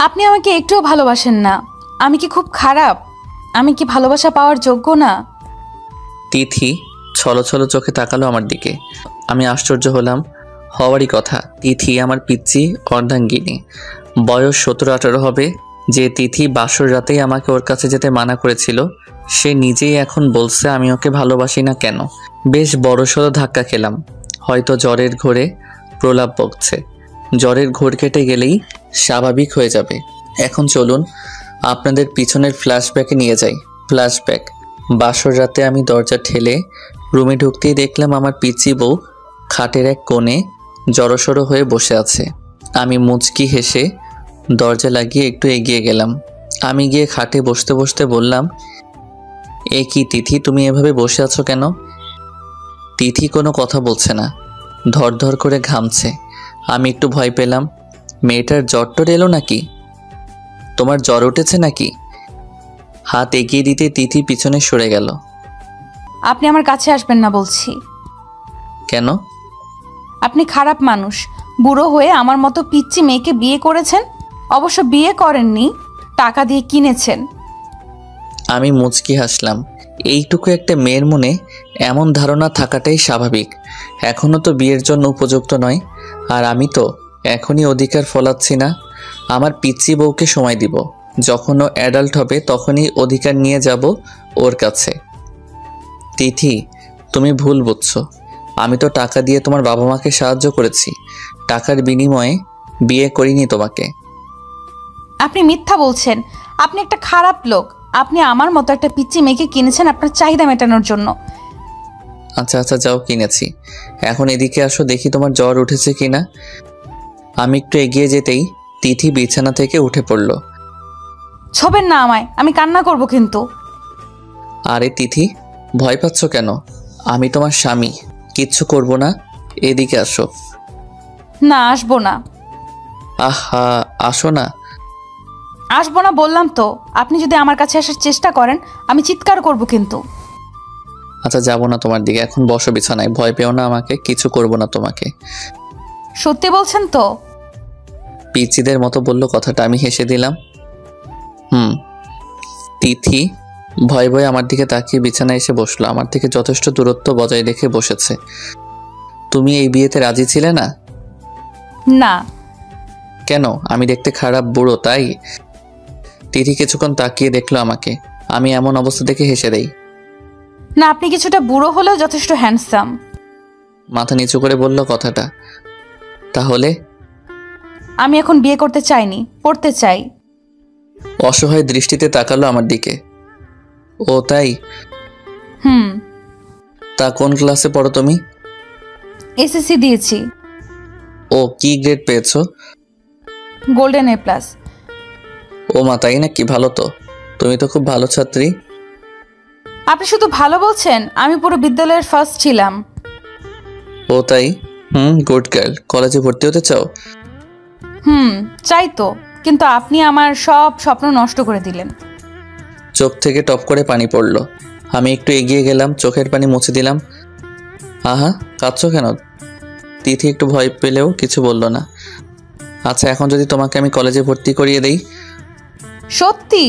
আপনি আমাকে একটুও ভালোবাসেন না। আমি কি খুব খারাপ? আমি কি ভালোবাসা পাওয়ার যোগ্য না? তিথি ছলো ছলো চোখে তাকালো আমার দিকে। আমি আশ্চর্য হলাম। হওয়ারই কথা। তিথি আমার পিচ্চি অর্ধাঙ্গিনী, বয়স 17-18 হবে। যে তিথি বাসর রাতেই আমাকে ওর কাছে যেতে মানা করেছিল, সে নিজেই এখন বলছে আমি ওকে ভালোবাসি না কেন। বেশ বড়সড় ধাক্কা খেলাম। হয়তো জ্বরের ঘোরে প্রলাপ বকছে। জ্বরের ঘোর কেটে গেলেই স্বাভাবিক হয়ে যাবে। এখন চলুন আপনাদের পিছনের ফ্ল্যাশব্যাকে নিয়ে যাই। ফ্ল্যাশব্যাক। বাসর রাতে আমি দরজা ঠেলে রুমে ঢুকতেই দেখলাম আমার পিচ্চি বউ খাটের এক কোণে জড়সড় হয়ে বসে আছে। আমি মুচকি হেসে দরজা লাগিয়ে একটু এগিয়ে গেলাম। আমি গিয়ে খাটে বসতে বসতে বললাম, এ কি তিথি, তুমি এভাবে বসে আছো কেন? তিথি কোনো কথা বলছে না, ধর ধর করে ঘামছে। আমি একটু ভয় পেলাম। মেয়েটার জ্বর টর এলো নাকি? তোমার জ্বর উঠেছে নাকি? হাত এগিয়ে দিতে তিথি পিছনে সরে গেল। আপনি আমার কাছে আসবেন না বলছি। কেন? আপনি খারাপ মানুষ। বুড়ো হয়ে আমার মতো পিচ্চি মেয়েকে বিয়ে করেছেন। অবশ্য বিয়ে করেননি, টাকা দিয়ে কিনেছেন। আমি মুচকি হাসলাম। এইটুকু একটা মেয়ের মনে এমন ধারণা থাকাটাই স্বাভাবিক। এখনও তো বিয়ের জন্য উপযুক্ত নয়। আর আমি তো এখনই অধিকার ফলাচ্ছি না। আমার পিচ্চি বউকে সময় দিব। যখন ও অ্যাডাল্ট হবে তখনই অধিকার নিয়ে যাব ওর কাছে। তিথি, তুমি ভুল বুঝছো। আমি তো টাকা দিয়ে তোমার বাবা মাকে সাহায্য করেছি। টাকার বিনিময়ে বিয়ে করিনি তোমাকে। আপনি মিথ্যা বলছেন। আপনি একটা খারাপ লোক। আপনি আমার মতো একটা পিচ্চি মেয়েকে কিনেছেন আপনার চাহিদা মেটানোর জন্য। আচ্ছা আচ্ছা, যাও, কিনেছি। এখন এদিকে আসো, দেখি তোমার জ্বর উঠেছে কিনা। আমি একটু এগিয়ে যেতেই তিথি বিছানা থেকে উঠে পড়ল। ছবেন না আমায়, আমি কান্না করব কিন্তু। আরে তিথি, ভয় পাচ্ছ কেন? আমি তোমার স্বামী, কিচ্ছু করব না। এদিকে আসো। না, আসবো না। আহা, আসো না। আসবো না বললাম তো। আপনি যদি আমার কাছে আসার চেষ্টা করেন আমি চিৎকার করব কিন্তু। আচ্ছা, যাবো না তোমার দিকে। এখন বসো বিছানায়, ভয় পেও না আমাকে, কিছু করব না তোমাকে। সত্যি বলছেন তো? পিচিদের মতো বললো কথাটা। আমি হেসে দিলাম। তিথি ভয় ভয়ে আমার দিকে তাকিয়ে বিছানায় এসে বসলো। আমার থেকে যথেষ্ট দূরত্ব বজায় রেখে বসেছে। তুমি এই বিয়েতে রাজি ছিলে না? না। কেন? আমি দেখতে খারাপ, বুড়ো, তাই? তিথি কিছুক্ষণ তাকিয়ে দেখলো আমাকে। আমি এমন অবস্থা দেখে হেসে দেই। না, আপনি কিছুটা বুড়ো হলেও যথেষ্ট হ্যান্ডসাম। মাথা নিচু করে বলল কথাটা। তাহলে? আমি এখন বিয়ে করতে চাইনি, পড়তে চাই। অসহায় দৃষ্টিতে তাকালো আমার দিকে। ও তাই? তা কোন ক্লাসে পড়ো তুমি? এসএসসি দিয়েছি। ও, কি গ্রেড পেয়েছো? Golden A+। ও মা, তাই নাকি? ভালো তো। তুমি তো খুব ভালো ছাত্রী। আপনি শুধু ভালো বলছেন, আমি পুরো বিদ্যালয়ের ফার্স্ট ছিলাম। ও তাই? Good girl. কলেজে ভর্তি হতে চাও? চাই তো, কিন্তু আপনি আমার সব স্বপ্ন নষ্ট করে দিলেন। চোখ থেকে টপ করে পানি পড়ল। আমি একটু এগিয়ে গেলাম, চোখের পানি মুছে দিলাম। আহা, কাঁদছো কেন? তিথি একটু ভয় পেলেও কিছু বলল না। আচ্ছা, এখন যদি তোমাকে আমি কলেজে ভর্তি করিয়ে দেই? সত্যি?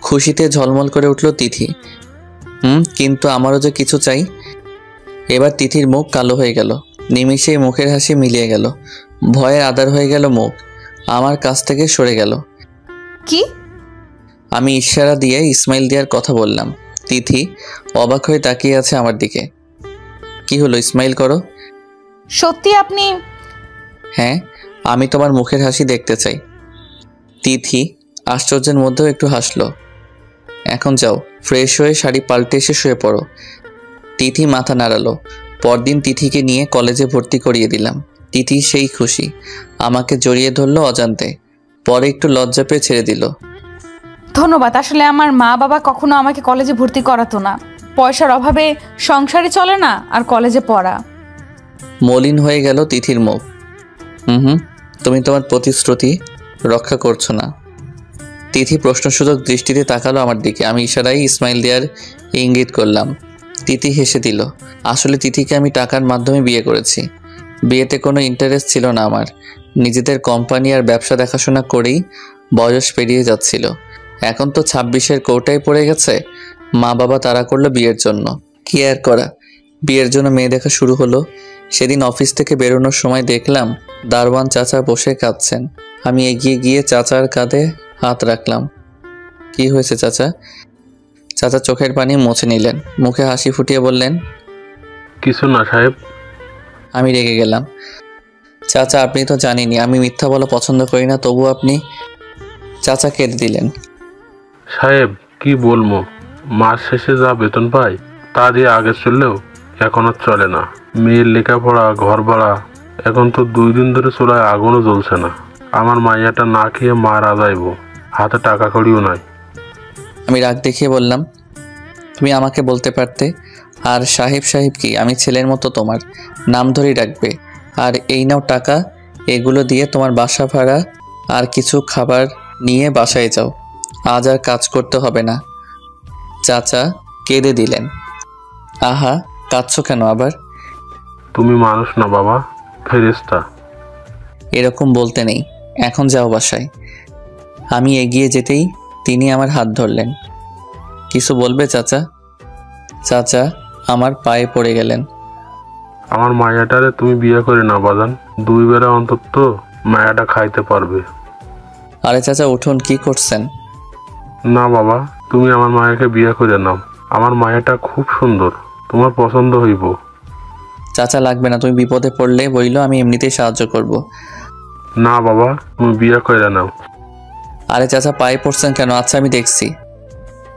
খুশিতে ঝলমল করে উঠল তিথি। কিন্তু আমারও যে কিছু চাই। এবার তিথির মুখ কালো হয়ে গেল। নিমিষেই মুখের হাসি মিলিয়ে গেল। ভয়ের আধার হয়ে গেল মুখ। আমার কাছ থেকে সরে গেল। কি? আমি ইশারা দিয়ে ইসমাইল দেওয়ার কথা বললাম। তিথি অবাক হয়ে তাকিয়ে আছে আমার দিকে। কি হলো? ইসমাইল করো। সত্যি আপনি? হ্যাঁ, আমি তোমার মুখের হাসি দেখতে চাই। তিথি আশ্চর্যের মধ্যেও একটু হাসলো। এখন যাও, ফ্রেশ হয়ে শাড়ি পাল্টে এসে শুয়ে পড়ো। তিথি মাথা নাড়ালো। পরদিন তিথিকে নিয়ে কলেজে ভর্তি করিয়ে দিলাম। তিথি সেই খুশি, আমাকে জড়িয়ে ধরলো অজান্তে। পরে একটু লজ্জা পেয়ে ছেড়ে দিল। ধন্যবাদ। আসলে আমার মা বাবা কখনো আমাকে কলেজে ভর্তি করাতো না। পয়সার অভাবে সংসারে চলে না, আর কলেজে পড়া। মলিন হয়ে গেল তিথির মুখ। তুমি তোমার প্রতিশ্রুতি রক্ষা করছো না। তিথি প্রশ্নসূচক দৃষ্টিতে তাকালো আমার দিকে। আমি ইশারায় ইসমাইল দেওয়ার ইঙ্গিত করলাম। তিথি হেসে দিল। আসলে তিথিকে আমি টাকার মাধ্যমে বিয়ে করেছি। বিয়েতে কোনো ইন্টারেস্ট ছিল না আমার। নিজেদের কোম্পানি আর ব্যবসা দেখাশোনা করেই বয়স পেরিয়ে যাচ্ছিল। এখন তো 26-এর কোটায় পড়ে গেছে। মা বাবা তাড়া করলো বিয়ের জন্য। কি আর করা, বিয়ের জন্য মেয়ে দেখা শুরু হলো। সেদিন অফিস থেকে বেরোনোর সময় দেখলাম দারোয়ান চাচা বসে কাঁদছেন। আমি এগিয়ে গিয়ে চাচার কাঁধে হাত রাখলাম। কি হয়েছে চাচা? চাচা চোখের পানি মুছে নিলেন, মুখে হাসি ফুটিয়ে বললেন, কিছু না সাহেব। আমি রেগে গেলাম। চাচা আপনি তো জানেনই আমি মিথ্যা বলা পছন্দ করি না, তবু আপনি। চাচা কেঁদে দিলেন। সাহেব কি বলবো, মাস শেষে যা বেতন পাই তা দিয়ে আগে চললেও এখন আর চলে না। মেয়ের লেখাপড়া, ঘর ভাড়া, এখন তো 2 দিন ধরে চুলায় আগুনও জ্বলছে না। আমার মাইয়াটা না খেয়ে মারা যাইব, হাতে টাকা কড়িও নাই। আমি রাগ দেখিয়ে বললাম, তুমি আমাকে বলতে পারতে। আর সাহেব সাহেব কি, আমি ছেলের মতো তোমার নাম ধরেই ডাকবে। আর এই নাও টাকা, এগুলো দিয়ে তোমার বাসা ভাড়া আর কিছু খাবার নিয়ে বাসায় যাও, আজ আর কাজ করতে হবে না। চাচা কেঁদে দিলেন। আহা, কাঁদছো কেন আবার? তুমি মানুষ না বাবা, ফেরেশতা। এরকম বলতে নেই, এখন যাও বাসায়। আমি এগিয়ে যেতেই তিনি আমার হাত ধরলেন। কিছু বলবে চাচা? চাচা আমার পায়ে পড়ে গেলেন। আমার মায়াটারে তুমি বিয়ে করে না বাজান, 2 বেলা অন্তত মায়াটা খাইতে পারবে। আরে চাচা উঠুন, কি করছেন? না বাবা, তুমি আমার মায়াকে বিয়ে করে নাও। আমার মায়াটা খুব সুন্দর, তোমার পছন্দ হইব। চাচা লাগবে না, তুমি বিপদে পড়লে বইলো, আমি এমনিতেই সাহায্য করব। না বাবা, তুমি বিয়ে করে নাও। আরে চাচা পায়ে পড়ছেন কেন? আচ্ছা আমি দেখছি।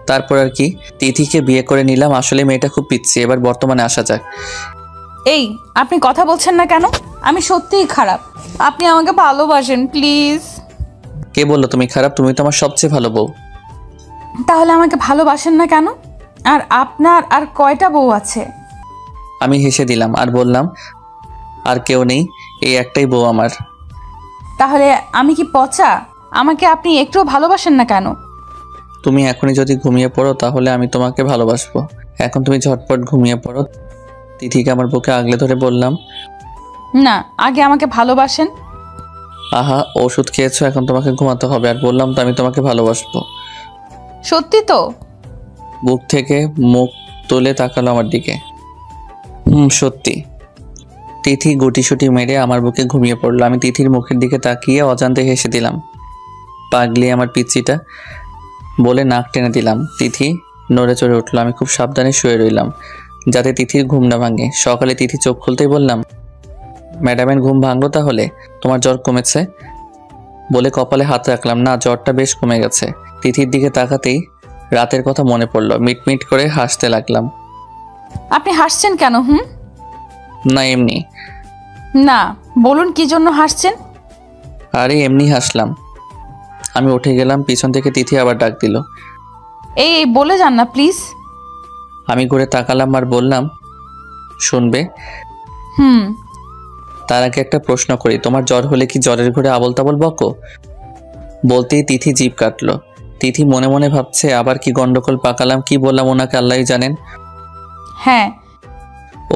তারপর আর কি, তিথিকে বিয়ে করে নিলাম। আসলে মেয়েটা খুব পিচ্ছি। এবার বর্তমানে আসা যাক। এই আপনি কথা বলছেন না কেন? আমি সত্যিই খারাপ, আপনি আমাকে ভালোবাসেন প্লিজ। কে বললো তুমি খারাপ? তুমি তো আমার সবচেয়ে ভালো বউ। তাহলে আমাকে ভালোবাসেন না কেন? আর আপনার আর কয়টা বউ আছে? আমি হেসে দিলাম আর বললাম, আর কেউ নেই, এই একটাই বউ আমার। তাহলে আমি কি পচা? আমাকে আপনি একটুও ভালোবাসেন না কেন? তুমি এখনই যদি ঘুমিয়ে পড়ো তাহলে আমি তোমাকে ভালোবাসবো। এখন তুমি ঝটপট ঘুমিয়ে পড়ো। তিথিকে আমার বুকে আগলে ধরে বললাম, না, আগে আমাকে ভালোবাসেন। আহা ওষুধ খেয়েছো, এখন তোমাকে ঘুমাতে হবে। আর বললাম তো আমি তোমাকে ভালোবাসবো। সত্যি তো? বুক থেকে মুখ তুলে তাকালো আমার দিকে। সত্যি। তিথি গুটিসুটি মেরে আমার বুকে ঘুমিয়ে পড়লো। আমি তিথির মুখের দিকে তাকিয়ে অজান্তে হেসে দিলাম। পাগলি আমার পিচ্চিটা বলে নাক টেনে দিলাম। তিথি নড়ে চড়ে উঠলো। আমি খুব সাবধানে শুয়ে রইলাম যাতে তিথির ঘুম না ভাঙে। সকালে তিথি চোখ খুলতেই বললাম, ম্যাডামের ঘুম ভাঙলো তাহলে? তোমার জ্বর কমেছে? বলে কপালে হাত রাখলাম। না, জ্বরটা বেশ কমে গেছে। তিথির দিকে তাকাতেই রাতের কথা মনে পড়লো। মিটমিট করে হাসতে লাগলাম। আপনি হাসছেন কেন? না এমনি। না, বলুন কি জন্য হাসছেন? আরে এমনি হাসলাম। আমি উঠে গেলাম, পিছন থেকে তিথি আবার ডাক দিল। এই এই বলে যান না প্লিজ। আমি ঘুরে তাকালাম আর বললাম, শুনবে? তার আগে একটা প্রশ্ন করি, তোমার জ্বর হলে কি জ্বরের ঘরে আবল তাবল বকো? বলতেই তিথি জিভ কাটলো। তিথি মনে মনে ভাবছে আবার কি গন্ডগোল পাকালাম, কি বললাম ওনাকে আল্লাহই জানেন। হ্যাঁ।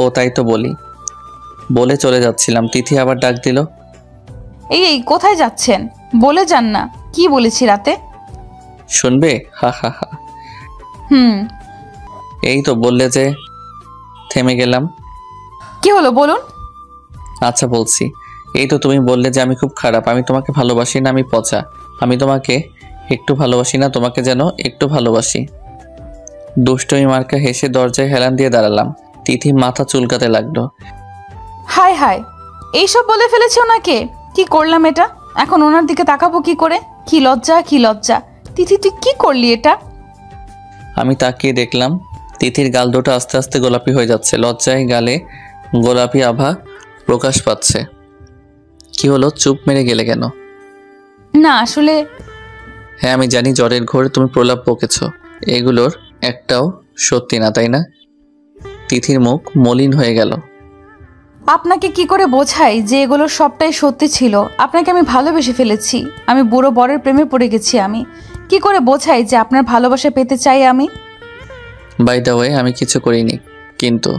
ও তাই তো বলি। বলে চলে যাচ্ছিলাম, তিথি আবার ডাক দিল। এই এই কোথায় যাচ্ছেন? বলে যান না, কি বলেছি রাতে? শুনবে? হা হা হা। এই তো বললে যে। থেমে গেলাম। কি হলো বলুন? আচ্ছা বলছি। এই তো তুমি বললে যে আমি খুব খারাপ, আমি তোমাকে ভালোবাসি না, আমি পচা। আমি তোমাকে একটু ভালোবাসি না, তোমাকে যেন একটু ভালোবাসি। দুষ্টমি মার্কা হেসে দরজায় হেলান দিয়ে দাঁড়ালাম। তিথি মাথা চুলকাতে লাগলো। হায় হায়, এইসব বলে ফেলেছি ওনাকে? কি করলাম এটা? এখন ওনার দিকে তাকাবো কি করে? কি লজ্জা, কি লজ্জা! তিথি তুই কি করলি এটা? আমি তাকিয়ে দেখলাম তিথির গাল দুটো আস্তে আস্তে গোলাপি হয়ে যাচ্ছে। লজ্জায় গালে গোলাপি আভা প্রকাশ পাচ্ছে। কি হলো, চুপ মেরে গেলে কেন? না আসলে। হ্যাঁ আমি জানি জ্বরের ঘোরে তুমি প্রলাপ বকেছ, এগুলোর একটাও সত্যি না, তাই না? তিথির মুখ মলিন হয়ে গেল। আপনাকে কি করে বোঝাই যে এগুলো সবটাই সত্যি ছিল? আপনাকে আমি ভালোবেসে ফেলেছি, আমি বুড়ো বরের প্রেমে পড়ে গেছি। আমি কি করে বোঝাই যে আপনার ভালোবাসা পেতে চাই আমি? বাই দ্য ওয়ে আমি কিছু করিনি, কিন্তু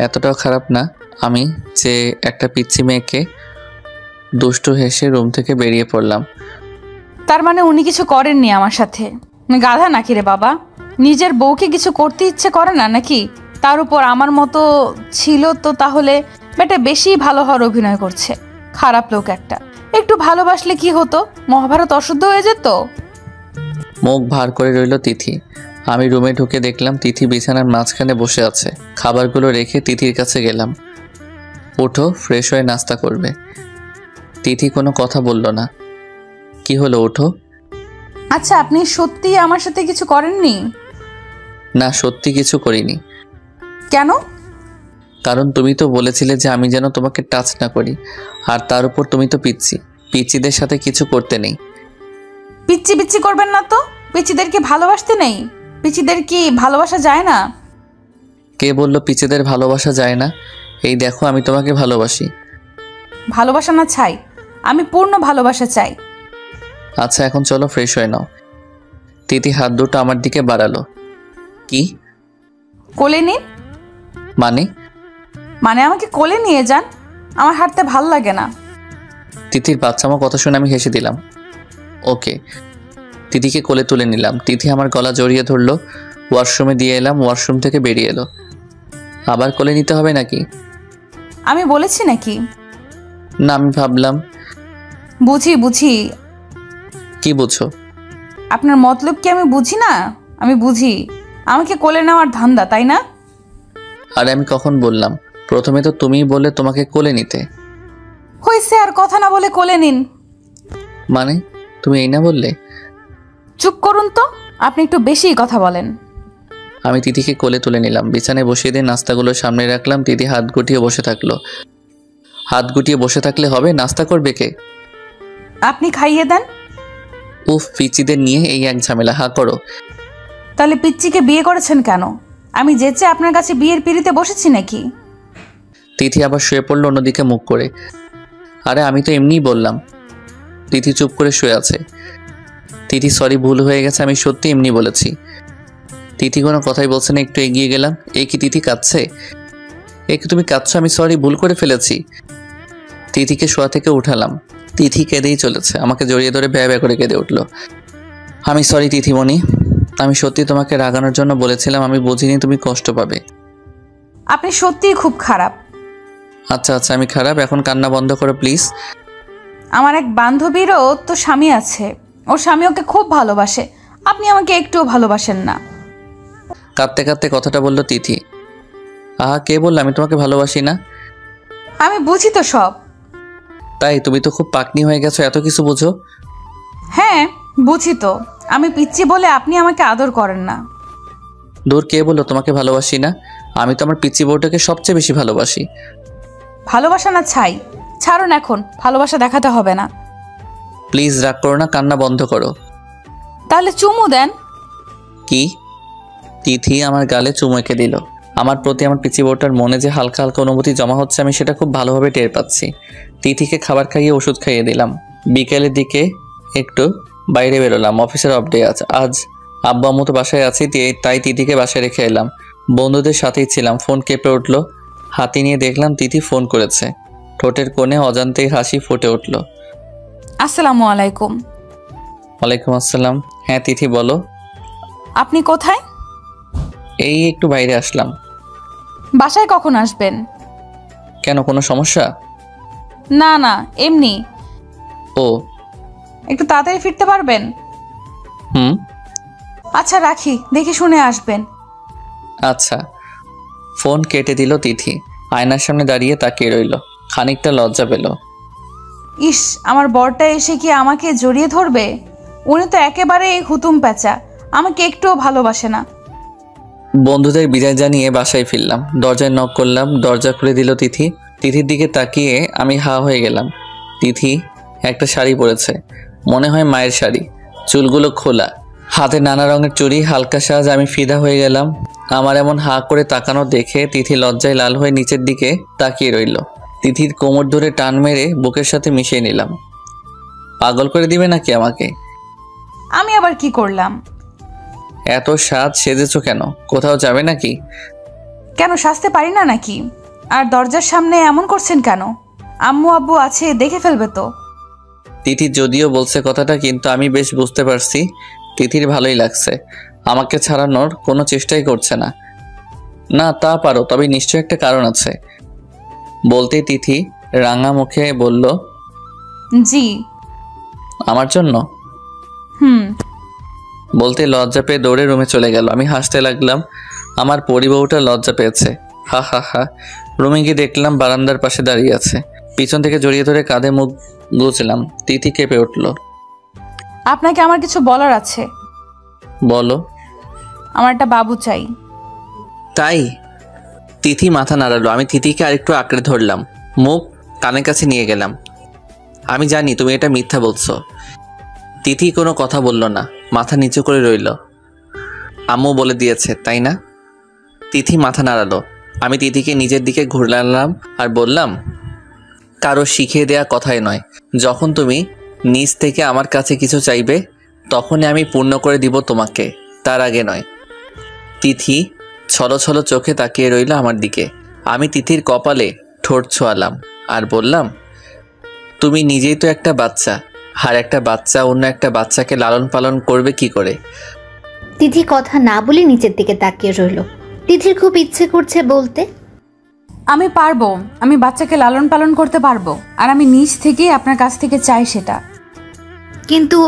এতটাও খারাপ না আমি যে একটা পিচ্চি মেয়েকে দুষ্টু হেসে রুম থেকে বেরিয়ে পড়লাম। তার মানে উনি কিছু করেননি আমার সাথে? গাধা নাকি রে বাবা? নিজের বউকে কিছু করতে ইচ্ছে করে না নাকি? তার উপর আমার মতো ছিল তো তাহলে বেটা বেশি ভালো হওয়ার অভিনয় করছে। খারাপ লোক একটা। একটু ভালোবাসলে কি হতো, মহাভারত অশুদ্ধ হয়ে যেত? মুখ ভার করে রইল তিথি। আমি রুমে ঢুকে দেখলাম তিথি বিছানার মাঝখানে বসে আছে। খাবারগুলো রেখে তিথির কাছে গেলাম। ওঠো, ফ্রেশ হয়ে নাস্তা করবে। তিথি কোনো কথা বলল না। কি হলো, ওঠো। আচ্ছা, আপনি সত্যি আমার সাথে কিছু করেননি? না, সত্যি কিছু করিনি। কেন? কারণ তুমি তো বলেছিলে যে আমি যেন তোমাকে টাচ না করি, আর তার উপর তুমি তো পিচ্ছি। পিচ্চিদের সাথে কিছু করতে নেই। পিচ্ছি পিচ্ছি করবেন না তো। পিচ্চিদের কি ভালোবাসতে নেই? পিচ্চিদের কি ভালোবাসা যায় না? কে বললো পিচ্চিদের ভালোবাসা যায় না? এই দেখো, আমি তোমাকে ভালোবাসি। ভালোবাসা না চাই, আমি পূর্ণ ভালোবাসা চাই। আচ্ছা, এখন চলো ফ্রেশ হয়ে নাও। তিথি হাত দুটো আমার দিকে বাড়ালো। কি? কোলে নিন। মানে? মানে আমাকে কোলে নিয়ে যান। আমার হাঁটতে ভাল লাগে না। তিথির বাচ্চামো কথা শুনে আমি হেসে দিলাম। ওকে। তিথিকে কোলে তুলে নিলাম। তিথি আমার গলা জড়িয়ে ধরলো। ওয়াশরুমে দিয়ে এলাম, ওয়াশরুম থেকে বেরিয়ে এলো। আবার কোলে নিতে হবে নাকি? আমি বলেছি নাকি? না, আমি ভাবলাম। বুঝি বুঝি। কি বুঝো? আপনার মতলব কি আমি বুঝি না? আমি বুঝি। আমাকে কোলে নেওয়ার ধান্দা, তাই না? আরে আমি কখন বললাম? প্রথমে তো তুমিই বললে তোমাকে কোলে নিতে। হয়েছে, আর কথা না বলে কোলে নিন। মানে তুমি এই না বললে? চুপ করুন তো, আপনি একটু বেশি কথা বলেন। আমি তিথিকে কোলে তুলে নিলাম। বিছানায় বসিয়ে দিয়ে নাস্তাগুলো সামনে রাখলাম। তিথি হাত গুটিয়ে বসে থাকলো। হাত গুটিয়ে বসে থাকলে হবে? নাস্তা করবে কে? আপনি খাইয়ে দেন। উফ, পিচিদের নিয়ে এই এক ঝামেলা। হা করো। তাহলে পিচ্চিকে বিয়ে করেছেন কেন? আমি যেচে আপনার কাছে বিয়ের পিড়িতে বসেছি নাকি? তিথি আবার শুয়ে পড়লো অন্যদিকে মুখ করে। আরে আমি তো এমনিই বললাম। তিথি চুপ করে শুয়ে আছে। তিথি সরি, ভুল হয়ে গেছে, আমি সত্যি এমনি বলেছি। তিথি কোনো কথাই বলছে না। একটু এগিয়ে গেলাম। এ কি তিথি কাঁদছে? এ কি তুমি কাঁদছো? আমি সরি, ভুল করে ফেলেছি। তিথিকে শোয়া থেকে উঠালাম। তিথি কেঁদেই চলেছে। আমাকে জড়িয়ে ধরে ব্যয় ব্যয় করে কেঁদে উঠলো। আমি সরি তিথিমণি, আমি সত্যি তোমাকে রাগানোর জন্য বলেছিলাম। আমি বুঝিনি তুমি কষ্ট পাবে। আপনি সত্যিই খুব খারাপ। আচ্ছা আচ্ছা, আমি খারাপ। এখন কান্না বন্ধ করো প্লিজ। আমার এক বান্ধবীরও তো স্বামী আছে। ওর স্বামী ওকে খুব ভালোবাসে। আপনি আমাকে একটুও ভালোবাসেন না। কাঁদতে কাঁদতে কথাটা বললো তিথি। আহা, কে বললো আমি তোমাকে ভালোবাসি না? আমি বুঝি তো সব। তাই? তুমি তো খুব পাকনি হয়ে গেছো, এত কিছু বুঝো। হ্যাঁ, বুঝি তো। আমি পিচ্চি বলে আপনি আমাকে আদর করেন না। দূর, কে বললো তোমাকে ভালোবাসি না? আমি তো আমার পিচ্চি বউটাকে সবচেয়ে বেশি ভালোবাসি। ভালোবাসা না ছাই। ছাড়ুন, এখন ভালোবাসা দেখাতে হবে না। প্লিজ রাগ করো না, কান্না বন্ধ করো। তাহলে চুমু দেন। কি? তিথি আমার গালে চুমু এঁকে দিল। আমার প্রতি আমার পিচি বউটার মনে যে হালকা হালকা অনুভূতি জমা হচ্ছে, আমি সেটা খুব ভালোভাবে টের পাচ্ছি। তিথিকে খাবার খাইয়ে ওষুধ খাইয়ে দিলাম। বিকেলের দিকে একটু বাইরে বেরোলাম। অফিসের অফ ডে আছে আজ। আব্বা আম্মু তো বাসায় আছি, তাই তিথিকে বাসায় রেখে এলাম। বন্ধুদের সাথেই ছিলাম। ফোন কেঁপে উঠলো। হাতি নিয়ে দেখলাম তিথি ফোন করেছে। ঠোঁটের কোণে অজান্তেই হাসি ফুটে উঠল। আসসালামু আলাইকুম। ওয়ালাইকুম আসসালাম। হ্যাঁ তিথি বলো। আপনি কোথায়? এই একটু বাইরে আসলাম। বাসায় কখন আসবেন? কেন, কোনো সমস্যা? না না, এমনি। ও। একটু তাড়াতাড়ি ফিরতে পারবেন? হুম। আচ্ছা রাখি, দেখে শুনে আসবেন। আচ্ছা। ফোন কেটে দিল তিথি। আয়নার সামনে দাঁড়িয়ে তাকিয়ে রইল। খানিকটা লজ্জা পেল। ইস, আমার বরটা এসে কি আমাকে জড়িয়ে ধরবে? উনি তো একেবারে হুতুম প্যাঁচা, আমাকে একটুও ভালোবাসে না। বন্ধুদের বিদায় জানিয়ে বাসায় ফিরলাম। দরজায় নক করলাম, দরজা খুলে দিল তিথি। তিথির দিকে তাকিয়ে আমি হা হয়ে গেলাম। তিথি একটা শাড়ি পরেছে, মনে হয় মায়ের শাড়ি। চুলগুলো খোলা, হাতে নানা রঙের চুড়ি, হালকা সাজ। আমি ফিদা হয়ে গেলাম। আমার এমন হা করে তাকানো দেখে তিথি লজ্জায় লাল হয়ে নিচের দিকে তাকিয়ে রইল। তিথির কোমর ধরে টান মেরে বুকের সাথে মিশিয়ে নিলাম। পাগল করে দিবে নাকি আমাকে? আমি আবার কি করলাম? এত সাজ সেজেছো কেন? কোথাও যাবে নাকি? কেন, সাজতে পারি না নাকি? আর দরজার সামনে এমন করছেন কেন? আম্মু আব্বু আছে, দেখে ফেলবে তো। তিথি যদিও বলছে কথাটা, কিন্তু আমি বেশ বুঝতে পারছি তিথির ভালোই লাগছে। আমাকে ছাড়ানোর কোনো চেষ্টাই করছে না। না তা পারো, তবে নিশ্চয় একটা কারণ আছে। বলতেই তিথি রাঙা মুখে বলল, জি। আমার জন্য। হুম। বলতে লজ্জা পেয়ে দৌড়ে রুমে চলে গেল। আমি হাসতে লাগলাম। আমার পরিবউটা লজ্জা পেয়েছে। হা হা হা। রুমে গিয়ে দেখলাম বারান্দার পাশে দাঁড়িয়ে আছে। পিছন থেকে জড়িয়ে ধরে কাঁধে মুখ গুজলাম। তিথি কেঁপে উঠল। আপনাকে আমার কিছু বলার আছে। বলো। আমার একটা বাবু চাই। তাই? তিথি মাথা নাড়ালো। আমি তিথিকে আরেকটু আঁকড়ে ধরলাম, মুখ কানের কাছে নিয়ে গেলাম। আমি জানি তুমি এটা মিথ্যা বলছো। তিথি কোনো কথা বলল না, মাথা নিচু করে রইল। আম্মু বলে দিয়েছে তাই না? তিথি মাথা নাড়ালো। আমি তিথিকে নিজের দিকে ঘুরলাম আর বললাম, কারো শিখিয়ে দেয়া কথাই নয়। যখন তুমি নিজ থেকে আমার কাছে কিছু চাইবে, তখনই আমি পূর্ণ করে দিব তোমাকে, তার আগে নয়। তিথি ছলো ছলো চোখে তাকিয়ে রইল আমার দিকে। আমি তিথির কপালে ঠোঁট ছোঁয়ালাম আর বললাম, তুমি নিজেই তো একটা বাচ্চা, আর একটা বাচ্চা অন্য একটা বাচ্চাকে লালন পালন করবে কি করে? তিথি কথা না বলে নিচের দিকে তাকিয়ে রইল। তিথির খুব ইচ্ছে করছে বলতে, আমি পারবো, আমি বাচ্চাকে লালন পালন করতে পারবো, আর আমি নিজ থেকেই আপনার কাছ থেকে চাই সেটা। কিন্তু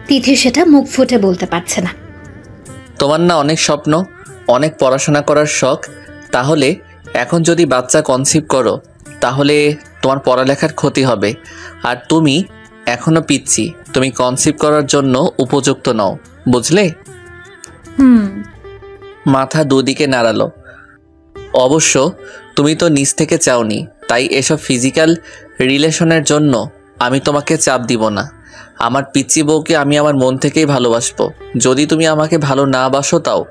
তিথি সেটা মুখ ফুটে বলতে পারছে না। তোমার না অনেক স্বপ্ন, অনেক পড়াশোনা করার শখ। তাহলে এখন যদি বাচ্চা কনসিভ করো, তাহলে তোমার পড়ালেখার ক্ষতি হবে। আর তুমি এখনো পিচ্ছি, তুমি কনসিভ করার জন্য উপযুক্ত নও, বুঝলে? হুম। মাথা দুদিকে নাড়ালো। অবশ্য তুমি তো নিজ থেকে চাওনি, তাই এসব ফিজিক্যাল রিলেশনের জন্য আমি তোমাকে চাপ দিব না। আমার পিচ্চি বউকে আমি আমার মন থেকেই ভালোবাসবো। যদি তুমি আমাকে ভালো না বাসো তাও।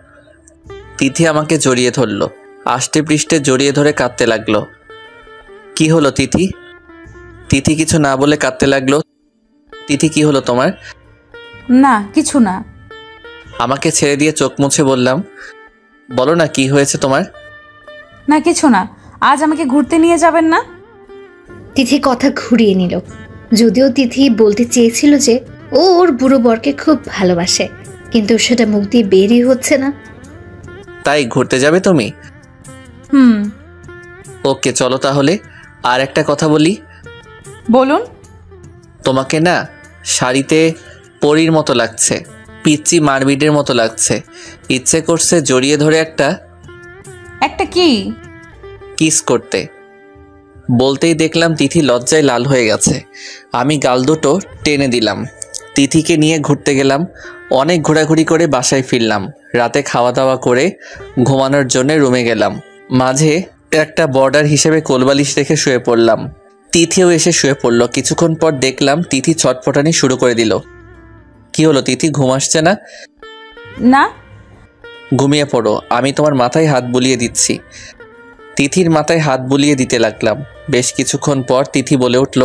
তিথি আমাকে জড়িয়ে ধরল, আষ্টে পৃষ্ঠে জড়িয়ে ধরে কাঁদতে লাগলো। কি হলো তিথি? তিথি কিছু না বলে কাঁদতে লাগলো। তিথি কি হলো তোমার? না কিছু না। আমাকে ছেড়ে দিয়ে চোখ মুছে বললাম, বলো না কি হয়েছে তোমার? না কিছু না। আজ আমাকে ঘুরতে নিয়ে যাবেন না? তিথি কথা ঘুরিয়ে নিল। যদিও তিথি বলতে চেয়েছিল যে ও ওর বুড়ো বরকে খুব ভালোবাসে, কিন্তু সেটা মুখ দিয়ে বেরই হচ্ছে না। তাই ঘুরতে যাবে তুমি? হুম। ওকে চলো তাহলে। আর একটা কথা বলি। বলুন। তোমাকে না শাড়িতে পরীর মতো লাগছে, পিচ্চি মারবিডের মতো লাগছে। ইচ্ছে করছে জড়িয়ে ধরে একটা একটা কি? কিস করতে। বলতেই দেখলাম তিথি লজ্জায় লাল হয়ে গেছে। আমি গাল দুটো টেনে দিলাম। তিথিকে নিয়ে ঘুরতে গেলাম। অনেক ঘোরাঘুরি করে বাসায় ফিরলাম। রাতে খাওয়া দাওয়া করে ঘুমানোর জন্য রুমে গেলাম। মাঝে একটা বর্ডার হিসেবে কোলবালিশ রেখে শুয়ে পড়লাম। তিথিও এসে শুয়ে পড়ল। কিছুক্ষণ পর দেখলাম তিথি ছটফটানি শুরু করে দিল। কি হলো তিথি, ঘুম আসছে না? না। ঘুমিয়ে পড়ো, আমি তোমার মাথায় হাত বুলিয়ে দিচ্ছি। তিথির মাথায় হাত বুলিয়ে দিতে লাগলাম। বেশ কিছুক্ষণ পর তিথি বলে উঠল,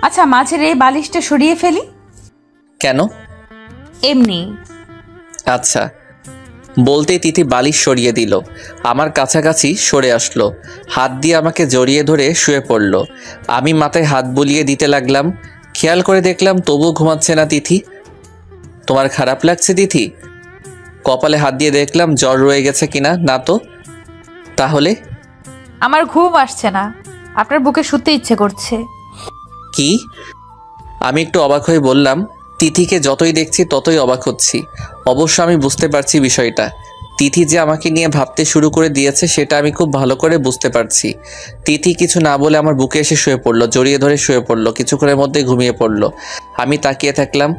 আচ্ছা মাঝের এই বালিশটা সরিয়ে ফেলি। কেন? এমনি। আচ্ছা। বলতেই তিথি বালিশ সরিয়ে দিল, আমার কাছাকাছি সরে আসলো, হাত দিয়ে আমাকে জড়িয়ে ধরে শুয়ে পড়ল। আমি মাথায় হাত বুলিয়ে দিতে লাগলাম। খেয়াল করে দেখলাম তবুও ঘুমাচ্ছে না তিথি। তোমার খারাপ লাগছে তিথি? কপালে হাত দিয়ে দেখলাম জ্বর রয়ে গেছে কিনা। না তো। তাহলে? আমার ঘুম আসছে না, আপনার বুকে শুতে ইচ্ছে করছে। কি? আমি একটু অবাক হয়ে বললাম। তিথিকে যতই দেখছি ততই অবাক হচ্ছি। অবশ্য আমি বুঝতে পারছি বিষয়টা। তিথি যে আমাকে নিয়ে ভাবতে শুরু করে দিয়েছে সেটা আমি খুব ভালো করে বুঝতে পারছি। তিথি কিছু না বলে আমার বুকে এসে শুয়ে পড়লো, জড়িয়ে ধরে শুয়ে পড়লো। কিছুক্ষণের মধ্যে ঘুমিয়ে পড়লো। আমি তাকিয়ে থাকলাম।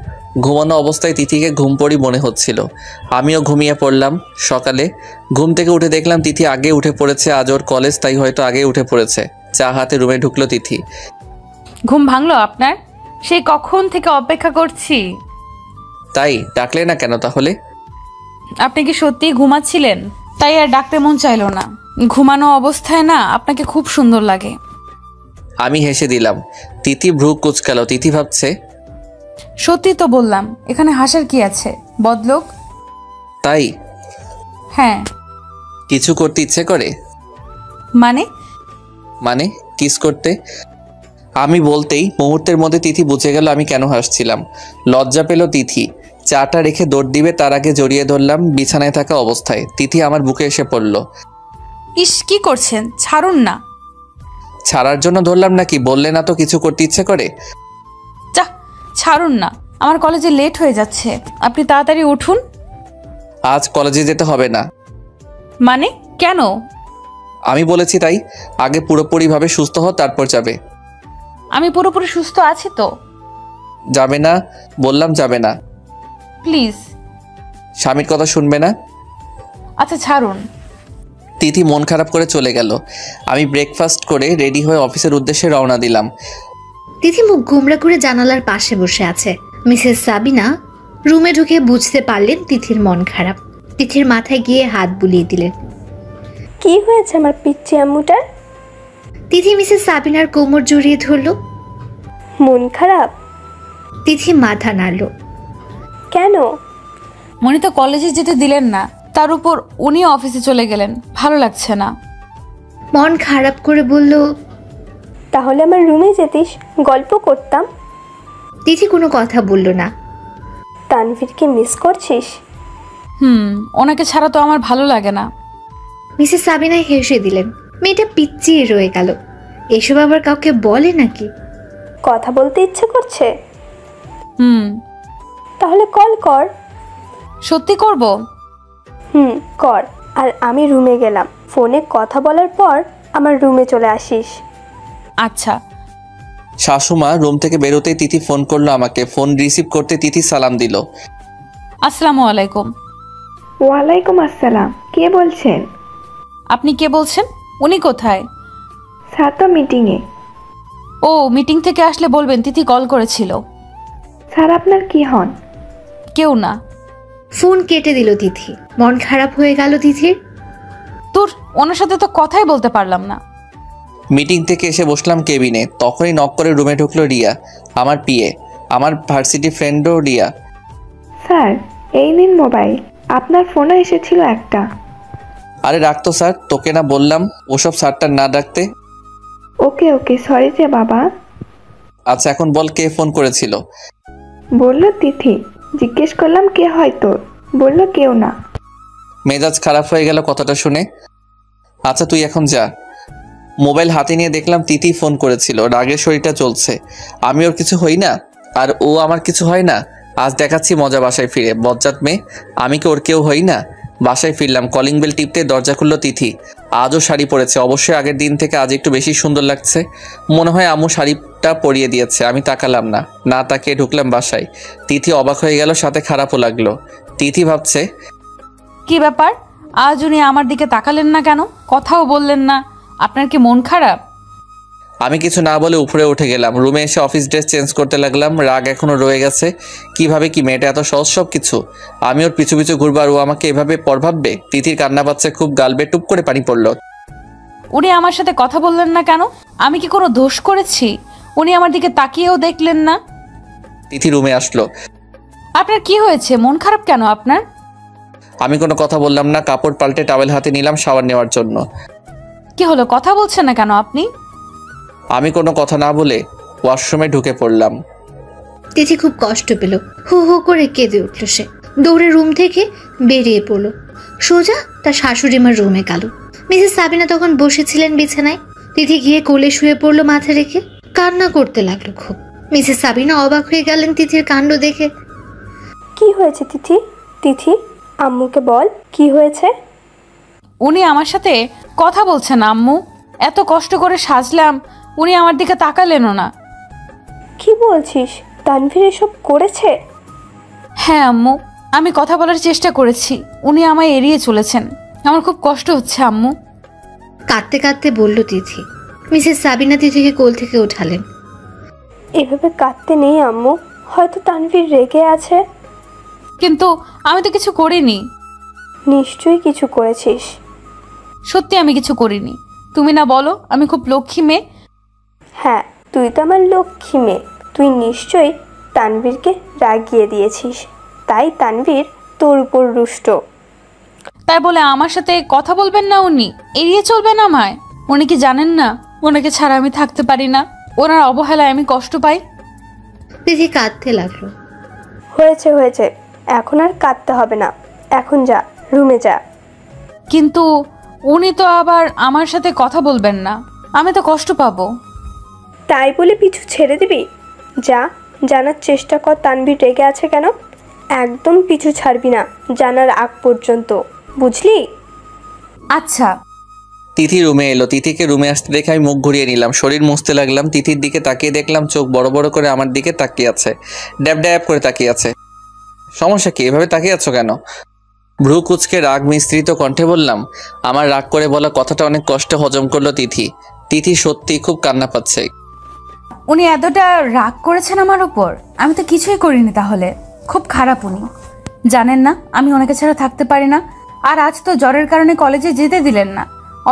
ঘুমানো অবস্থায় তিথিকে ঘুম পড়ি মনে হচ্ছিল। আমিও ঘুমিয়ে পড়লাম। সকালে ঘুম থেকে উঠে দেখলাম তিথি আগে উঠে পড়েছে। আজ ওর কলেজ, তাই হয়তো আগে উঠে পড়েছে। চা হাতে রুমে ঢুকলো তিথি। ঘুম ভাঙলো আপনার? সেই কখন থেকে অপেক্ষা করছি। তাই ডাকলে না কেন তাহলে? আপনি কি সত্যিই ঘুমাচ্ছিলেন? তাই আর ডাকতে মন চাইলো না। ঘুমানো অবস্থায় না আপনাকে খুব সুন্দর লাগে। আমি হেসে দিলাম। তিথি ভ্রু কুচকালো। তিথি ভাবছে, সত্যি তো বললাম, এখানে হাসার কি আছে বদলোক? তাই? হ্যাঁ। কিছু করতে ইচ্ছে করে? মানে? মানে কিস করতে। আমি বলতেই মুহূর্তের মধ্যে তিথি বুঝে গেল আমি কেন হাসছিলাম। লজ্জা পেল তিথি। চাটা রেখে দৌড় দিবে তার আগে জড়িয়ে ধরলাম বিছানায় থাকা অবস্থায়। তিথি আমার বুকে এসে পড়ল। ইস, কি করছেন? ছাড়ুন না। ছাড়ার জন্য ধরলাম নাকি? বললে না তো কিছু করতে ইচ্ছে করে। যা, ছাড়ুন না, আমার কলেজে লেট হয়ে যাচ্ছে, আপনি তাড়াতাড়ি উঠুন। আজ কলেজে যেতে হবে না। মানে কেন? আমি বলেছি তাই। আগে পুরোপুরিভাবে সুস্থ হও, তারপর যাবে। আমি পুরোপুরি সুস্থ আছি তো। যাবে না বললাম, যাবে না। প্লিজ। স্বামীর কথা শুনবে না? আচ্ছা ছাড়ুন। তিথি মন খারাপ করে চলে গেল। আমি ব্রেকফাস্ট করে রেডি হয়ে অফিসের উদ্দেশ্যে রওনা দিলাম। তিথি মুখ গোমড়া করে জানালার পাশে বসে আছে। মিসেস সাবিনা রুমে ঢুকে বুঝতে পারলেন তিথির মন খারাপ। তিথির মাথায় গিয়ে হাত বুলিয়ে দিলেন। কি হয়েছে আমার পিচ্চি আম্মুটার? তিথি মিসেস সাবিনার কোমর জড়িয়ে ধরল। মন খারাপ? তিথি মাথা নাড়ল। কেন? মনি তো কলেজে যেতে দিলেন না, তার উপর উনি অফিসে চলে গেলেন, ভালো লাগছে না। মন খারাপ করে বলল, তাহলে আমার রুমে যেতিস, গল্প করতাম। তিথি কোনো কথা বলল না। তানভীরকে মিস করছিস? ওনাকে ছাড়া তো আমার ভালো লাগে না। মিসেস সাবিনা হেসে দিলেন। মেয়েটা পিচ্চিয়ে রয়ে গেল। এসব আবার কাউকে বলে নাকি? কথা বলতে ইচ্ছে করছে? তাহলে কল কর। সত্যি করব? কর। আর আমি রুমে গেলাম, ফোনে কথা বলার পর আমার রুমে চলে আসিস। আচ্ছা। শাশুমা রুম থেকে বেরোতেই তিথি ফোন করলো আমাকে। ফোন রিসিভ করতে তিথি সালাম দিল। আসসালামু আলাইকুম। ওয়ালাইকুম আসসালাম। কে বলছেন? আপনি কে বলছেন? উনি কোথায়? স্যার তো মিটিংয়ে। ও, মিটিং থেকে আসলে বলবেন তিথি কল করেছিল। স্যার আপনার কি হন? কেউ না। ফোন কেটে দিল তিথি। মন খারাপ হয়ে গেল তিথির। তোর ওনার সাথে তো কথাই বলতে পারলাম না। মিটিং থেকে এসে বসলাম কেবিনে। তখনই নক করে রুমে ঢুকলো রিয়া, আমার পিএ, আমার ভার্সিটি ফ্রেন্ডও রিয়া। স্যার এই নিন মোবাইল, আপনার ফোনে এসেছিল একটা। আরে রাখতো স্যার, তোকে না বললাম ওসব স্যারটা না ডাকতে। ওকে ওকে, সরি যে বাবা। আচ্ছা এখন বল, কে ফোন করেছিল? বলল তিথি। জিজ্ঞেস করলাম কে হয় তোর, বলল কেউ না। মেজাজ খারাপ হয়ে গেল কথাটা শুনে। আচ্ছা তুই এখন যা। মোবাইল হাতে নিয়ে দেখলাম তিথি ফোন করেছিল। রাগের শরীরটা চলছে। আমি ওর কিছু হই না আর ও আমার কিছু হয় না। আজ দেখাচ্ছি মজা বাসায় ফিরে। বজ্জাত মেয়ে, আমি কি ওর কেউ হই না? বাসায় ফিরলাম, কলিং বেল টিপতে দরজা খুললো তিথি। আজও শাড়ি পরেছে। অবশ্যই আগের দিন থেকে আজ একটু বেশি সুন্দর লাগছে। মনে হয় আম্মু শাড়িটা পরিয়ে দিয়েছে। আমি তাকালাম না, না তাকিয়ে ঢুকলাম বাসায়। তিথি অবাক হয়ে গেল, সাথে খারাপও লাগলো। তিথি ভাবছে, কি ব্যাপার, আজ উনি আমার দিকে তাকালেন না কেন? কথাও বললেন না। আপনার কি মন খারাপ? আমি কিছু না বলে উপরে উঠে গেলাম। রুমে এসে অফিস ড্রেস চেঞ্জ করতে লাগলাম। রাগ এখনো রয়ে গেছে। কিভাবে কি মেয়েটা এত সহজ সব কিছু? আমি ওর পিছু পিছু ঘুরবো আর ও আমাকে এভাবে পর ভাববে? তিথির কান্না পাচ্ছে খুব, গালবে টুপ করে পানি পড়লো। উনি আমার সাথে কথা বললেন না কেন? আমি কি কোনো দোষ করেছি? উনি আমার দিকে তাকিয়েও দেখলেন না। তিথি রুমে আসলো। আপনার কি হয়েছে? মন খারাপ কেন আপনার? আমি কোনো কথা বললাম না। কাপড় পাল্টে টাওয়েল হাতে নিলাম শাওয়ার নেওয়ার জন্য। কি হলো, কথা বলছেন না কেন আপনি? আমি কোনো কথা না বলে ওয়াশরুমে ঢুকে পড়লাম। তিথি খুব কষ্ট পেল। হু হু করে কেঁদে উঠল সে। দৌড়ে রুম থেকে বেরিয়ে পড়ল। সোজা তার শাশুড়ি মার রুমে গেল। মিসেস সাবিনা তখন বসেছিলেন বিছানায়। তিথি গিয়ে কোলে শুয়ে পড়লো মাথা রেখে। কান্না করতে লাগলো খুব। মিসেস সাবিনা অবাক হয়ে গেলেন তিথির কাণ্ড দেখে। কি হয়েছে তিথি? তিথি, আম্মুকে বল কি হয়েছে। উনি আমার সাথে কথা বলছেন আম্মু। এত কষ্ট করে সাজলাম, উনি আমার দিকে তাকালেনও না। কি বলছিস? তানভীর এসব করেছে? হ্যাঁ আম্মু, আমি কথা বলার চেষ্টা করেছি, উনি আমায় এড়িয়ে চলেছেন। আমার খুব কষ্ট হচ্ছে আম্মু। কাঁদতে কাঁদতে বলল তিথি। মিসেস সাবিনা তিথিকে কোল থেকে উঠালেন। এভাবে কাঁদতে নেই আম্মু, হয়তো তানভীর রেগে আছে। কিন্তু আমি তো কিছু করিনি। নিশ্চয়ই কিছু করেছিস। সত্যি আমি কিছু করিনি। তুমি না বলো আমি খুব লক্ষ্মী মেয়ে? হ্যাঁ, তুই তো আমার লক্ষ্মী মেয়ে। তুই নিশ্চয়ই তানভীরকে রাগিয়ে দিয়েছিস, তাই তানভীর তোর উপর রুষ্ট। তাই বলে আমার সাথে কথা বলবেন না উনি? এড়িয়ে চলবেন আমায়? উনি কি জানেন না ওনাকে ছাড়া আমি থাকতে পারি না? ওনার অবহেলায় আমি কষ্ট পাই? তিথি কাঁদতে লাগলো। হয়েছে হয়েছে, এখন আর কাঁদতে হবে না, এখন যা, রুমে যা। কিন্তু উনি তো আবার আমার সাথে কথা বলবেন না, আমি তো কষ্ট পাবো। তাই বলে পিছু ছেড়ে দিবি? যা, জানার চেষ্টা কর তানভীর রেগে আছে কেন। একদম পিছু ছাড়বি না জানার আগ পর্যন্ত, বুঝলি? আচ্ছা। তিথি রুমে এলো। তিথিকে রুমে আসতে দেখে আমি মুখ ঘুরিয়ে নিলাম, শরীর মুছতে লাগলাম। তিথির দিকে তাকিয়ে দেখলাম চোখ বড় বড় করে আমার দিকে তাকিয়ে আছে, ড্যাব ড্যাব করে তাকিয়ে আছে। সমস্যা কি, এভাবে তাকিয়ে আছো কেন? ভ্রু কুচকে রাগ মিশ্রিত কণ্ঠে বললাম। আমার রাগ করে বলা কথাটা অনেক কষ্টে হজম করলো তিথি। তিথি সত্যি খুব কান্না পাচ্ছে। উনি এতটা রাগ করেছেন আমার উপর? আমি তো কিছুই করিনি, তাহলে খুব খারাপ উনি। জানেন না আমি ওনাকে ছাড়া থাকতে পারি না। আর আজ তো জ্বরের কারণে কলেজে যেতে দিলেন না।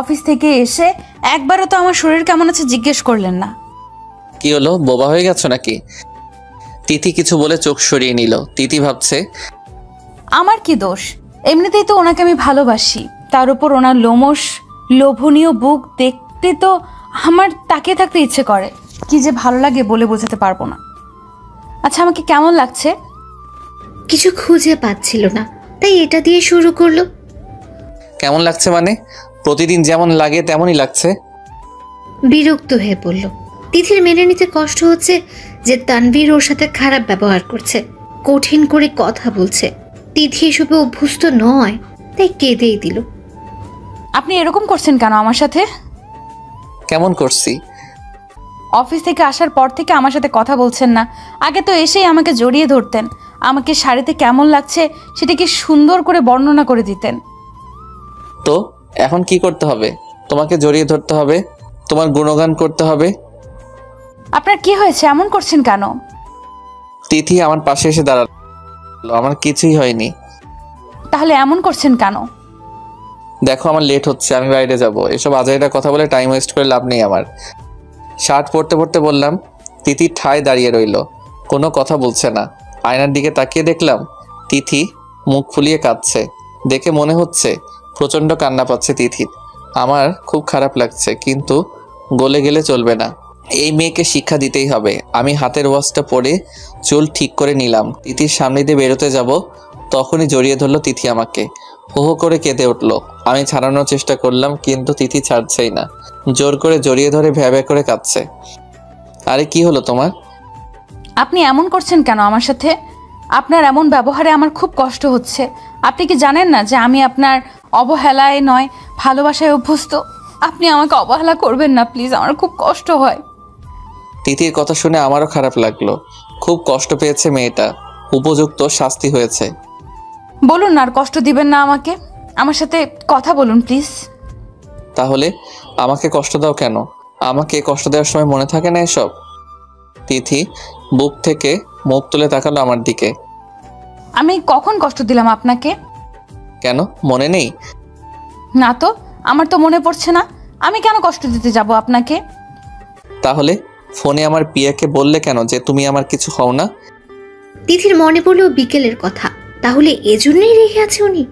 অফিস থেকে এসে একবারও তো আমার শরীর কেমন আছে জিজ্ঞেস করলেন না। কি হলো, বোবা হয়ে গেছো নাকি? তিথি কিছু বলে চোখ সরিয়ে নিল। তিথি ভাবছে আমার কি দোষ? এমনিতেই তো ওনাকে আমি ভালোবাসি, তার উপর ওনার লোমশ লোভনীয় বুক দেখতে তো আমার তাকিয়ে থাকতে ইচ্ছে করে। কি যে ভালো লাগে বলে বোঝাতে পারবো না। আচ্ছা, আমাকে কেমন লাগছে? কিছু খুঁজে পাচ্ছিল না, তাই এটা দিয়ে শুরু করলো। কেমন লাগছে মানে? প্রতিদিন যেমন লাগে তেমনই লাগছে। বিরক্ত হয়ে পড়ল। তিথির মেনে নিতে কষ্ট হচ্ছে যে তানভীর ওর সাথে খারাপ ব্যবহার করছে, কঠিন করে কথা বলছে। তিথি এসবে অভ্যস্ত নয়, তাই কেঁদেই দিল। আপনি এরকম করছেন কেন আমার সাথে? কেমন করছি? অফিস থেকে আসার পর থেকে আমার সাথে কথা বলছেন না। আগে তো এসেই আমাকে জড়িয়ে ধরতেন, আমাকে শাড়িতে কেমন লাগছে সেটাকে সুন্দর করে বর্ণনা করে দিতেন। তো এখন কি করতে হবে? তোমাকে জড়িয়ে ধরতে হবে, তোমার গুণগান করতে হবে? আপনার কি হয়েছে, এমন করছেন কেন? তিথি আমার পাশে এসে দাঁড়ালো। আমার কিছুই হয়নি। তাহলে এমন করছেন কেন? দেখো আমার লেট হচ্ছে, আমি বাইরে যাব। এসব আজাইরা কথা বলে টাইম ওয়েস্ট করে লাভ নেই আমার। শার্ট পরতে পরতে বললাম। তিথি ঠায় দাঁড়িয়ে রইল, কোনো কথা বলছে না। আয়নার দিকে তাকিয়ে দেখলাম তিথি মুখ ফুলিয়ে কাঁদছে। দেখে মনে হচ্ছে প্রচণ্ড কান্না পাচ্ছে তিথির। আমার খুব খারাপ লাগছে, কিন্তু গলে গেলে চলবে না। এই মেয়েকে শিক্ষা দিতেই হবে। আমি হাতের ওয়াচটা পরে চুল ঠিক করে নিলাম। তিথির সামনে দিয়ে বেরোতে যাব, তখনই জড়িয়ে ধরলো তিথি আমাকে। হো হো করে কেঁদে উঠলো। আমি ছাড়ানোর চেষ্টা করলাম, কিন্তু তিথি ছাড়ছেই না। জোর করে জড়িয়ে ধরে ভ্যাভ্যা করে কাঁদছে। আরে কি হলো তোমার? আপনি এমন করছেন কেন আমার সাথে? আপনার এমন ব্যবহারে আমার খুব কষ্ট হচ্ছে। আপনি কি জানেন না যে আমি আপনার অবহেলায় নয় ভালোবাসায় অভ্যস্ত? আপনি আমাকে অবহেলা করবেন না প্লিজ, আমার খুব কষ্ট হয়। তিথির কথা শুনে আমারও খারাপ লাগলো। খুব কষ্ট পেয়েছে মেয়েটা, উপযুক্ত শাস্তি হয়েছে। বলুন না আর কষ্ট দিবেন না আমাকে, আমার সাথে কথা বলুন প্লিজ। তাহলে আমাকে কষ্ট দাও কেন? আমাকে কষ্ট দেওয়ার সময় মনে থাকে না এসব? তিথি বুক থেকে মুখ তুলে তাকালো আমার দিকে। আমি কখন কষ্ট দিলাম আপনাকে? কেন মনে নেই? না তো, আমার তো মনে পড়ছে না। আমি কেন কষ্ট দিতে যাব আপনাকে? তাহলে ফোনে আমার পিয়াকে বললে কেন যে তুমি আমার কিছু হও না? তিথির মনে পড়লো বিকেলের কথা। তাহলে এজন্যই রেখে আছে উনি?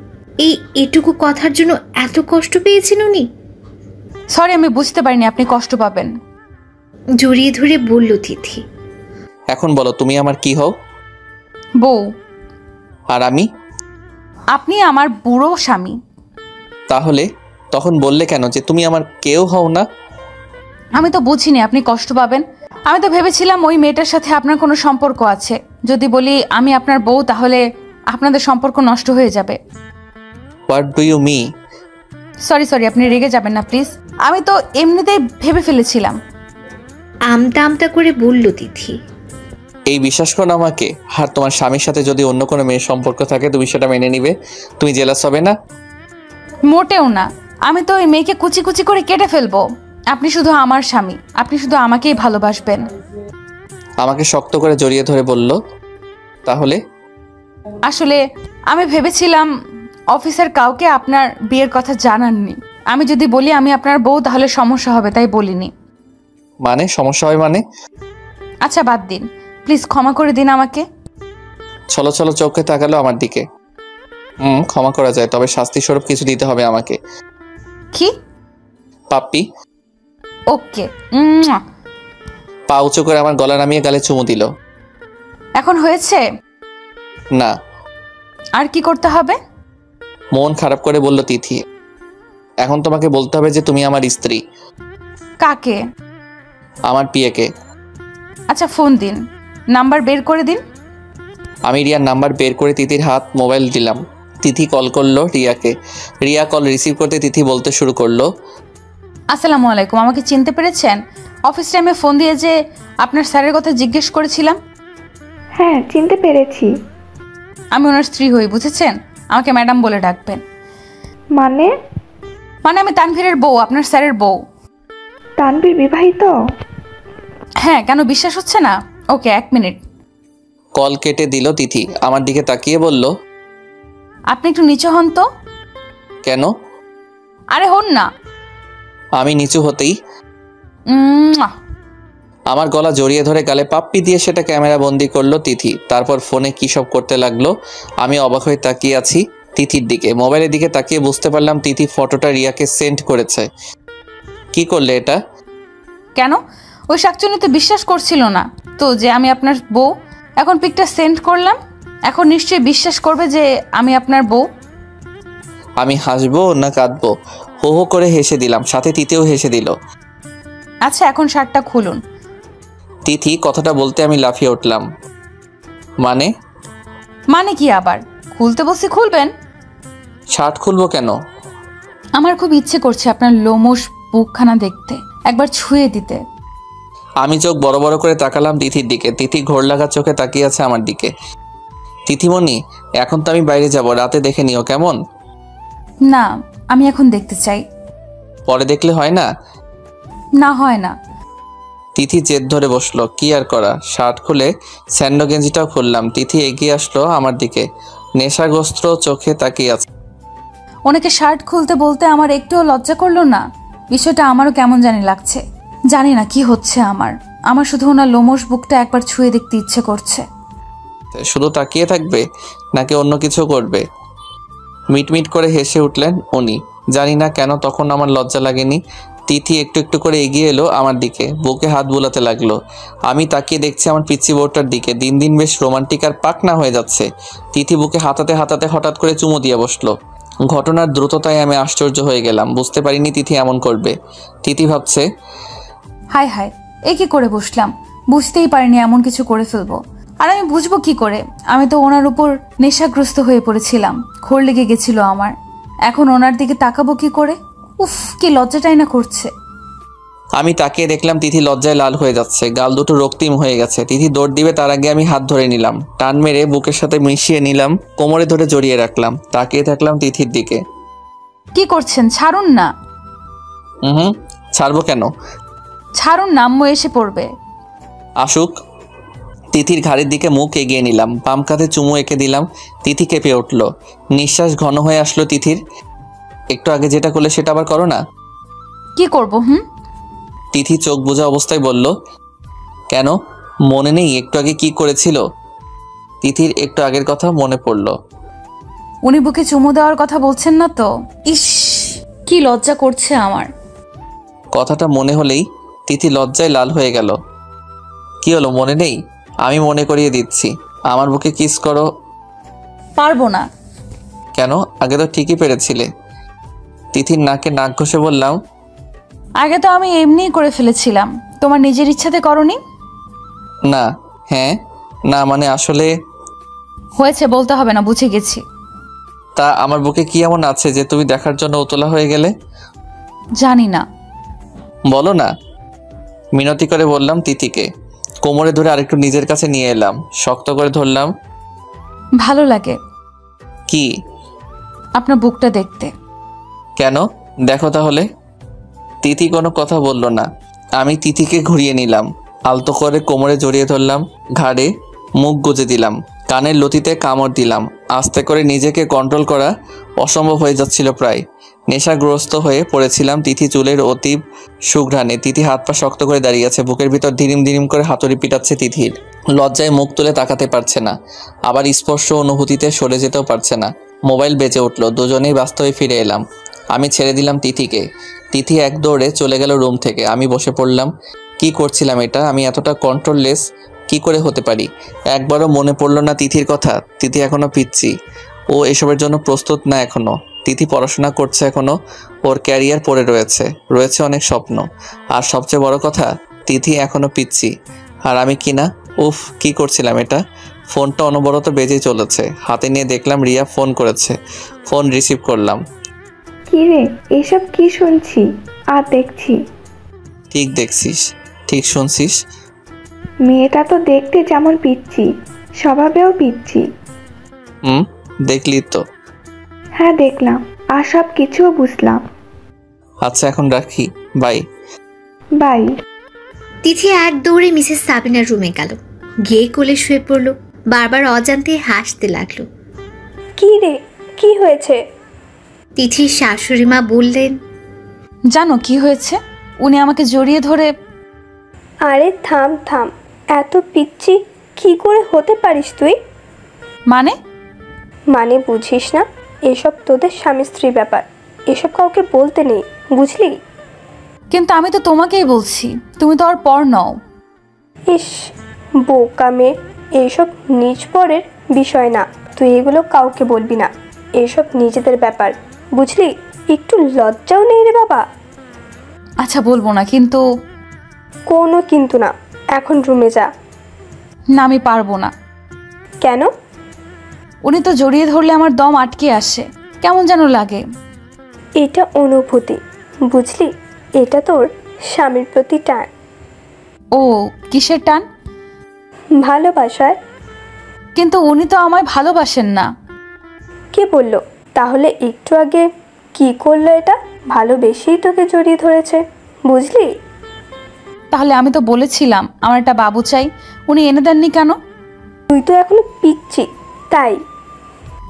এই এটুকু কথার জন্য এত কষ্ট পেয়েছেন উনি? সরি, আমি বুঝতে পারিনি আপনি কষ্ট পাবেন। জড়িয়ে ধরে বলল তিথি। এখন বলো তুমি আমার কি হও? বউ। আর আমি? আপনি আমার বুড়ো স্বামী। তাহলে তখন বললে কেন যে তুমি আমার কেউ হও না? আমি তো বুঝিনি আপনি কষ্ট পাবেন। আমি তো ভেবেছিলাম ওই মেয়েটার সাথে আপনার কোনো সম্পর্ক আছে। যদি বলি আমি আপনার বউ, তাহলে আপনাদের সম্পর্ক নষ্ট হয়ে যাবে। What do you me? Sorry, আপনি রেগে যাবেন না প্লিজ। আমি তো এমনিতেই ভেবে ফেলেছিলাম। আমতা আমতা করে বলল তিথি। এই বিশ্বাস করো আমাকে। আর তোমার স্বামীর সাথে যদি অন্য কোনো মেয়ের সম্পর্ক থাকে তুমি সেটা মেনে নিবে? তুমি জেলাস হবে না? মোটেও না। আমি তো ওই মেয়েকে কুচি কুচি করে কেটে ফেলবো। আপনি শুধু আমার স্বামী, আপনি শুধু আমাকেই ভালোবাসবেন। আমাকে শক্ত করে জড়িয়ে ধরে বলল। তাহলে? আসলে আমি ভেবেছিলাম অফিসের কাউকে আপনার বিয়ের কথা জানাননি। আমি যদি বলি আমি আপনার বউ তাহলে সমস্যা হবে, তাই বলিনি। মানে সমস্যা হয় মানে? আচ্ছা বাদ দিন, প্লিজ ক্ষমা করে দিন আমাকে। চলো চলো চোখে তাকালো আমার দিকে। ক্ষমা করা যায়, তবে শাস্তি স্বরূপ কিছু দিতে হবে আমাকে। কি? পাপ্পি। ওকে। পা উঁচু করে আমার গলা নামিয়ে গালে চুমু দিল। এখন হয়েছে? না। আর কি করতে হবে? মন খারাপ করে বলল তিথি। এখন তোমাকে বলতে হবে যে তুমি আমার স্ত্রী। কাকে? আমার পিএকে। আচ্ছা ফোন দিন, নাম্বার বের করে দিন। আমি রিয়ার নাম্বার বের করে তিথির হাত মোবাইল দিলাম। তিথি কল করলো রিয়াকে। রিয়া কল রিসিভ করতে তিথি বলতে শুরু করলো, আসসালামু আলাইকুম, আমাকে চিনতে পেরেছেন? অফিস টাইমে ফোন দিয়ে যে আপনার স্যারের কথা জিজ্ঞেস করেছিলাম। হ্যাঁ, চিনতে পেরেছি। আমি ওনার স্ত্রী হই, বুঝেছেন? আমাকে ম্যাডাম বলে ডাকবেন। মানে? মানে আমি তানভীরের বউ, আপনার স্যারের বউ। তানভীর বিবাহিত? হ্যাঁ, কেন বিশ্বাস হচ্ছে না? ওকে, 1 মিনিট। কল কেটে দিল তিথি। আমার দিকে তাকিয়ে বলল, আপনি একটু নিচু হন তো। কেন? আরে হন না। আমি নিচু হতেই উম্মুয়া। আমার গলা জড়িয়ে ধরে গালে পাপ্পি দিয়ে সেটা ক্যামেরা বন্দি করলো তিথি। তারপর ফোনে কী সব করতে লাগলো। আমি অবাক হয়ে তাকিয়ে আছি তিথির দিকে। মোবাইলের দিকে তাকিয়ে বুঝতে পারলাম তিথি ফটোটা রিয়াকে সেন্ড করেছে। কি করলে এটা? কেন? ওই শাকচুনি তো বিশ্বাস করছিল না তো যে আমি আপনার বউ। এখন পিকটা সেন্ড করলাম, এখন নিশ্চয়ই বিশ্বাস করবে যে আমি আপনার বউ। আমি হাসবো না কাঁদবো? হো হো করে হেসে দিলাম, সাথে তিথিও হেসে দিল। আচ্ছা এখন শার্টটা খুলুন। তিথি কথাটা বলতে আমি লাফিয়ে উঠলাম। মানে? মানে কি আবার? খুলতে বলছি খুলবেন। শার্ট খুলবো কেন? আমার খুব ইচ্ছে করছে আপনার লোমশ বুকখানা দেখতে, একবার ছুঁয়ে দিতে। আমি চোখ বড় বড় করে তাকালাম তিথির দিকে। তিথি ঘোর লাগা চোখে তাকিয়ে আছে আমার দিকে। তিথিমণি, এখন তো আমি বাইরে যাব, রাতে দেখে নিও কেমন? না, আমি এখন দেখতে চাই। পরে দেখলে হয় না? না, হয় না। তিথি জেদ ধরে বসলো, কি আর করা। শার্ট খুলে স্যান্ডো গেঞ্জিটাও খুললাম। তিথি এগিয়ে আসলো আমার দিকে, নেশাগ্রস্ত চোখে তাকিয়ে আছে। ওনাকে শার্ট খুলতে বলতে আমার একটুও লজ্জা করলো না। বিষয়টা আমারও কেমন জানি লাগছে। জানি না কি হচ্ছে আমার শুধু ওনার লোমশ বুকটা একবার ছুঁয়ে দেখতে ইচ্ছে করছে। শুধু তাকিয়ে থাকবে নাকি অন্য কিছু করবে? মিটমিট করে হেসে উঠলেন উনি। জানি না কেন তখন আমার লজ্জা লাগেনি। তিথি একটু একটু করে এগিয়ে এলো আমার দিকে, বুকে হাত বুলাতে লাগলো। আমি তাকিয়ে দেখছি আমার পিচ্চি বউটার দিকে। দিন দিন বেশ রোমান্টিক আর পাকনা হয়ে যাচ্ছে। তিথি বুকে হাতাতে হাতাতে হঠাৎ করে চুমু দিয়ে বসলো। ঘটনার দ্রুততায় আমি আশ্চর্য হয়ে গেলাম। বুঝতে পারিনি তিথি এমন করবে। তিথি ভাবছে, হায় হায়, এ কি করে বসলাম? বুঝতেই পারিনি এমন কিছু করে ফেলবো। আর আমি বুঝবো কি করে? আমি তো ওনার উপর নেশাগ্রস্ত হয়ে পড়েছিলাম, ঘোর লেগে গেছিল আমার। এখন ওনার দিকে তাকাবো কি করে? উফ, কি লজ্জাটাই না করছে। আমি তাকিয়ে দেখলাম তিথি লজ্জায় লাল হয়ে যাচ্ছে, গাল দুটো রক্তিম হয়ে গেছে। তিথি দৌড় দিবে তার আগে আমি হাত ধরে নিলাম, টান মেরে বুকের সাথে মিশিয়ে নিলাম, কোমরে ধরে জড়িয়ে রাখলাম। তাকিয়ে থাকলাম তিথির দিকে। কি করছেন? ছাড়ুন না। হুম, ছাড়বো কেন? ছাড়ুন না, আম্মু এসে পড়বে। আসুক। তিথির ঘাড়ের দিকে মুখ এগিয়ে নিলাম, বাম কাঁধে চুমু এঁকে দিলাম। তিথি কেঁপে উঠল, নিঃশ্বাস ঘন হয়ে আসলো তিথির। একটু আগে যেটা করলে সেটা আবার করো না। কি করব? তিথি চোখ বোঝা অবস্থায় বলল, কেন মনে নেই একটু আগে কি করেছিল? তিথির একটু আগের কথা মনে পড়ল। উনি বুকে চুমু দেওয়ার কথা বলছেন না তো? ইস, কি লজ্জা করছে আমার। কথাটা মনে হলেই তিথি লজ্জায় লাল হয়ে গেল। কি হলো, মনে নেই? আমি মনে করিয়ে দিচ্ছি। আমার বুকে কিস করো। পারবো না। কেন? আগে তো ঠিকই পেরেছিলে। তিথির নাকে নাক ঘষে বললাম, আগে তো আমি এমনিই করে ফেলেছিলাম, তোমার নিজের ইচ্ছাতে করনি। না। হ্যাঁ না মানে আসলে। হয়েছে, বলতে হবে না, বুঝে গেছি। তা আমার বুকে কি এমন আছে যে তুমি দেখার জন্য উতলা হয়ে গেলে? জানি না। বলো না। মিনতি করে বললাম তিথিকে। কোমরে ধরে আরেকটু নিজের কাছে নিয়ে এলাম, শক্ত করে ধরলাম। ভালো লাগে কি? আপনার বুকটা দেখতে। কেন? দেখো তাহলে। তিথি কোনো কথা বলল না। আমি তিথিকে ঘুরিয়ে নিলাম, আলতো করে কোমরে জড়িয়ে ধরলাম, ঘাড়ে মুখ গুজে দিলাম, কানের লতিতে কামড় দিলাম। আস্তে করে নিজেকে কন্ট্রোল করা অসম্ভব হয়ে যাচ্ছিল প্রায়। নেশাগ্রস্ত হয়ে পড়েছিলাম তিথি চুলের অতীব সুঘ্রাণে। তিথি হাত পা শক্ত করে দাঁড়িয়ে আছে, বুকের ভিতর ধিরিম ধিরিম করে হাতুড়ি পিটাচ্ছে তিথির। লজ্জায় মুখ তুলে তাকাতে পারছে না, আবার স্পর্শ অনুভূতিতে সরে যেতেও পারছে না। মোবাইল বেজে উঠলো, দুজনেই বাস্তবে ফিরে এলাম। আমি ছেড়ে দিলাম তিথিকে। তিথি এক দৌড়ে চলে গেল রুম থেকে। আমি বসে পড়লাম, কি করছিলাম এটা? আমি এতটা কন্ট্রোললেস কি করে হতে পারি? একবারও মনে পড়লো না তিথির কথা? তিথি এখনো পিচ্ছি, ও এসবের জন্য প্রস্তুত না এখনো। তিথি পড়াশোনা করছে এখনো, ওর ক্যারিয়ার পড়ে রয়েছে, রয়েছে অনেক স্বপ্ন। আর সবচেয়ে বড় কথা, তিথি এখনো পিচ্ছি, আর আমি কি না? উফ, কি করছিলাম এটা? ফোনটা অনবরত বেজেই চলেছে, হাতে নিয়ে দেখলাম রিয়া ফোন করেছে। ফোন রিসিভ করলাম। কি রে, এসব কি শুনছি আর দেখছি? ঠিক দেখছিস, ঠিক শুনছিস। মেয়েটা তো দেখতে যেমন পিচ্ছি, স্বভাবেও পিচ্ছি। দেখলি তো। হ্যাঁ দেখলাম, আর সব কিছুও বুঝলাম। আচ্ছা এখন রাখি, বাই। বাই। তিথি এক দৌড়ে মিসেস সাবিনার রুমে গেল, গিয়ে কোলে শুয়ে পড়ল। বারবার অজান্তে হাসতে লাগলো। কি রে, কি হয়েছে? তিথির শাশুড়ি মা বললেন, জানো কি হয়েছে? উনি আমাকে জড়িয়ে ধরে। আরে থাম থাম, এত পিচ্ছি কি করে হতে পারিস তুই? মানে বুঝিস না? এসব তোদের স্বামী স্ত্রী ব্যাপার, এসব কাউকে বলতে নেই, বুঝলি? কিন্তু আমি তো তোমাকেই বলছি, তুমি তো আর পর নও। ইস, বোকা মেয়ে, এইসব নিজ পরের বিষয় না, তুই এগুলো কাউকে বলবি না, এসব নিজেদের ব্যাপার, বুঝলি? একটু লজ্জাও নেই রে বাবা। আচ্ছা বলবো না, কিন্তু। কোনো কিন্তু না, এখন রুমে যা। না, আমি পারবো না। কেন? উনি তো জড়িয়ে ধরলে আমার দম আটকে আসে, কেমন যেন লাগে। এটা অনুভূতি, বুঝলি? এটা তোর স্বামীর প্রতি টান। ও, কিসের টান? ভালোবাসার। কিন্তু উনি তো আমায় ভালোবাসেন না। কে বললো? তাহলে একটু আগে কি করলো? এটা ভালোবেসেই তোকে জড়িয়ে ধরেছে, বুঝলি? তাহলে আমি তো বলেছিলাম আমার একটা বাবু চাই, উনি এনে দেননি কেন? তুই তো এখনো পিচ্ছি, তাই।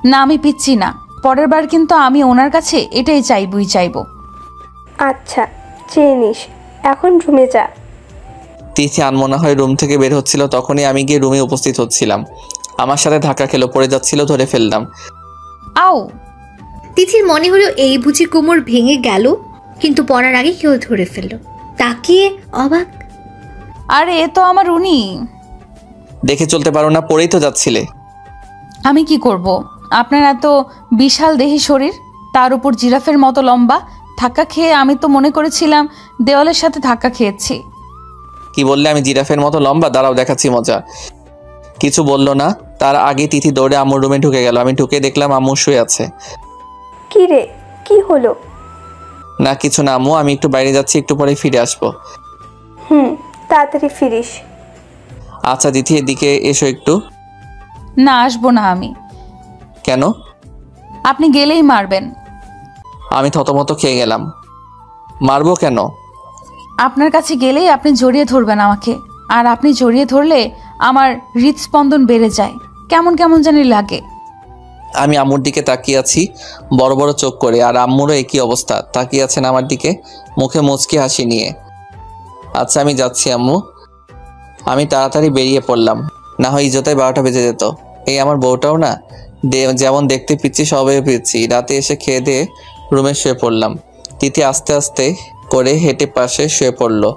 না, আমি পিচ্ছি না। পরের বার কিন্তু আমি ওনার কাছে এটাই চাইবো। আচ্ছা, চেয়ে নিস, এখন রুমে যা। তিথি আনমনা হয়ে রুম থেকে বের হচ্ছিল, তখনই আমি গিয়ে রুমে উপস্থিত হচ্ছিলাম। আমার সাথে ধাক্কা খেলো, পড়ে যাচ্ছিল, ধরে ফেললাম। আও! তিথির মনে হলো এই বুঝি কোমর ভেঙে গেল, কিন্তু পড়ার আগে কেউ ধরে ফেললো। তাকিয়ে অবাক। আরে এ তো আমার উনি। দেখে চলতে পারো না? পড়েই তো যাচ্ছিলে। আমি কি করব? আপনার এত বিশাল দেহি শরীর, তার উপর জিরাফের মতো লম্বা। ধাক্কা খেয়ে আমি তো মনে করেছিলাম দেওয়ালের সাথে ধাক্কা খেয়েছি। কি বললে? আমি জিরাফের মতো লম্বা? দাঁড়াও, দেখাচ্ছি মজা। কিছু বললো না, তার আগে তিথি দৌড়ে আম্মুর রুমে ঢুকে গেল। আমি ঢুকে দেখলাম আম্মু শুয়ে আছে। কি রে, কি হলো? না কিছু না আম্মু, আমি একটু বাইরে যাচ্ছি, একটু পরে ফিরে আসবো। তাড়াতাড়ি ফিরিস। আচ্ছা তিথি, এদিকে এসো একটু। না, আসবো না আমি। কেন? আপনি গেলেই মারবেন। আমি থতমত খেয়ে গেলাম। মারবো কেন? আপনার কাছে গেলেই আপনি জড়িয়ে ধরবেন আমাকে, আর আপনি জড়িয়ে ধরলে আমার হৃদস্পন্দন বেড়ে যায়, কেমন কেমন জানি লাগে। আমি আম্মুর দিকে তাকিয়ে আছি বড় বড় চোখ করে, আর আম্মুরও একই অবস্থা, তাকিয়ে আছেন আমার দিকে মুখে মুচকি হাসি নিয়ে। আচ্ছা আমি যাচ্ছি আম্মু। আমি তাড়াতাড়ি বেরিয়ে পড়লাম, না হয় ইজ্জতায় 12টা বেজে যেত। এই আমার বউটাও না, যেমন দেখতে পিচ্ছি সবাই পিচ্ছি। রাতে এসে খেয়ে দিয়ে রুমে শুয়ে পড়লাম। তিথি আস্তে আস্তে করে হেঁটে পাশে শুয়ে পড়লো।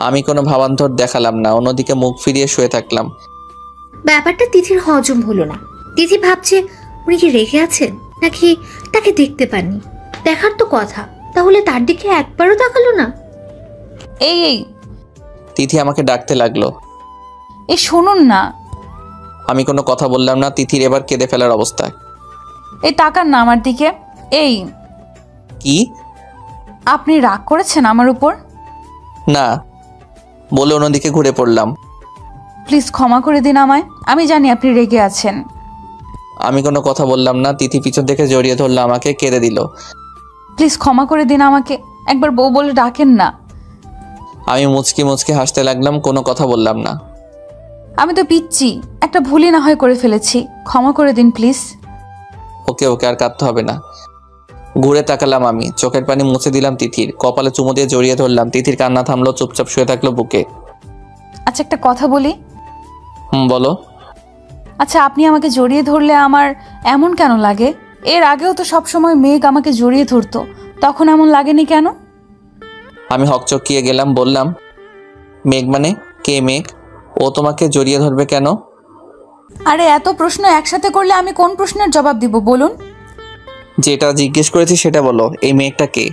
আমি কোনো ভাবান্তর দেখালাম না, অন্যদিকে মুখ ফিরিয়ে শুয়ে থাকলাম। ব্যাপারটা তিথির হজম হলো না। তিথি ভাবছে উনি কি রেগে আছেন, নাকি তাকে দেখতে পাননি। দেখার তো কথা, তাহলে তার দিকে একবারও তাকালো না। এই তিথি আমাকে ডাকতে লাগলো। এই শুনুন না। আমি কোনো কথা বললাম না। তিথির এবার কেঁদে ফেলার অবস্থা। এই তাকান না আমার দিকে। এই, কি? আপনি রাগ করেছেন আমার উপর? না বলে অন্যদিকে ঘুরে পড়লাম। প্লিজ ক্ষমা করে দিন আমায়, আমি জানি আপনি রেগে আছেন। আমি কোনো কথা বললাম না। তিথি পিছন থেকে জড়িয়ে ধরলো আমাকে, কেঁদে দিল। প্লিজ ক্ষমা করে দিন আমাকে, একবার বউ বলে ডাকেন না। আমি মুচকি মুচকি হাসতে লাগলাম, কোনো কথা বললাম না। আমি তো পিচ্ছি, একটা ভুলই না হয় করে ফেলেছি, ক্ষমা করে দিন প্লিজ। ওকে ওকে, আর কাঁদতে হবে না। ঘুরে তাকালাম আমি, চোখের পানি মুছে দিলাম তিথির, কপালে চুমু দিয়ে জড়িয়ে ধরলাম। তিথির কান্না থামলো, চুপচাপ শুয়ে থাকলো বুকে। আচ্ছা একটা কথা বলি। বলো। আচ্ছা আপনি আমাকে জড়িয়ে ধরলে আমার এমন কেন লাগে? এর আগেও তো সবসময় মেঘ আমাকে জড়িয়ে ধরতো, তখন এমন লাগেনি কেন? আমি হকচকিয়ে গেলাম, বললাম মেঘ মানে কে মেঘ? ও তোমাকে জড়িয়ে ধরবে কেন? আরে এত প্রশ্ন একসাথে করলে আমি কোন প্রশ্নের জবাব দিব বলুন? যেটা জিজ্ঞেস করেছি সেটা বলো, এই মেঘটা কে?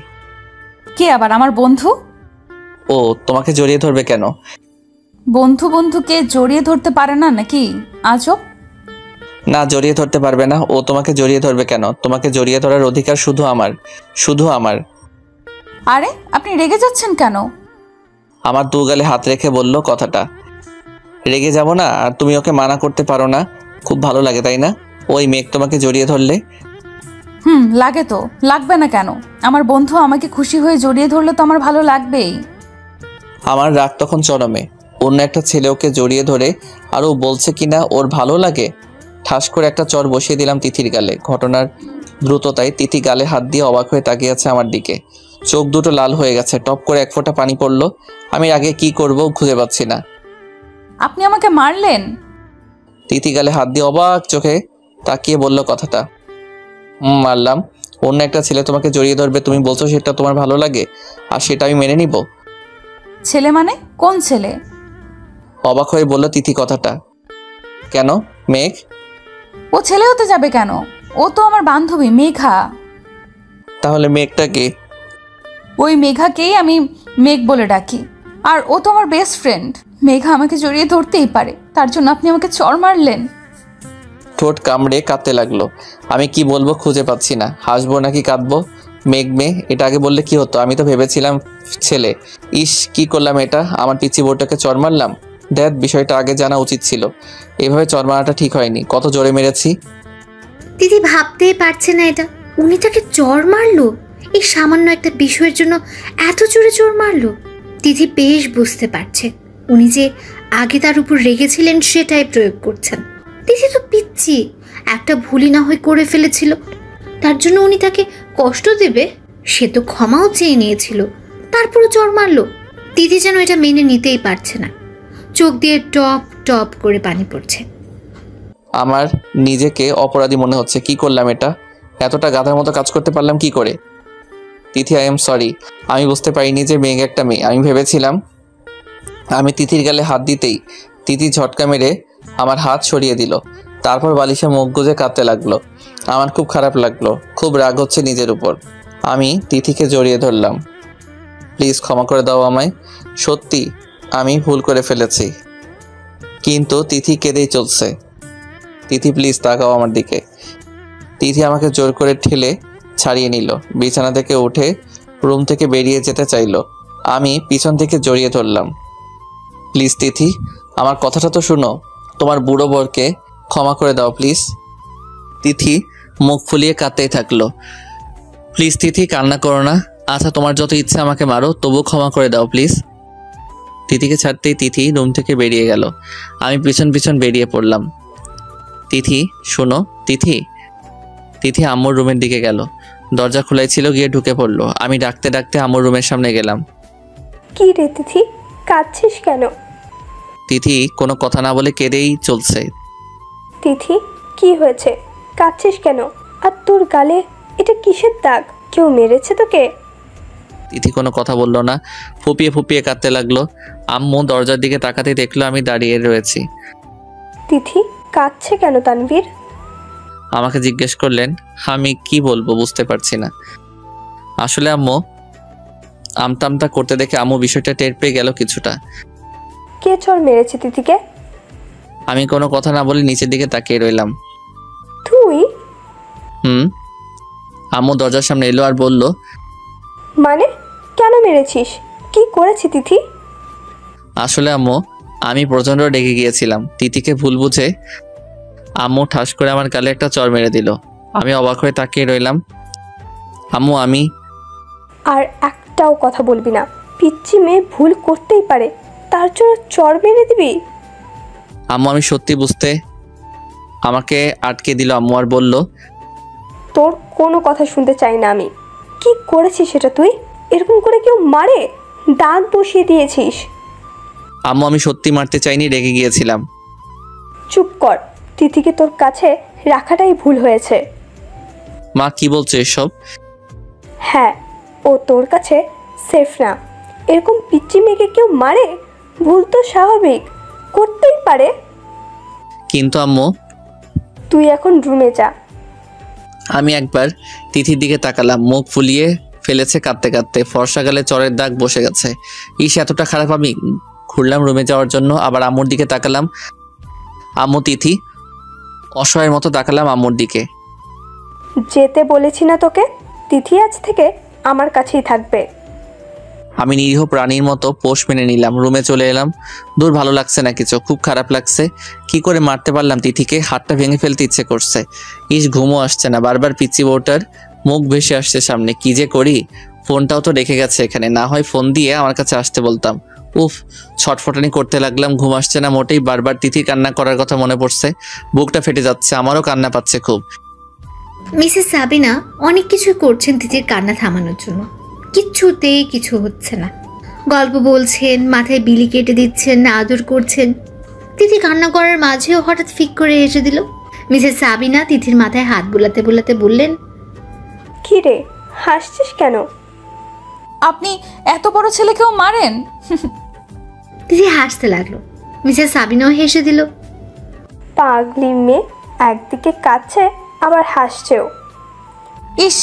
কে আবার? আমার বন্ধু। ও তোমাকে জড়িয়ে ধরবে কেন? বন্ধু বন্ধুকে জড়িয়ে ধরতে পারে না নাকি? আজব। না, জড়িয়ে ধরতে পারবে না। ও তোমাকে জড়িয়ে ধরবে কেন? তোমাকে জড়িয়ে ধরার অধিকার শুধু আমার, শুধু আমার। আরে আপনি রেগে যাচ্ছেন কেন? আমার দু গালে হাত রেখে বলল কথাটা। রেগে যাব না? আর তুমি ওকে মানা করতে পারো না? খুব ভালো লাগে তাই না ওই মেঘ তোমাকে জড়িয়ে ধরলে? লাগে তো, লাগবে না কেন? আমার বন্ধু আমাকে খুশি হয়ে জড়িয়ে ধরলে তো আমার ভালো লাগবেই। আমার রাগ তখন চরমে। অন্য একটা ছেলে ওকে জড়িয়ে ধরে আর ও বলছে কিনা ওর ভালো লাগে। ঠাস করে একটা চর বসিয়ে দিলাম তিথির গালে। ঘটনার দ্রুততায় তিথি গালে হাত দিয়ে অবাক হয়ে তাকিয়ে আছে আমার দিকে। চোখ দুটো লাল হয়ে গেছে, টপ করে এক ফোঁটা পানি পড়লো। আমি আগে কি করব খুঁজে পাচ্ছি না। আপনি আমাকে মারলেন? তিথি গালে হাত দিয়ে অবাক চোখে তাকিয়ে বলল কথাটা। মারলাম। অন্য একটা ছেলে তোমাকে জড়িয়ে ধরবে, তুমি বলছো সেটা তোমার ভালো লাগে, আর সেটা আমি মেনে নিব? ছেলে মানে কোন ছেলে? অবাক হয়ে বলল তিথি কথাটা। কেন মেঘ? ও ছেলে হতে যাবে কেন? ও তো আমার বান্ধবী মেঘা। তাহলে মেঘটা কে? ওই মেঘাকেই আমি মেঘ বলে ডাকি। আর ও তো আমার বেস্ট ফ্রেন্ড। মেঘা আমাকে জড়িয়ে ধরতেই পারে, তার জন্য আপনি আমাকে চড় মারলেন? ঠোঁট কামড়ে কাঁদতে লাগলো। আমি কি বলবো খুঁজে পাচ্ছি না। হাসবো নাকি কাঁদবো? মেঘ এটা আগে বললে কি হতো? আমি তো ভেবেছিলাম ছেলে। ইস, কি করলাম এটা? আমার পিচ্চি বোরটাকে চড় মারলাম। দেখ, বিষয়টা আগে জানা উচিত ছিল। এভাবে চড় মারাটা ঠিক হয়নি। কত জোরে মেরেছি। দিদি ভাবতেই পারছে না এটা। উনি তাকে চড় মারলো? এই সামান্য একটা বিষয়ের জন্য এত জোরে চড় মারলো? দিদি বেশ বুঝতে পারছে উনি যে আগে তার উপর রেগেছিলেন সেটাই প্রয়োগ করছেন। দিদি তো পিচ্ছি, একটা ভুলই না হয়ে করে ফেলেছিল, তার জন্য উনি তাকে কষ্ট দেবে? সে তো ক্ষমাও চেয়ে নিয়েছিল, তারপরও চড় মারলো। দিদি যেন এটা মেনে নিতেই পারছে না। চোখ দিয়ে টপ টপ করে পানি পড়ছে। আমার নিজেকে অপরাধী মনে হচ্ছে। কি করলাম এটা? এতটা গাধার মতো কাজ করতে পারলাম কি করে? তিথি, আই এম সরি। আমি বুঝতে পারিনি যে মেঘ একটা মেয়ে। আমি ভেবেছিলাম। আমি তিথির গালে হাত দিতেই তিথি ঝটকা মেরে আমার হাত সরিয়ে দিল। তারপর বালিশে মুখ গুজে কাঁদতে লাগলো। আমার খুব খারাপ লাগলো, খুব রাগ হচ্ছে নিজের উপর। আমি তিথিকে জড়িয়ে ধরলাম। প্লিজ ক্ষমা করে দাও আমায়। সত্যি আমি ভুল করে ফেলেছি। কিন্তু তিথি কেঁদেই চলছে। তিথি প্লিজ তাকাও আমার দিকে। তিথি আমাকে জোর করে ঠেলে ছাড়িয়ে নিল। বিছানা থেকে উঠে রুম থেকে বেরিয়ে যেতে চাইলো। আমি পিছন থেকে জড়িয়ে ধরলাম। প্লিজ তিথি, আমার কথাটা তো শুনো। তোমার বুড়ো বরকে ক্ষমা করে দাও প্লিজ। তিথি মুখ ফুলিয়ে কাঁদতেই থাকলো। প্লিজ তিথি, কান্না করো না। আচ্ছা, তোমার যত ইচ্ছা আমাকে মারো, তবু ক্ষমা করে দাও প্লিজ। তিথিকে ছাড়তেই তিথি রুম থেকে বেরিয়ে গেল। আমি পিছন পিছন বেরিয়ে পড়লাম। তিথি শোনো। তিথি। তিথি আম্মুর রুমের দিকে গেল। দরজা খোলাই ছিল, গিয়ে ঢুকে পড়লো। আমি ডাকতে ডাকতে আম্মুর রুমের সামনে গেলাম। কি রে তিথি, কাঁদছিস কেন? তিথি কোনো কথা না বলে কেঁদেই চলছে। তিথি কি হয়েছে, কাঁদছিস কেন? আর তোর গালে এটা কিসের দাগ? কেউ মেরেছে তোকে? তিথি কোনো কথা বললো না, ফুপিয়ে ফুপিয়ে কাঁদতে লাগলো। আম্মু দরজার দিকে তাকাতে দেখলো আমি দাঁড়িয়ে রয়েছি। তিথি কাঁদছে কেন তানভীর? আমাকে জিজ্ঞেস করলেন। আমি কি বলবো বুঝতে পারছি না। আসলে আম্মু আমতামতা করতে দেখে আম্মু বিষয়টা টের পেয়ে গেল কিছুটা। কে চড় মেরেছে তিথিকে? আমি কোনো কথা না বলে নিচের দিকে তাকিয়ে রইলাম। তুই? আম্মু দরজার সামনে এলো আর বলল, মানে কেন মেরেছিস? কি করেছি তিথি? আসলে আম্মু আমি প্রচণ্ড রেগে গিয়েছিলাম। তিথিকে ভুল বুঝে আম্মু ঠাস করে আমার গালে একটা চড় মেরে দিল। আমি অবাক হয়ে তাকিয়ে রইলাম। আম্মু আমি। আর একটাও কথা বলবি না। পিচ্চি মেয়ে ভুল করতেই পারে, তার জন্য চড় মেরে দিবি? আম্মু আমি সত্যি বুঝতে আমাকে আটকে দিল আম্মু আর বলল, তোর কোনো কথা শুনতে চাই না আমি। কি করেছিস সেটা তুই? এরকম করে কেউ মারে? দাগ বসিয়ে দিয়েছিস। আম্মু আমি সত্যি মারতে চাইনি, রেগে গিয়েছিলাম। চুপ কর। তিথিকে তোর কাছে রাখাটাই ভুল হয়েছে। মা কি বলছো এসব? হ্যাঁ, ও তোর কাছে সেফ না। এরকম পিচ্চি মেয়েকে কেউ মারে? ভুল তো স্বাভাবিক, করতেই পারে। কিন্তু আম্মু, তুই এখন রুমে যা। আমি একবার তিথির দিকে তাকালাম, মুখ ফুলিয়ে ফেলেছে কাঁদতে কাঁদতে, ফর্সা গালে চরের দাগ বসে গেছে। ইস, এতটা খারাপ আমি? ঘুরলাম রুমে যাওয়ার জন্য, আবার আম্মুর দিকে তাকালাম। আম্মু, তিথি। অসহায়ের মতো তাকালাম আম্মুর দিকে। যেতে বলেছি না তোকে? তিথি আজ থেকে আমার কাছেই থাকবে। আমি নিরীহ প্রাণীর মতো পোষ মেনে নিলাম, রুমে চলে এলাম। দূর, ভালো লাগছে না কিছু, খুব খারাপ লাগছে। কি করে মারতে পারলাম তিথিকে? হাতটা ভেঙে ফেলতে ইচ্ছে করছে। ইস, ঘুমও আসছে না, বারবার পিচ্চি বউটার মুখ ভেসে আসছে সামনে। কি যে করি? ফোনটাও তো রেখে গেছে এখানে, না হয় ফোন দিয়ে আমার কাছে আসতে বলতাম। উফ, ছটফটানি করতে লাগলাম, ঘুম আসছে না মোটেই। বারবার তিথির কান্না করার কথা মনে পড়ছে, বুকটা ফেটে যাচ্ছে, আমারও কান্না পাচ্ছে খুব। মিসেস সাবিনা অনেক কিছু করছেন তিথির কান্না থামানোর জন্য, কিচ্ছুতেই কিছু হচ্ছে না। গল্প বলছেন, মাথায় বিলি কেটে দিচ্ছেন, আদর করছেন। তিথি কান্না করার মাঝেও হঠাৎ ফিক করে এসে দিল। মিসেস সাবিনা তিথির মাথায় হাত বুলাতে বুলাতে বললেন, কি রে, হাসছিস কেন? আপনি এত বড় ছেলেকেও মারেন? তিথি হাসতে লাগলো। মিসেস সাবিনাও হেসে দিল। পাগলি মেয়ে, একদিকে কাঁদছে আবার হাসছেও। ইস,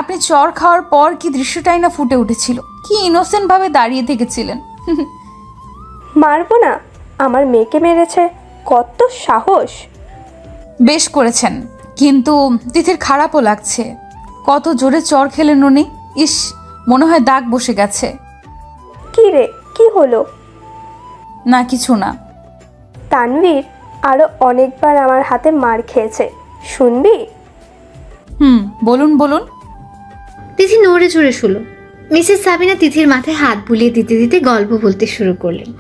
আপনি চর খাওয়ার পর কি দৃশ্যটাই না ফুটে উঠেছিল, কি ইনোসেন্ট ভাবে দাঁড়িয়ে থেকেছিলেন। মারবো না? আমার মেয়েকে মেরেছে, কত সাহস! বেশ করেছেন, কিন্তু তিথির খারাপও লাগছে। কত জোরে চর খেলেন উনি। ইস, মনে হয় দাগ বসে গেছে। কি রে, কি হলো? না, কিছু না। তানভীর আরো অনেকবার আমার হাতে মার খেয়েছে, শুনবি? বলুন বলুন। তিথি নড়ে চড়ে শুলো। মিসেস সাবিনা তিথির মাথায় হাত বুলিয়ে দিতে দিতে গল্প বলতে শুরু করলেন।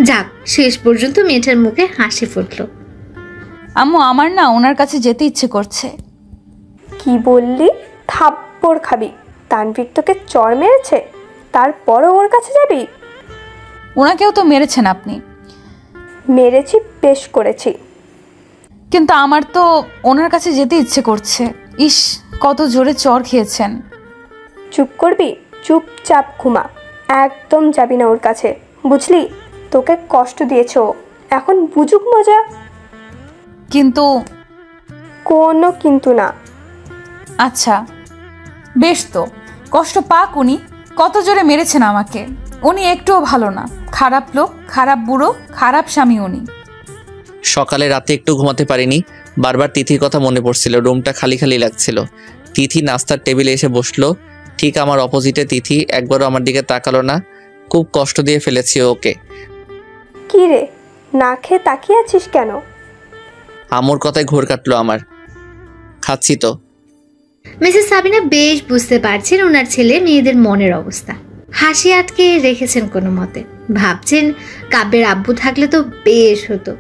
যাক, শেষ পর্যন্ত মেয়েটার মুখে হাসি ফুটল। আম্মু, আমার না ওনার কাছে যেতে ইচ্ছে করছে। কি বললি? থাপ্পড় খাবি। তানভীর তোকে চর মেরেছে, তারপরও ওর কাছে যাবি? ওনাকেও তো মেরেছেন আপনি। মেরেছি, বেশ করেছি। কিন্তু আমার তো ওনার কাছে যেতে ইচ্ছে করছে। ইস, কত জোরে চর খেয়েছেন। চুপ করবি? চুপচাপ ঘুমা, একদম যাবি না ওর কাছে, বুঝলি? তোকে কষ্ট দিয়েছে ও, এখন বুঝুক মজা। কিন্তু কোনো কিন্তু না। আচ্ছা বেশ, তো কষ্ট পাক উনি। কত জোরে মেরেছেন আমাকে। উনি একটুও ভালো না, খারাপ লোক, খারাপ বুড়ো, খারাপ স্বামী উনি। সকালে রাতে একটু ঘুমাতে পারিনি, বারবার তিথির কথা মনে পড়ছিল, রুমটা খালি খালি লাগছিল। তিথি নাস্তার টেবিলে এসে বসলো, ঠিক আমার অপোজিটে। তিথি একবারও আমার দিকে তাকালো না। খুব কষ্ট দিয়ে ফেলেছি ওকে। কি রে, না খেয়ে তাকিয়ে আছিস কেন? আম্মুর কথায় ঘোর কাটলো আমার। খাচ্ছি তো। মিসেস সাবিনা বেশ বুঝতে পারছেন ওনার ছেলে মেয়েদের মনের অবস্থা। হাসি আটকে রেখেছেন কোনো মতে। ভাবছেন কাব্যের আব্বু থাকলে তো বেশ হতো,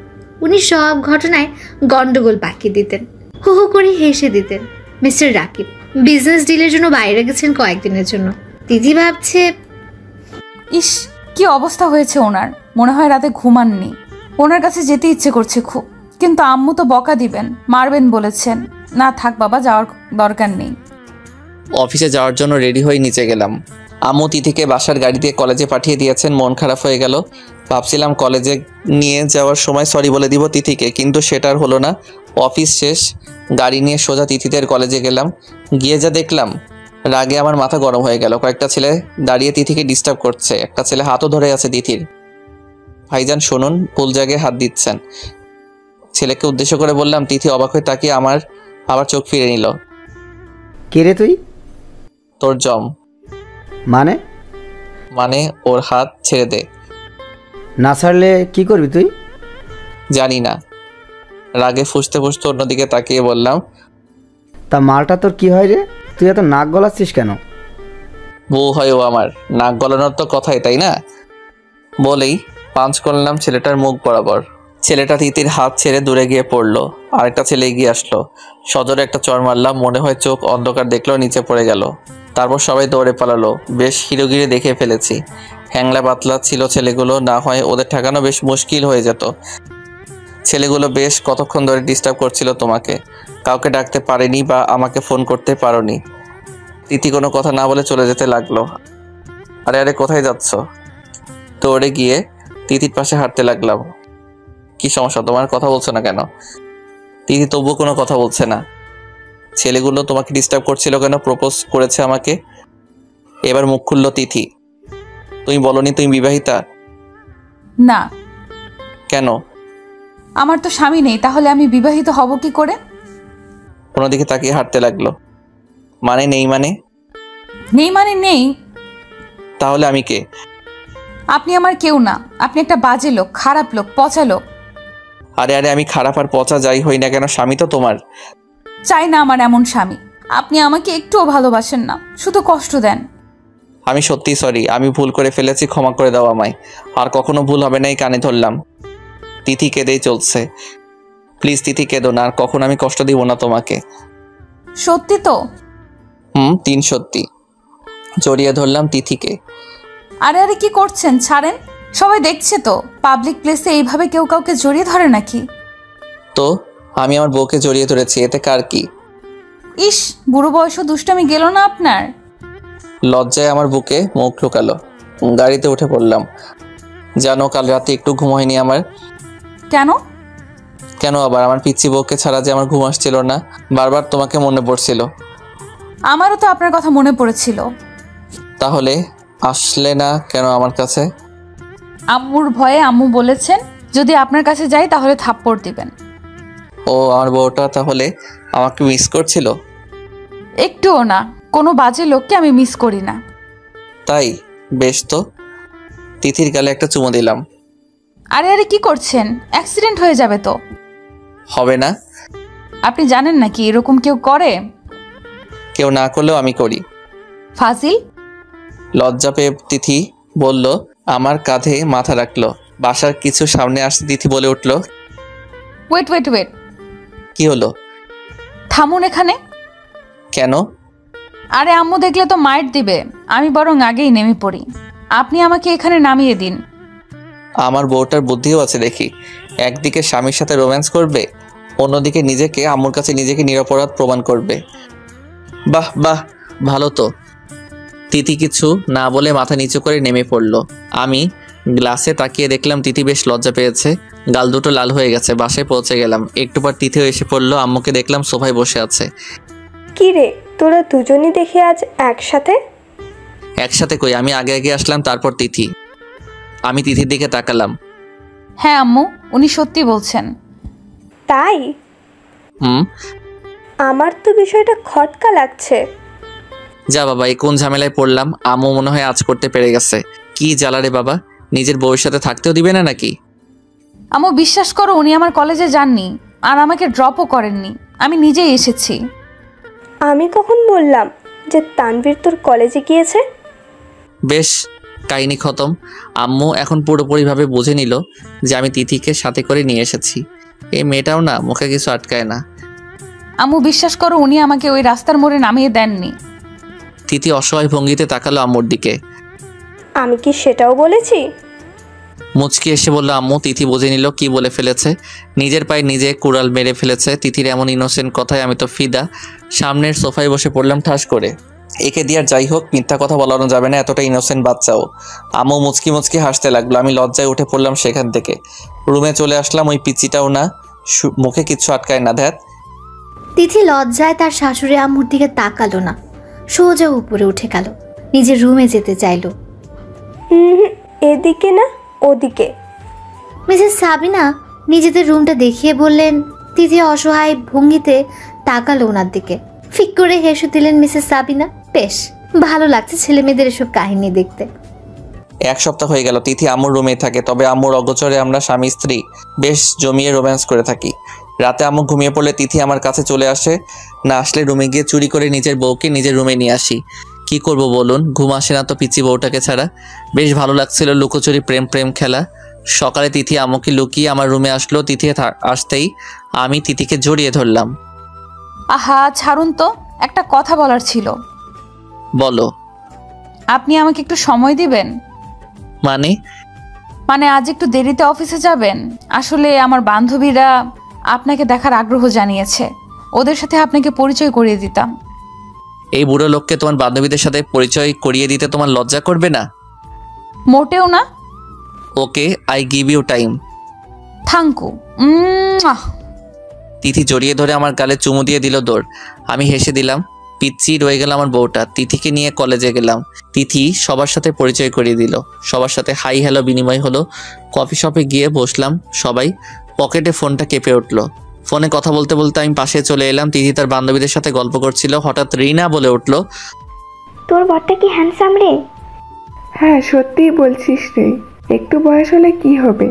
উনি সব ঘটনায় গন্ডগোল পাকিয়ে দিতেন, হো হো করে হেসে দিতেন। মিস্টার রাকিব বিজনেস ডিলের জন্য বাইরে গেছেন কয়েকদিনের জন্য। তিথি ভাবছে, ইস, কি অবস্থা হয়েছে ওনার। মনে হয় রাতে ঘুমাননি। ওনার কাছে যেতে ইচ্ছে করছে খুব, কিন্তু আম্মু তো বকা দিবেন, মারবেন বলেছেন। না থাক বাবা, যাওয়ার দরকার নেই। অফিসে যাওয়ার জন্য রেডি হয়ে নিচে গেলাম। আম্মু তিথিকে বাসার গাড়ি দিয়ে কলেজে পাঠিয়ে দিয়েছেন, মন খারাপ হয়ে গেল। ভাবছিলাম কলেজে নিয়ে যাওয়ার সময় সরি বলে দিব তিথিকে, কিন্তু সেটা আর হলো না। অফিস শেষ, গাড়ি নিয়ে সোজা তিথিদের কলেজে গেলাম। গিয়ে যা দেখলাম, রাগে আমার মাথা গরম হয়ে গেল। কয়েকটা ছেলে দাঁড়িয়ে তিথিকে ডিস্টার্ব করছে, একটা ছেলে হাতও ধরে আছে তিথির। ভাইজান শুনুন, ভুল জায়গায় হাত দিচ্ছেন। ছেলেকে উদ্দেশ্য করে বললাম। তিথি অবাক হয়ে তাকিয়ে আমার আবার চোখ ফিরে নিল। কে রে তুই? তোর জম। মানে ওর হাত ছেড়ে দে। না ছাড়লে কি করবি তুই? জানি না। রাগে ফুসতে ফুসতে অন্যদিকে তাকিয়ে বললাম, তা মালটা তোর কি হয় রে? তুই এত নাক গলাচ্ছিস কেন? বউ হয় ও আমার, নাক গলানোর তো কথাই, তাই না? বলেই পাঞ্চ করলাম ছেলেটার মুখ বরাবর। ছেলেটা তিতির হাত ছেড়ে দূরে গিয়ে পড়লো। আরেকটা ছেলে এগিয়ে আসলো, সজোরে একটা চড় মারলাম। মনে হয় চোখ অন্ধকার দেখলো, নিচে পড়ে গেল। তারপর সবাই দৌড়ে পালালো। বেশ হিরোগিরি দেখে ফেলেছি। হ্যাংলা পাতলা ছিল ছেলেগুলো, না হয় ওদের ঠেকানো বেশ মুশকিল হয়ে যেত। ছেলেগুলো বেশ কতক্ষণ ধরে ডিস্টার্ব করছিল তোমাকে। কাউকে ডাকতে পারেনি বা আমাকে ফোন করতে পারোনি। তিথি কোনো কথা না বলে চলে যেতে লাগলো। আরে আরে, কোথায় যাচ্ছ? দৌড়ে গিয়ে তিথির পাশে হাঁটতে লাগলাম। কি সমস্যা তোমার, কথা বলছো না কেন? তিথি তবুও কোনো কথা বলছে না। ছেলেগুলো তোমাকে ডিস্টার্ব করছিল কেন? প্রপোজ করেছে আমাকে। এবার মুখ খুললো তিথি। তুমি বলনি তুমি বিবাহিতা? না, কেন? আমার তো স্বামী নেই, তাহলে আমি বিবাহিত হব কি করে? অন্যদিকে তাকিয়ে হাঁটতে লাগলো। মানে নেই মানে? নেই মানে নেই। তাহলে আমি কে? আপনি আমার কেউ না, আপনি একটা বাজে লোক, খারাপ লোক, পচা লোক। আরে আরে, আমি খারাপ আর পচা যাই হই না কেন, স্বামী তো তোমার। চাই না আমার এমন স্বামী। আপনি আমাকে একটুও ভালোবাসেন না, শুধু কষ্ট দেন। আমি সত্যি সরি, আমি ভুল করে ফেলেছি, ক্ষমা করে দাও আমায়। আর কখনো ভুল হবে না, এই কানে ধরলাম। তিথি কেঁদেই চলছে। প্লিজ তিথি কেঁদো না, আর কখনো আমি কষ্ট দিব না তোমাকে। সত্যি তো? 3 সত্যি। জড়িয়ে ধরলাম তিথিকে। আরে আরে, কি করছেন? ছাড়েন, সবাই দেখছে তো। পাবলিক প্লেসে এইভাবে কেউ কাউকে জড়িয়ে ধরে নাকি? তো আমি আমার বউকে জড়িয়ে ধরেছি, এতে কার কি? ইস, বুড়ো বয়সও দুষ্টামি গেল না আপনার? লজ্জায় আমার বুকে মুখ লুকালো। গাড়িতে উঠে পড়লাম। জানো, কাল রাতে একটু ঘুম হয়নি আমার। কেন? কেন আবার? আমার পিচ্চি বউকে ছাড়া যে আমার ঘুম আসছিল না, বারবার তোমাকে মনে পড়ছিল। আমারও তো আপনার কথা মনে পড়েছিল। তাহলে আসলে না কেন আমার কাছে? আম্মুর ভয়ে। আম্মু বলেছেন যদি আপনার কাছে যাই তাহলে থাপ্পড় দিবেন। ও, আমার বউটা তাহলে আমাকে মিস করছিল? একটুও না, কোনো বাজে লোককে আমি মিস করি না। তাই? বেশ তো। তিথির গালে একটা চুমো দিলাম। আরে আরে, কি করছেন? অ্যাক্সিডেন্ট হয়ে যাবে তো। হবে না? আপনি জানেন নাকি এরকম কেউ করে? কেউ না করলেও আমি করি। ফাজিল। লজ্জা পেয়ে তিথি বলল, আমার কাঁধে মাথা রাখলো। বাসার কিছু সামনে আসতে তিথি বলে উঠল, ওয়েট ওয়েট ওয়েট। কি হলো? থামুন এখানে। কেন? আরে আম্মু দেখলে তো মাইট দিবে, আমি বরং আগেই নেমে পড়ি। আপনি আমাকে এখানে নামিয়ে দিন। আমার বউটার বুদ্ধিও আছে দেখি। একদিকে স্বামীর সাথে রোম্যান্স করবে, অন্যদিকে নিজেকে আম্মুর কাছে নিজেকে নিরপরাধ প্রমাণ করবে। বাহ বাহ, ভালো তো। তিথি কিছু না বলে মাথা নিচু করে নেমে পড়লো। আমি গ্লাসে তাকিয়ে দেখলাম তিথি বেশ লজ্জা পেয়েছে, গাল দুটো লাল হয়ে গেছে। বাসায় পৌঁছে গেলাম। একটু পর তিথিও এসে পড়লো। আম্মুকে দেখলাম সোফায় বসে আছে। কি রে, তোরা দুজনই দেখি আজ একসাথে? একসাথে কই, আমি আগে আগে আসলাম, তারপর তিথি। আমি তিথির দিকে তাকালাম। হ্যাঁ আম্মু, উনি সত্যি বলছেন। তাই? হুম। আমার তো বিষয়টা খটকা লাগছে। যা বাবা, এই কোন ঝামেলায় পড়লাম। আম্মু মনে হয় আজ করতে পেরে গেছে। কি জ্বালা রে বাবা, নিজের বউয়ের সাথে থাকতেও দিবে না নাকি? আম্মু বিশ্বাস করো, উনি আমার কলেজে যাননি আর আমাকে ড্রপও করেননি, আমি নিজেই এসেছি। আমি কখন বললাম যে তানভীর তোর কলেজে গিয়েছে? বেশ, কাহিনী খতম। আম্মু এখন পুরোপুরিভাবে বুঝে নিল যে আমি তিথিকে সাথে করে নিয়ে এসেছি। এই মেয়েটাও না, মুখে কিছু আটকায় না। আম্মু বিশ্বাস করো, উনি আমাকে ওই রাস্তার মোড়ে নামিয়ে দেননি। তিথি অসহায় ভঙ্গিতে তাকালো আম্মুর দিকে। আমি কি সেটাও বলেছি? মুচকি এসে বলল আম্মু। তিথি বুঝে নিল কি বলে ফেলেছে। নিজের পায়ে নিজে কুড়াল মেরে ফেলেছে। তিথির এমন ইনোসেন্ট কথায় আমি তো ফিদা। সামনের সোফায় বসে পড়লাম ঠাস করে। একে দিয়ে আর যাই হোক, মিথ্যা কথা বলানো যাবে না, এতটা ইনোসেন্ট বাচ্চাও। আম্মু মুচকি মুচকি হাসতে লাগলো। আমি লজ্জায় উঠে পড়লাম সেখান থেকে। রুমে চলে আসলাম। ওই পিচ্চিটাও না, মুখে কিচ্ছু আটকায় না। ধ্যাত। তিথি লজ্জায় তার শাশুড়ি আম্মুর দিকে তাকালো না, সোজা উপরে উঠে গেল, নিজের রুমে যেতে চাইলো। এদিকে না, ওদিকে। মিসেস সাবিনা নিজেদের রুমটা দেখিয়ে বললেন। তিথি অসহায় ভঙ্গিতে তাকালো ওনার দিকে। ফিক করে হেসে দিলেন মিসেস সাবিনা। বেশ ভালো লাগছে ছেলে মেয়েদের এসব কাহিনী দেখতে। 1 সপ্তাহ হয়ে গেল তিথি আম্মুর রুমে থাকে, তবে আম্মুর অগোচরে আমরা স্বামী স্ত্রী বেশ জমিয়ে রোম্যান্স করে থাকি। রাতে আম্মু ঘুমিয়ে পড়লে তিথি আমার কাছে চলে আসে, না আসলে রুমে গিয়ে চুরি করে নিজের বউকে নিজের রুমে নিয়ে আসি। কি করব বলুন, ঘুম আসে না তো পিচি বউটাকে ছাড়া। বেশ ভালো লাগছিল লুকোচুরি প্রেম প্রেম খেলা। সকালে তিথি আম্মুকে লুকিয়ে আমার রুমে আসলো। তিথি আসতেই আমি তিথিকে জড়িয়ে ধরলাম। আহা ছাড়ুন তো, একটা কথা বলার ছিল। বলো। আপনি আমাকে একটু সময় দিবেন? মানে আজ একটু দেরিতে অফিসে যাবেন। আসলে আমার বান্ধবীরা আপনাকে দেখার আগ্রহ জানিয়েছে, ওদের সাথে আপনাকে পরিচয় করিয়ে দিতাম। এই বুড়ো লোককে তোমার বান্ধবীদের সাথে পরিচয় করিয়ে দিতে তোমার লজ্জা করবে না? মোটেও না। Okay, I give you time. Thank you. Tithi জড়িয়ে ধরে আমার গালে চুমু দিয়ে দিল দৌড়। আমি হেসে দিলাম। পিচ্ছি রয়ে গেল আমার বউটা। তিথিকে নিয়ে কলেজে গেলাম। তিথি সবার সাথে পরিচয় করিয়ে দিল। সবার সাথে হাই হ্যালো বিনিময় হলো। কফি শপে গিয়ে বসলাম সবাই। পকেটে ফোনটা কেঁপে উঠলো। ফোনে কথা বলতে বলতে আমি পাশে চলে এলাম। তিথি তার বান্ধবীদের সাথে গল্প করছিল। হঠাৎ রিনা বলে উঠলো, তোর বরটা কি হ্যান্ডসাম রে? হ্যাঁ, সত্যিই বলছিস রে। একটু বয়স হলে কি হবে,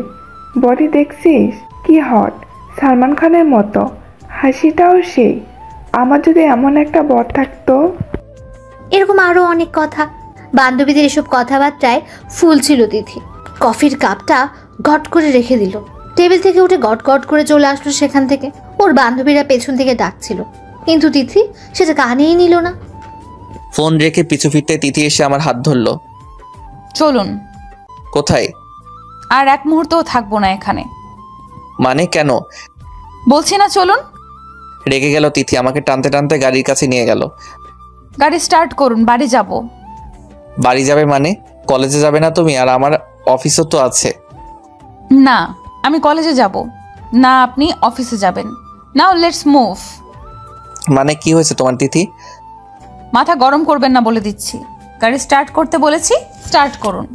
বডি দেখছিস কি হট, সালমান খানের মতো। হাসিটাও সেই। আমার যদি এমন একটা বর থাকতো। এরকম আরো অনেক কথা। বান্ধবীদের এসব কথাবার্তায় ফুল ছিল তিথি। কফির কাপটা ঘট করে রেখে দিল। টেবিল থেকে উঠে গট গট করে চলে আসলো সেখান থেকে। ওর বান্ধবীরা পেছন থেকে ডাকছিল, কিন্তু তিথি সেটা কানেই নিল না। ফোন রেখে পিছু ফিরতে তিথি এসে আমার হাত ধরলো। চলুন। কোথায়? আর এক মুহূর্তও থাকবো না এখানে। মানে কেন? বলছি না চলুন। রেগে গেল তিথি, আমাকে টানতে টানতে গাড়ির কাছে নিয়ে গেল। গাড়ি স্টার্ট করুন, বাড়ি যাব। বাড়ি যাবে মানে? কলেজে যাবে না তুমি? আর আমার অফিসও তো আছে। না, আমি কলেজে যাব না, আপনি অফিসে যাবেন। Now let's move. মানে কি হয়েছে তোমার তিথি? মাথা গরম করবেন না বলে দিচ্ছি। গাড়ি স্টার্ট করতে বলেছি, স্টার্ট করুন।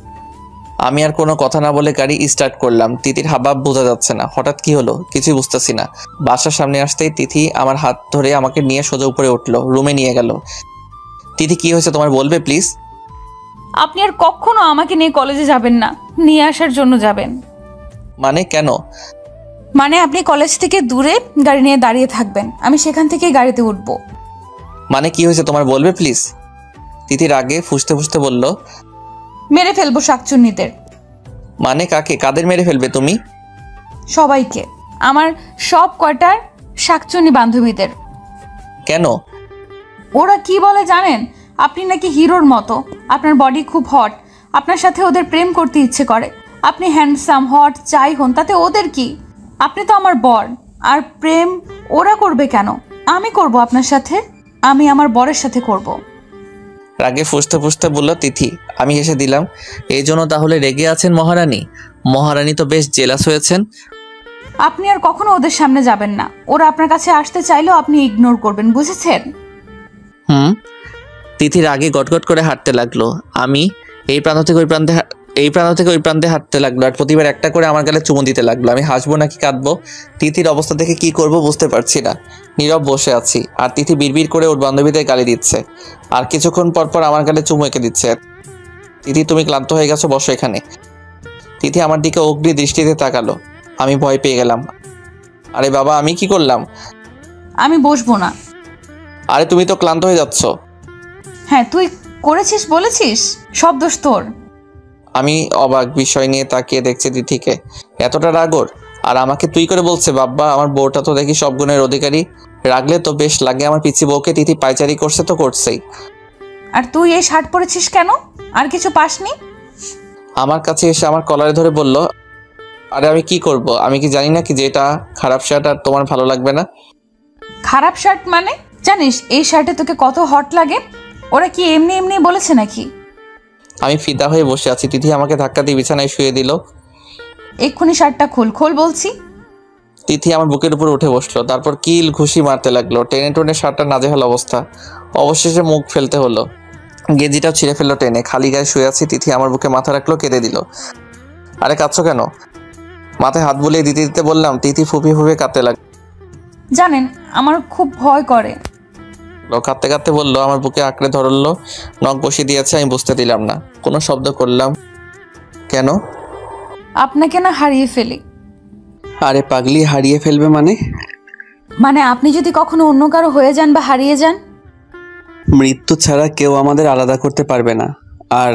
আমি আর কোনো কথা না বলে গাড়ি স্টার্ট করলাম। তিথির হাবভাব বোঝা যাচ্ছে না। হঠাৎ কি হলো কিছুই বুঝতেছি না। বাসার সামনে আসতেই তিথি আমার হাত ধরে আমাকে নিয়ে সোজা উপরে উঠলো, রুমে নিয়ে গেল। তিথি কি হয়েছে তোমার বলবে প্লিজ? আপনি আর কখনো আমাকে নিয়ে কলেজে যাবেন না, নিয়ে আসার জন্য যাবেন। মানে কেন? মানে আপনি কলেজ থেকে দূরে গাড়ি নিয়ে দাঁড়িয়ে থাকবেন, আমি সেখান থেকে গাড়িতে উঠব। মানে কি হয়েছে তোমার বলবে প্লিজ? তিথি রাগে ফুঁসতে ফুঁসতে বলল, মেরে ফেলবো শাকচুন্নিদের। মানে কাকে? কাদের মেরে ফেলবে তুমি? সবাইকে, আমার সব কয়টার শাকচুন্নি বান্ধবীদের। কেন? ওরা কি বলে জানেন? আপনি নাকি হিরোর মতো, আপনার বডি খুব হট, আপনার সাথে ওদের প্রেম করতে ইচ্ছে করে। আপনি হ্যান্ডসাম হট যাই হন, তাতে ওদের কি? আপনি তো আমার বর। আর প্রেম ওরা করবে কেন? আমি করব আপনার সাথে, আমি আমার বরের সাথে করব। রাগে ফুঁসতে ফুঁসতে বলল তিথি। আমি হেসে দিলাম। এই জন্য তাহলে রেগে আছেন মহারানী? মহারানী তো বেশ জেলাস হয়েছেন। আপনি আর কখনো ওদের সামনে যাবেন না। ওরা আপনার কাছে আসতে চাইলেও আপনি ইগনোর করবেন, বুঝেছেন? তিথির আগে গটগট করে হাঁটতে লাগলো। আমি এই প্রান্ত থেকে ওই প্রান্তে হাঁটতে লাগলো। আর প্রতিবার একটা করে আমার গালে চুমু দিতে লাগলো। আমি হাসবো নাকি কাঁদবো? তিথির অবস্থা দেখে কি করব বুঝতে পারছি না। নীরব বসে আছি, আর তিথি বিড়বিড় করে ওর বান্ধবীদের গালি দিচ্ছে, আর কিছুক্ষণ পর পর আমার গালে চুমু এঁকে দিচ্ছে। তিথি তুমি ক্লান্ত হয়ে গেছো, বসো এখানে। তিথি আমার দিকে অগ্নি দৃষ্টিতে তাকালো। আমি ভয় পেয়ে গেলাম। আরে বাবা, আমি কি করলাম? আমি বসবো না। আরে তুমি তো ক্লান্ত হয়ে যাচ্ছ। হ্যাঁ, তুই করেছিস বলেছিস, সব দোষ তোর। আমি অবাক বিষয় নিয়ে তাকিয়ে দেখছি তিথিকে। এতটা রাগর? আর আমাকে তুই করে বলছে? বাব্বা, আমার বউটা তো দেখি সব গুণের অধিকারী। রাগলে তো বেশ লাগে আমার পিচ্ছি বউকে। তিথি পায়চারি করছে তো করছেই। আর তুই এই শার্ট পরেছিস কেন? আর কিছু পাসনি? আমার কাছে এসে আমার কলারে ধরে বলল, আরে আমি কি করব? আমি কি জানি না কি যে এটা খারাপ শার্ট আর তোমার ভালো লাগবে না? খারাপ শার্ট মানে? জানিস এই শার্টে তোকে কত হট লাগে? ওরা কি এমনি এমনি বলেছে নাকি? আমি ফিদা হয়ে বসে আছি। তিথি আমাকে ধাক্কা দিয়ে বিছানায় শুয়ে দিল। এক্ষুনি শার্টটা খোল বলছি। তিথি আমার বুকের উপর উঠে বসলো, তারপর কিল ঘুষি মারতে লাগলো। টেনে টেনে শার্টটা নাজেহাল অবস্থা। অবশেষে মুখ ফেলতে হলো। গেঞ্জিটাও ছিঁড়ে ফেললো টেনে। খালি গায়ে শুয়ে আছি। তিথি আমার বুকে মাথা রাখলো, কেঁদে দিল। আরে কাঁদছো কেন? মাথায় হাত বুলিয়ে দিতে দিতে বললাম। তিথি ফুপিয়ে ফুপিয়ে কাঁদতে লাগলো। জানেন, আমার খুব ভয় করে। কাঁদতে কাঁদতে বললো, আমার বুকে আঁকড়ে ধরলো, নখ বসিয়ে দিয়েছে। আমি বুঝতে দিলাম না, কোনো শব্দ করলাম। কেন? আপনাকে না হারিয়ে ফেলি। আরে পাগলি, হারিয়ে ফেলবে মানে? মানে আপনি যদি কখনো অন্য কারো হয়ে যান বা হারিয়ে যান। মৃত্যু ছাড়া কেউ আমাদের আলাদা করতে পারবে না। আর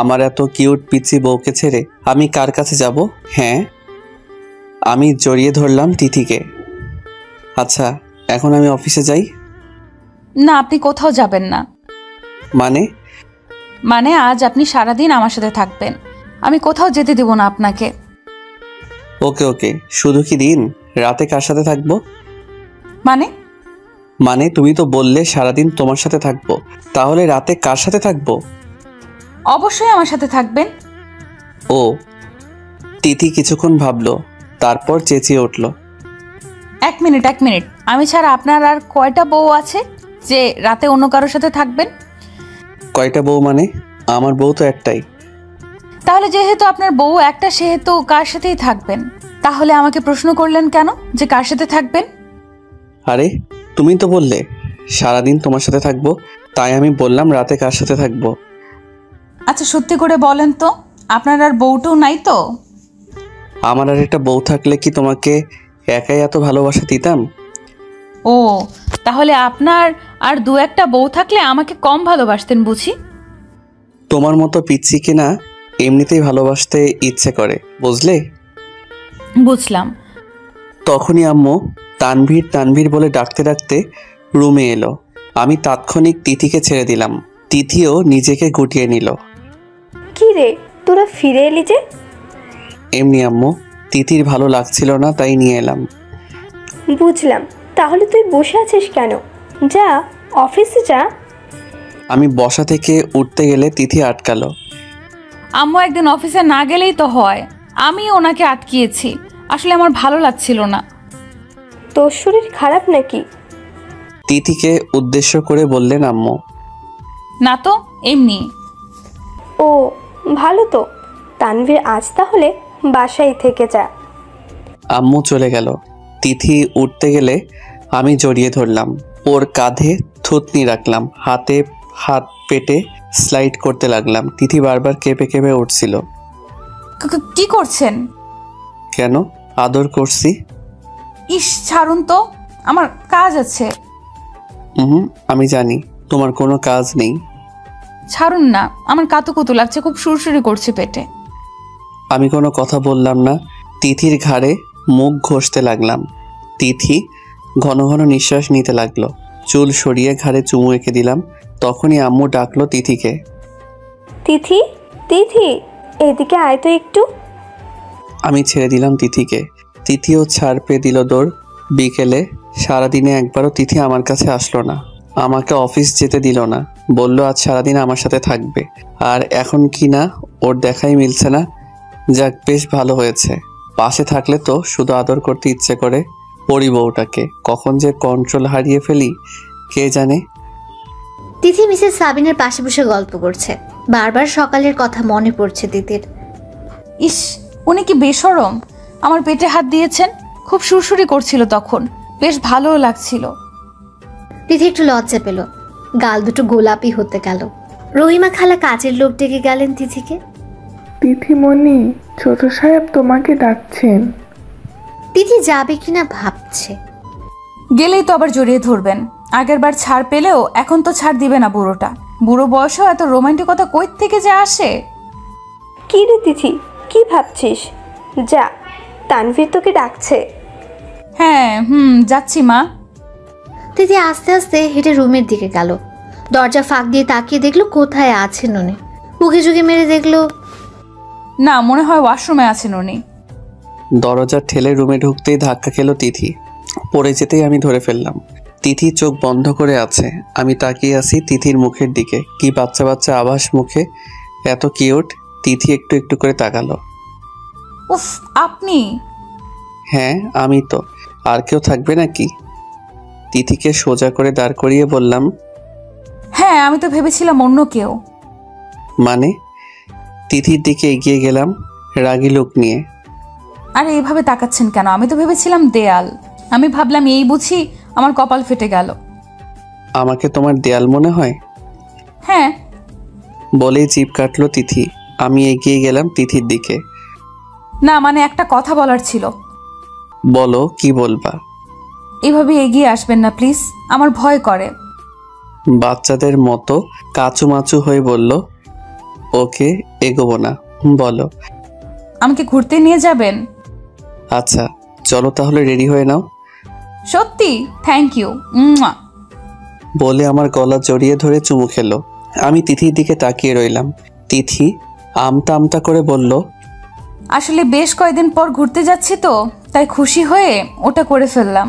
আমার এত কিউট পিচ্ছি বউকে ছেড়ে আমি কার কাছে যাব? হ্যাঁ, আমি জড়িয়ে ধরলাম তিথিকে। আচ্ছা, এখন আমি অফিসে যাই? না, আপনি কোথাও যাবেন না। মানে আজ আপনি সারাদিন আমার সাথে থাকবেন, আমি কোথাও যেতে দেব না আপনাকে। ওকে, শুধু কি দিন? রাতে কার সাথে থাকবো? মানে তুমি তো বললে সারাদিন তোমার সাথে থাকবো, তাহলে রাতে কার সাথে থাকবো? অবশ্যই আমার সাথে থাকবেন। ও, তিথি কিছুক্ষণ ভাবলো, তারপর চেঁচিয়ে উঠল। এক মিনিট আমি ছাড়া আপনার আর কয়টা বউ আছে যে রাতে অন্য কারোর সাথে থাকবেন? কয়টা বউ মানে? আমার বউ তো একটাই। তাহলে যেহেতু আপনার বউ একটা, সেহেতু কার সাথেই থাকবেন? তাহলে আমাকে প্রশ্ন করলেন কেন যে কার সাথে থাকবেন? আরে তুমি তো বললে সারাদিন তোমার সাথে থাকবো, তাই আমি বললাম রাতে কার সাথে থাকবো। আচ্ছা সত্যি করে বলেন তো, আপনার আর বউটাও নাই তো? আমার আর একটা বউ থাকলে কি তোমাকে একাই এত ভালোবাসা দিতাম? ও, তাহলে আপনার আর দু একটা বউ থাকলে আমাকে কম ভালোবাসতেন বুঝি? তোমার মতো পিচ্চিকে না এমনিতেই ভালোবাসতে ইচ্ছে করে, বুঝলে? বুঝলাম। তখনই আম্মু তানভীর বলে ডাকতে ডাকতে রুমে এলো। আমি তাৎক্ষণিক তিথিকে ছেড়ে দিলাম। তিথিও নিজেকে গুটিয়ে নিল। কি রে, তোরা ফিরে এলি যে? এমনি আম্মু, তিথির ভালো লাগছিল না তাই নিয়ে এলাম। বুঝলাম, তাহলে তুই বসে আছিস কেন? যা, অফিসে যা। আমি বসা থেকে উঠতে গেলে তিথি আটকালো। আম্মু একদিন অফিসে না গেলেই তো হয়, আমি ওনাকে আটকিয়েছি। আসলে আমার ভালো লাগছিল না। তোর শরীর খারাপ নাকি? তিথিকে উদ্দেশ্য করে বললেন আম্মু। না তো, এমনি। ও ভালো তো, তানভীর আজ তাহলে বাসায় থেকে যা। আম্মু চলে গেল। তিথি উঠতে গেলে আমি জড়িয়ে ধরলাম। ওর কাঁধে থুতনি রাখলাম, হাতে হাত পেটে স্লাইড করতে লাগলাম। তিথি বারবার কেঁপে কেঁপে উঠছিল। কি করছেন? কেন? আদর করছি। ইস, ছাড়ুন তো, আমার কাজ আছে। আমি জানি তোমার কোনো কাজ নেই। ছাড়ুন না, আমার কাতুকুতু লাগছে, খুব সুরসুরি করছে পেটে। আমি কোনো কথা বললাম না। তিথির ঘাড়ে মুখ ঘষতে লাগলাম। তিথি ঘন ঘন নিঃশ্বাস নিতে লাগলো। চুল সরিয়ে ঘাড়ে চুমু এঁকে দিলাম। তখনই আম্মু ডাকলো তিথিকে। তিথি, তিথি, এদিকে আয় তো একটু। আমি ছেড়ে দিলাম তিথিকে। তিথিও ছাড় পেয়ে দিল দৌড়। বিকেলে সারাদিনে একবারও তিথি আমার কাছে আসলো না। আমাকে অফিস যেতে দিল না, বলল আজ সারাদিন আমার সাথে থাকবে। আর এখন কি না ওর দেখাই মিলছে না। যাক, বেশ ভালো হয়েছে। পাশে থাকলে তো শুধু আদর করতে ইচ্ছে করে। পরি বউটাকে কখন যে কন্ট্রোল হারিয়ে ফেলি কে জানে। তিথি মিসেস সাবিনের পাশে বসে গল্প করছে। বারবার সকালের কথা মনে পড়ছে তিথির। ইস, উনি কি বেশরম! আমার পেটে হাত দিয়েছেন। খুব সুরসুরি করছিল তখন, বেশ ভালোও লাগছিল। তিথি একটু লজ্জা পেল, গাল দুটো গোলাপি হতে গেল। রহিমা খালা কাজের লোক ডেকে গেলেন তিথিকে। তিথিমণি, ছোট সাহেব তোমাকে ডাকছেন। তিথি যাবে কিনা ভাবছে। গেলেই তো আবার জড়িয়ে ধরবেন। আগের বার ছাড় পেলেও এখন তো ছাড় দিবে না বুড়োটা। বুড়ো বয়সেও এত রোমান্টিকতা কই থেকে যে আসে! কি রে তিথি, কি ভাবছিস? যা, তানভীর তোকে ডাকছে। হ্যাঁ, যাচ্ছি মা। তিথি আস্তে আস্তে হেঁটে রুমের দিকে গেল। দরজা ফাঁক দিয়ে তাকিয়ে দেখলো কোথায় আছেন উনি। উকি ঝুঁকি মেরে দেখলো না, মনে হয় ওয়াশরুমে আছেন উনি। দরজা ঠেলে রুমে ঢুকতেই ধাক্কা খেলো তিথি। পড়ে যেতেই আমি ধরে ফেললাম। তিথি চোখ বন্ধ করে আছে। আমি তাকিয়ে আছি তিথির মুখের দিকে। কি বাচ্চা বাচ্চা আভাস মুখে, এত কিউট। তিথি একটু একটু করে তাকালো। উফ, আপনি? হ্যাঁ আমি তো, আর কেউ থাকবে নাকি? তিথিকে সোজা করে দাঁড় করিয়ে বললাম। হ্যাঁ, আমি তো ভেবেছিলাম অন্য কেউ। মানে? তিথির দিকে এগিয়ে গেলাম রাগী লোক নিয়ে। আরে এভাবে তাকাচ্ছেন কেন? আমি তো ভেবেছিলাম দেয়াল। আমি ভাবলাম এই বুঝি আমার কপাল ফেটে গেল। আমাকে তোমার দেয়াল মনে হয়? হ্যাঁ। বলেই জিভ কাটলো তিথি। আমি এগিয়ে গেলাম তিথির দিকে। না, মানে একটা কথা বলার ছিল। বলো, কি বলবা? এভাবে এগিয়ে আসবেন না প্লিজ, আমার ভয় করে। বাচ্চাদের মতো কাচুমাচু হয়ে বলল। ওকে, এগোবো না, বলো। আমাকে ঘুরতে নিয়ে যাবেন? আচ্ছা চলো তাহলে, রেডি হয়ে নাও। সত্যি? Thank you. বলে আমার গলা জড়িয়ে ধরে চুমু খেলো। আমি তিথির দিকে তাকিয়ে রইলাম। তিথি আমতা আমতা করে বলল, আসলে বেশ কয়েকদিন পর ঘুরতে যাচ্ছি তো, তাই খুশি হয়ে ওটা করে ফেললাম।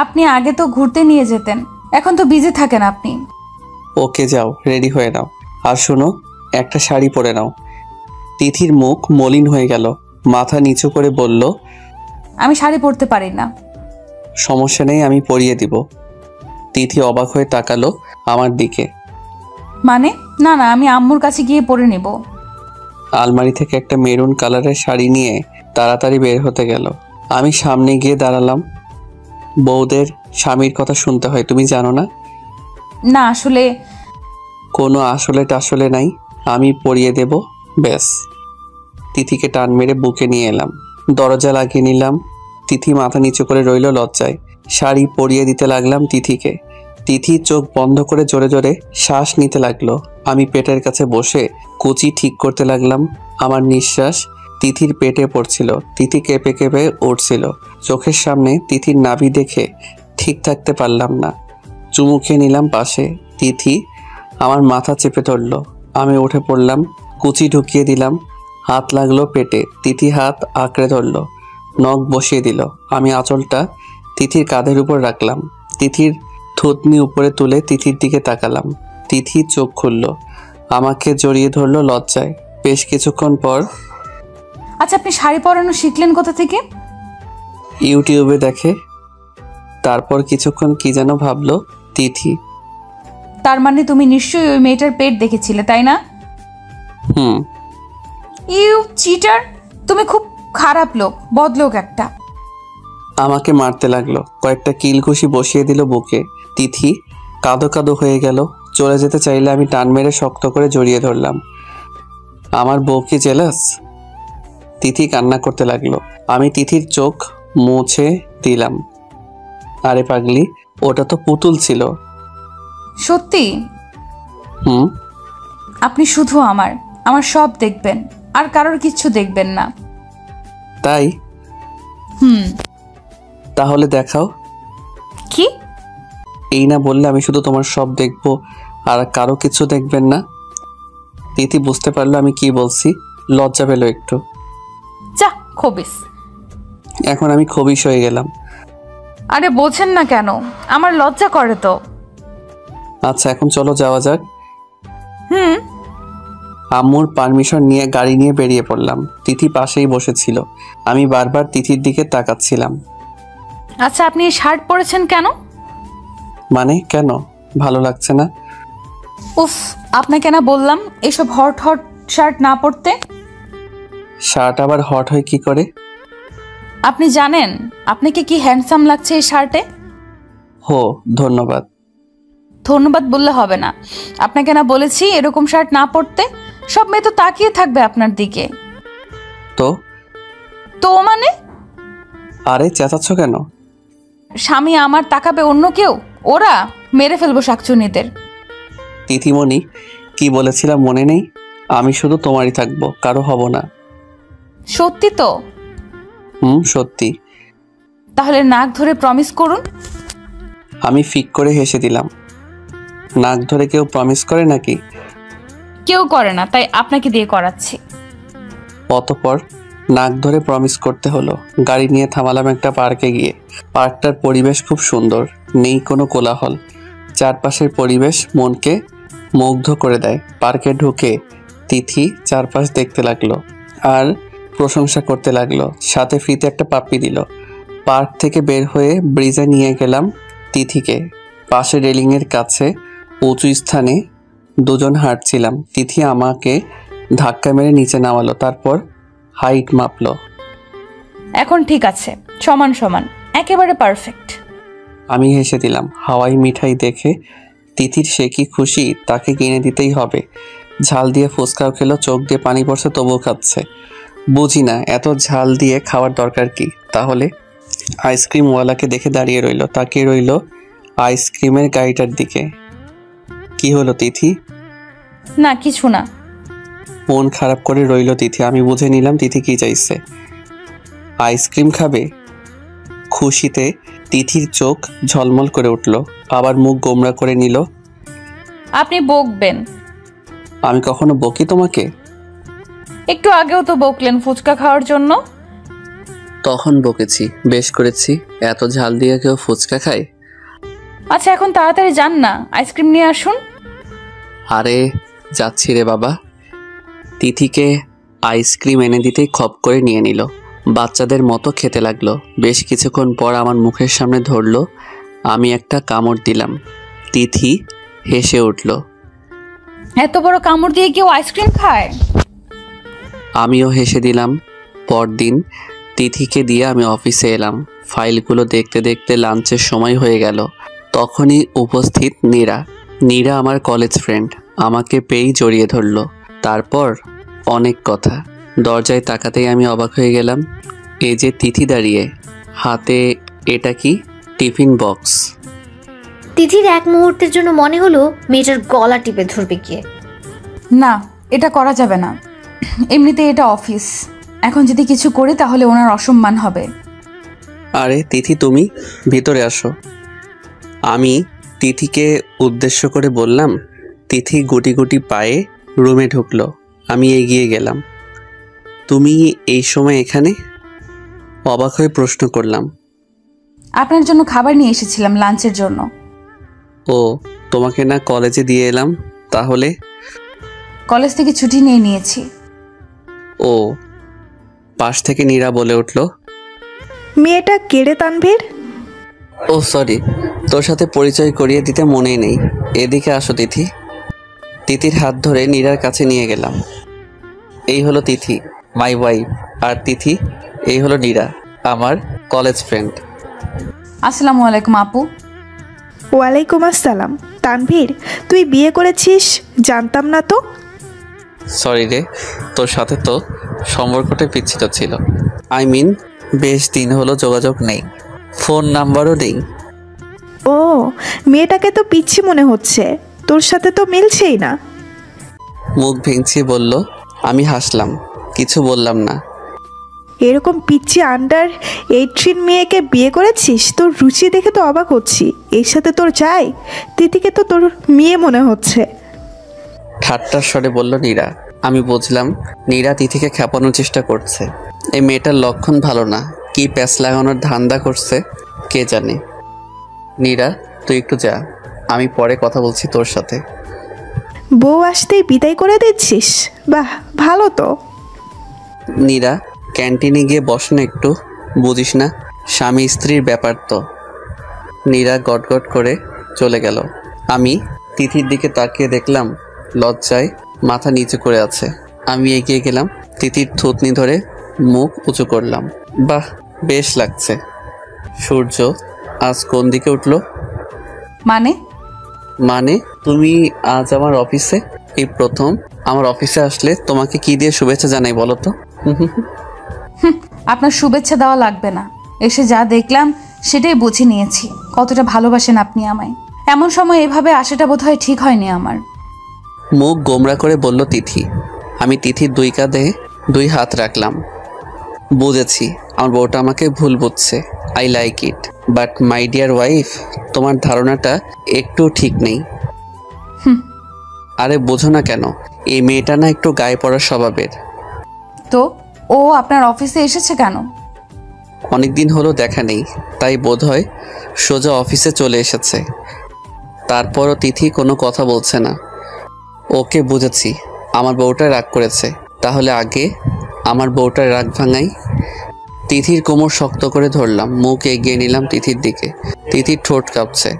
আপনি আগে তো ঘুরতে নিয়ে যেতেন, এখন তো বিজি থাকেন আপনি। ওকে যাও, রেডি হয়ে নাও। আর শোনো, একটা শাড়ি পরে নাও। তিথির মুখ মলিন হয়ে গেল। মাথা নিচু করে বলল, আমি শাড়ি পরতে পারি না। সমস্যা নেই, আমি পরিয়ে দিব। তিথি অবাক হয়ে তাকালো আমার দিকে। মানে? না না, আমি আম্মুর কাছে গিয়ে পরে নিব। আলমারি থেকে একটা মেরুন কালারের শাড়ি নিয়ে তাড়াতাড়ি বের হতে গেল। আমি সামনে গিয়ে দাঁড়ালাম। বউদের স্বামীর কথা শুনতে হয়, তুমি জানো না? না আসলে কোনো আসলে টাসলে নাই, আমি পরিয়ে দেব, ব্যাস। তিথিকে টান মেরে বুকে নিয়ে এলাম, দরজা লাগিয়ে নিলাম। তিথি মাথা নিচু করে রইল লজ্জায়। শাড়ি পরিয়ে দিতে লাগলাম তিথিকে। তিথি চোখ বন্ধ করে জোরে জোরে শ্বাস নিতে লাগলো। আমি পেটের কাছে বসে কুচি ঠিক করতে লাগলাম। আমার নিঃশ্বাস তিথির পেটে পড়ছিল। তিথি কেঁপে কেঁপে উঠছিল। চোখের সামনে তিথির নাভি দেখে ঠিক থাকতে পারলাম না। চুমু খেয়ে নিলাম পাশে। তিথি আমার মাথা চেপে ধরল। আমি উঠে পড়লাম, কুচি ঢুকিয়ে দিলাম। হাত লাগলো পেটে। তিথি হাত আঁকড়ে ধরল, নখ বসিয়ে দিল। আমি আঁচলটা তিথির কাঁধের উপর রাখলাম। তিথির থুতনি উপরে তুলে তিথির দিকে তাকালাম। তিথি চোখ খুলল, আমাকে জড়িয়ে ধরল লজ্জায়। বেশ কিছুক্ষণ পর, আচ্ছা আপনি শাড়ি পরানো শিখলেন কোথা থেকে? ইউটিউবে দেখে। তারপর কিছুক্ষণ কি যেন ভাবলো তিথি। তার মানে তুমি নিশ্চয়ই ওই মেয়েটার পেট দেখেছিলে, তাই না? হুম। ইউ চিটার, তুমি খুব খারাপ লোক, বদলোক একটা। আমাকে মারতে লাগলো, কয়েকটা কিলঘুষি বসিয়ে দিল বুকে। তিথি কাঁদো কাঁদো হয়ে গেল। চলে যেতে চাইলে আমি টান মেরে শক্ত করে জড়িয়ে ধরলাম। আমার বউ কি জেলাস? তিথি কান্না করতে লাগলো। আমি তিথির চোখ মুছে দিলাম। আরে পাগলি, ওটা তো পুতুল ছিল। সত্যি? হুম। আপনি শুধু আমার সব দেখবেন, আর কারোর কিচ্ছু দেখবেন না। তাই? হুম। তাহলে দেখাও। কি? এই না বললে আমি শুধু তোমার সব দেখবো আর কারো কিছু দেখবেন না? তিথি বুঝতে পারলো আমি কি বলছি, লজ্জা পেল একটু। যা খবিস। এখন আমি খবিশ হয়ে গেলাম। আরে বোঝেন না কেন, আমার লজ্জা করে তো। আচ্ছা এখন চলো যাওয়া যাক। হুম। আম্মুর পারমিশন নিয়ে গাড়ি নিয়ে বেরিয়ে পড়লাম। তিথি পাশেই বসেছিল। আমি বারবার তিথির দিকে তাকাচ্ছিলাম। আচ্ছা আপনি এই শার্ট পরেছেন কেন? মানে কেন? ভালো লাগছে না? উফ, আপনাকে না বললাম এসব হট হট শার্ট না পরতে। শার্ট আবার হট হয় কি করে? আপনি জানেন আপনাকে কি হ্যান্ডসাম লাগছে এই শার্টে? হো, ধন্যবাদ। ধন্যবাদ বললে হবে না। আপনাকে না বলেছি এরকম শার্ট না পরতে? সব মেয়ে তো তাকিয়ে থাকবে আপনার দিকে। তো তো মানে? আরে চেঁচাচ্ছ কেন? স্বামী আমার তাকাবে অন্য কেউ? ওরা মেরে ফেলবো শাকচুনিদের। তিথিমণি, কি বলেছিলাম মনে নেই? আমি শুধু তোমারই থাকবো, কারো হব না। সত্যি তো? হুম, সত্যি। তাহলে নাক ধরে প্রমিস করুন। আমি ফিক করে হেসে দিলাম। নাক ধরে কেউ প্রমিস করে নাকি? কেউ করে না, তাই আপনাকে দিয়ে করাচ্ছি। অতঃপর নাক ধরে প্রমিস করতে হলো। গাড়ি নিয়ে থামালাম একটা পার্কে গিয়ে। পার্কটার পরিবেশ খুব সুন্দর, নেই কোনো কোলাহল। চারপাশের পরিবেশ মনকে মুগ্ধ করে দেয়। পার্কে ঢুকে তিথি চারপাশ দেখতে লাগলো আর প্রশংসা করতে লাগলো। সাথে ফ্রিতে একটা পাপ্পি দিল। পার্ক থেকে বের হয়ে ব্রিজে নিয়ে গেলাম তিথিকে। পাশে রেলিংয়ের কাছে উঁচু স্থানে দুজন হাঁটছিলাম। তিথি আমাকে ধাক্কা মেরে নিচে নামালো, তারপর হাইট মাপলো। এখন ঠিক আছে, সমান সমান, একেবারে পারফেক্ট। আমি হেসে দিলাম। হাওয়াই মিঠাই দেখে তিথির সে কি খুশি, তাকে কিনে দিতেই হবে। ঝাল দিয়ে ফুচকাও খেলো, চোখ দিয়ে পানি পড়ছে তবুও খাচ্ছে। বুঝি না এত ঝাল দিয়ে খাওয়ার দরকার কি। তাহলে আইসক্রিমওয়ালাকে দেখে দাঁড়িয়ে রইল, তাকিয়ে রইল আইসক্রিমের গাড়িটার দিকে। কি হলো তিথি? না কিছু না। মন খারাপ করে রইল তিথি। আমি বুঝে নিলাম তিথি কি চাইছে। আইসক্রিম খাবে? খুশিতে তিথির চোখ ঝলমল করে উঠল, আবার মুখ গোমরা করে নিল। আপনি বকবেন? আমি কখনো বকি তোমাকে? একটু আগেও তো বকলেন ফুচকা খাওয়ার জন্য। তখন বকেছি, বেশ করেছি। এত ঝাল দিয়ে কেউ ফুচকা খায়? আচ্ছা এখন তাড়াতাড়ি যান না, আইসক্রিম নিয়ে আসুন। আরে যাচ্ছি রে বাবা। তিথিকে আইসক্রিম এনে দিতেই খপ করে নিয়ে নিল। বাচ্চাদের মতো খেতে লাগলো। বেশ কিছুক্ষণ পর আমার মুখের সামনে ধরলো। আমি একটা কামড় দিলাম। তিথি হেসে উঠল। এত বড় কামড় দিয়ে কেউ আইসক্রিম খায়? আমিও হেসে দিলাম। পরদিন তিথিকে দিয়ে আমি অফিসে এলাম। ফাইলগুলো দেখতে দেখতে লাঞ্চের সময় হয়ে গেল। তখনই উপস্থিত নীরা। নীরা আমার কলেজ ফ্রেন্ড। আমাকে পেয়েই জড়িয়ে ধরল। তারপর অনেক কথা। দরজায় তাকাতেই আমি অবাক হয়ে গেলাম। এই যে তিথি দাঁড়িয়ে, হাতে এটা কি? Tiffin box. তিথির এক মুহূর্তের জন্য মনে হলো মেয়েটার গলা টিপে ধরবে গিয়ে। না, এটা করা যাবে না। এমনিতে এটা অফিস। এখন যদি কিছু করি তাহলে ওনার অসম্মান হবে। আরে তিথি, তুমি ভিতরে আসো। আমি তিথিকে উদ্দেশ্য করে বললাম। তিথি গুটি গুটি পায়ে রুমে ঢুকলো। আমি এগিয়ে গেলাম। তুমি এই সময় এখানে? অবাক হয়ে প্রশ্ন করলাম। আপনার জন্য খাবার নিয়ে এসেছিলাম লাঞ্চের জন্য। ও, তোমাকে না কলেজে দিয়ে এলাম? তাহলে? কলেজ থেকে ছুটি নিয়ে নিয়েছি। ও। পাশ থেকে নীরা বলে উঠল, মেয়েটা কেড়ে তানভীর। ও সরি, তোর সাথে পরিচয় করিয়ে দিতে মনেই নেই। এদিকে আসো তিথি। তিথির হাত ধরে নীরার কাছে নিয়ে গেলাম। এই হলো তিথি, মাই ওয়াইফ। আর তিথি, এই হলো নীরা, আমার কলেজ ফ্রেন্ড। আসসালামু আলাইকুম আপু। ওয়ালাইকুম আসসালাম। তানভীর, তুই বিয়ে করেছিস? জানতাম না তো। সরি রে, তোর সাথে তো সম্পর্কটা বিচ্ছিন্ন ছিল। আই মিন, বেশ দিন হলো যোগাযোগ নেই, ফোন নাম্বারও নেই। ও, মেয়েটাকে তো পিচ্ছি মনে হচ্ছে, তোর সাথে তো মিলছেই না। মুখ ভেঙচিয়ে বলল। আমি হাসলাম, কিছু বললাম না। এরকম পিচ্ছি আন্ডার 18 মেয়েকে বিয়ে করেছিস? তোর রুচি দেখে তো অবাক হচ্ছি। এর সাথে তোর চাই? তিথিকে তো তোর মেয়ে মনে হচ্ছে। ঠাট্টার স্বরে বলল নীরা। আমি বুঝলাম নীরা তিথিকে খেপানোর চেষ্টা করছে। এই মেয়েটার লক্ষণ ভালো না। কি প্যাচ লাগানোর ধান্দা করছে কে জানে। নীরা, তুই একটু যা, আমি পরে কথা বলছি তোর সাথে। বউ আসতেই বিদায় করে দিচ্ছিস? বাহ, ভালো তো। নীরা, ক্যান্টিনে গিয়ে বস না একটু, বুঝিস না স্বামী স্ত্রীর ব্যাপার তো। নীরা গটগট করে চলে গেল। আমি তিথির দিকে তাকিয়ে দেখলাম লজ্জায় মাথা নিচু করে আছে। আমি এগিয়ে গেলাম, তিথির থুতনি ধরে মুখ উঁচু করলাম। বাহ, বেশ লাগছে। সূর্য আজ কোন দিকে উঠলো? মানে তুমি আজ আমার অফিসে? এই প্রথম আমার অফিসে আসলে তোমাকে কি দিয়ে শুভেচ্ছা জানাই বলো তো? আপনার শুভেচ্ছা দেওয়া লাগবে না। এসে যা দেখলাম সেটাই বুঝে নিয়েছি কতটা ভালোবাসেন আপনি আমায়। এমন সময় এভাবে আসাটা বোধহয় ঠিক হয়নি আমার। মুখ গোমরা করে বলল তিথি। আমি তিথির দুই কাঁধে দুই হাত রাখলাম। বুঝেছি, আমার বউটা আমাকে ভুল বুঝছে। I like it, but my dear wife, তোমার ধারণাটা একটু ঠিক নেই। আরে বোঝো না কেন? এই মেয়েটা না একটু গায়ে পড়ার স্বভাবের। তো ও আপনার অফিসে এসেছে কেন? অনেকদিন হলো দেখা নেই, তাই বোধহয় সোজা অফিসে চলে এসেছে। তারপরও তিথি কোনো কথা বলছে না। ওকে বুঝেছি, আমার বউটা রাগ করেছে। তাহলে আগে আমার বউটার রাগ ভাঙাই। তিথির কোমর শক্ত করে ধরলাম, মুখ এগিয়ে নিলাম তিথির দিকে। তিথির ঠোঁট কাঁপছে।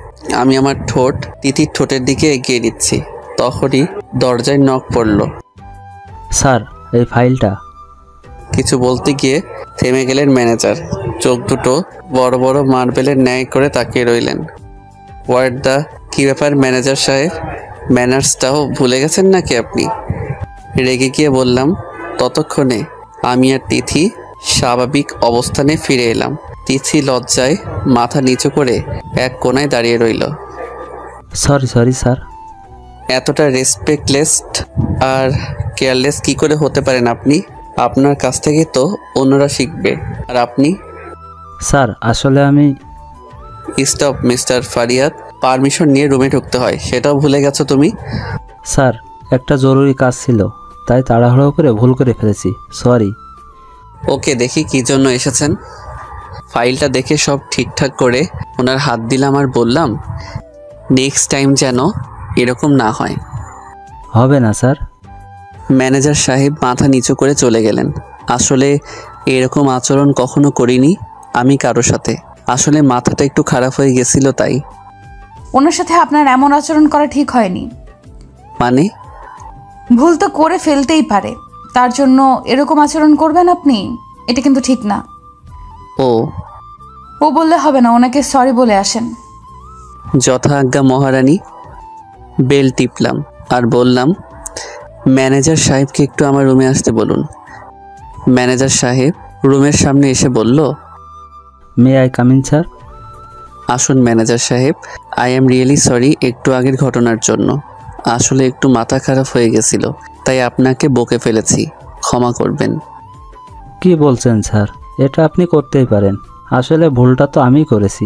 আমি আমার ঠোঁট তিথির ঠোঁটের দিকে এগিয়ে দিচ্ছি। তখনই দরজায় নক পড়ল। স্যার, এই ফাইলটা। কিছু বলতে গিয়ে থেমে গেলেন ম্যানেজার। চোখ দুটো বড় বড় মার্বেলের ন্যায় করে তাকিয়ে রইলেন। হোয়াট দ্য, কী ব্যাপার ম্যানেজার সাহেব? ম্যানার্সটাও ভুলে গেছেন নাকি আপনি? রেগে গিয়ে বললাম। ততক্ষণে আমি আর তিথি স্বাভাবিক অবস্থানে ফিরে এলাম। তিথি লজ্জায় মাথা নিচু করে এক কোণায় দাঁড়িয়ে রইল। Sorry sir. এতটা রেসপেক্টলেস আর কেয়ারলেস কি করে হতে পারেন আপনি? আপনার কাছ থেকে তো অন্যরা শিখবে, আর আপনি? স্যার, আসলে আমি... স্টপ মিস্টার ফারিয়াদ, পারমিশন নিয়ে রুমে ঢুকতে হয়, সেটাও ভুলে গেছো তুমি? স্যার, একটা জরুরি কাজ ছিল, তাই তাড়াহুড়ো করে ভুল করে ফেলেছি, সরি। ওকে, দেখি কি জন্য এসেছেন। ফাইলটা দেখে সব ঠিকঠাক করে ওনার হাত দিলাম আর বললাম, নেক্সট টাইম যেন এরকম না হয়। হবে না স্যার। ম্যানেজার সাহেব মাথা নিচু করে চলে গেলেন। আসলে এরকম আচরণ কখনো করিনি আমি কারো সাথে। আসলে মাথাটা একটু খারাপ হয়ে গেছিল তাই। ওনার সাথে আপনার এমন আচরণ করা ঠিক হয়নি। মানে? ভুল তো করে ফেলতেই পারে, তার জন্য এরকম আচরণ করবেন আপনি? এটা কিন্তু ঠিক না। ও ও বললে হবে না, ওনাকে সরি বলে আসেন। যথা আজ্ঞা মহারানী। বেল টিপলাম আর বললাম, ম্যানেজার সাহেবকে একটু আমার রুমে আসতে বলুন। ম্যানেজার সাহেব রুমের সামনে এসে বলল, may I come in sir? আসুন ম্যানেজার সাহেব, আই এম রিয়েলি সরি একটু আগের ঘটনার জন্য। আসলে একটু মাথা খারাপ হয়ে গেছিল, তাই আপনাকে বকে ফেলেছি, ক্ষমা করবেন। কি বলছেন স্যার? এটা আপনি করতেই পারেন, আসলে ভুলটা তো আমিই করেছি।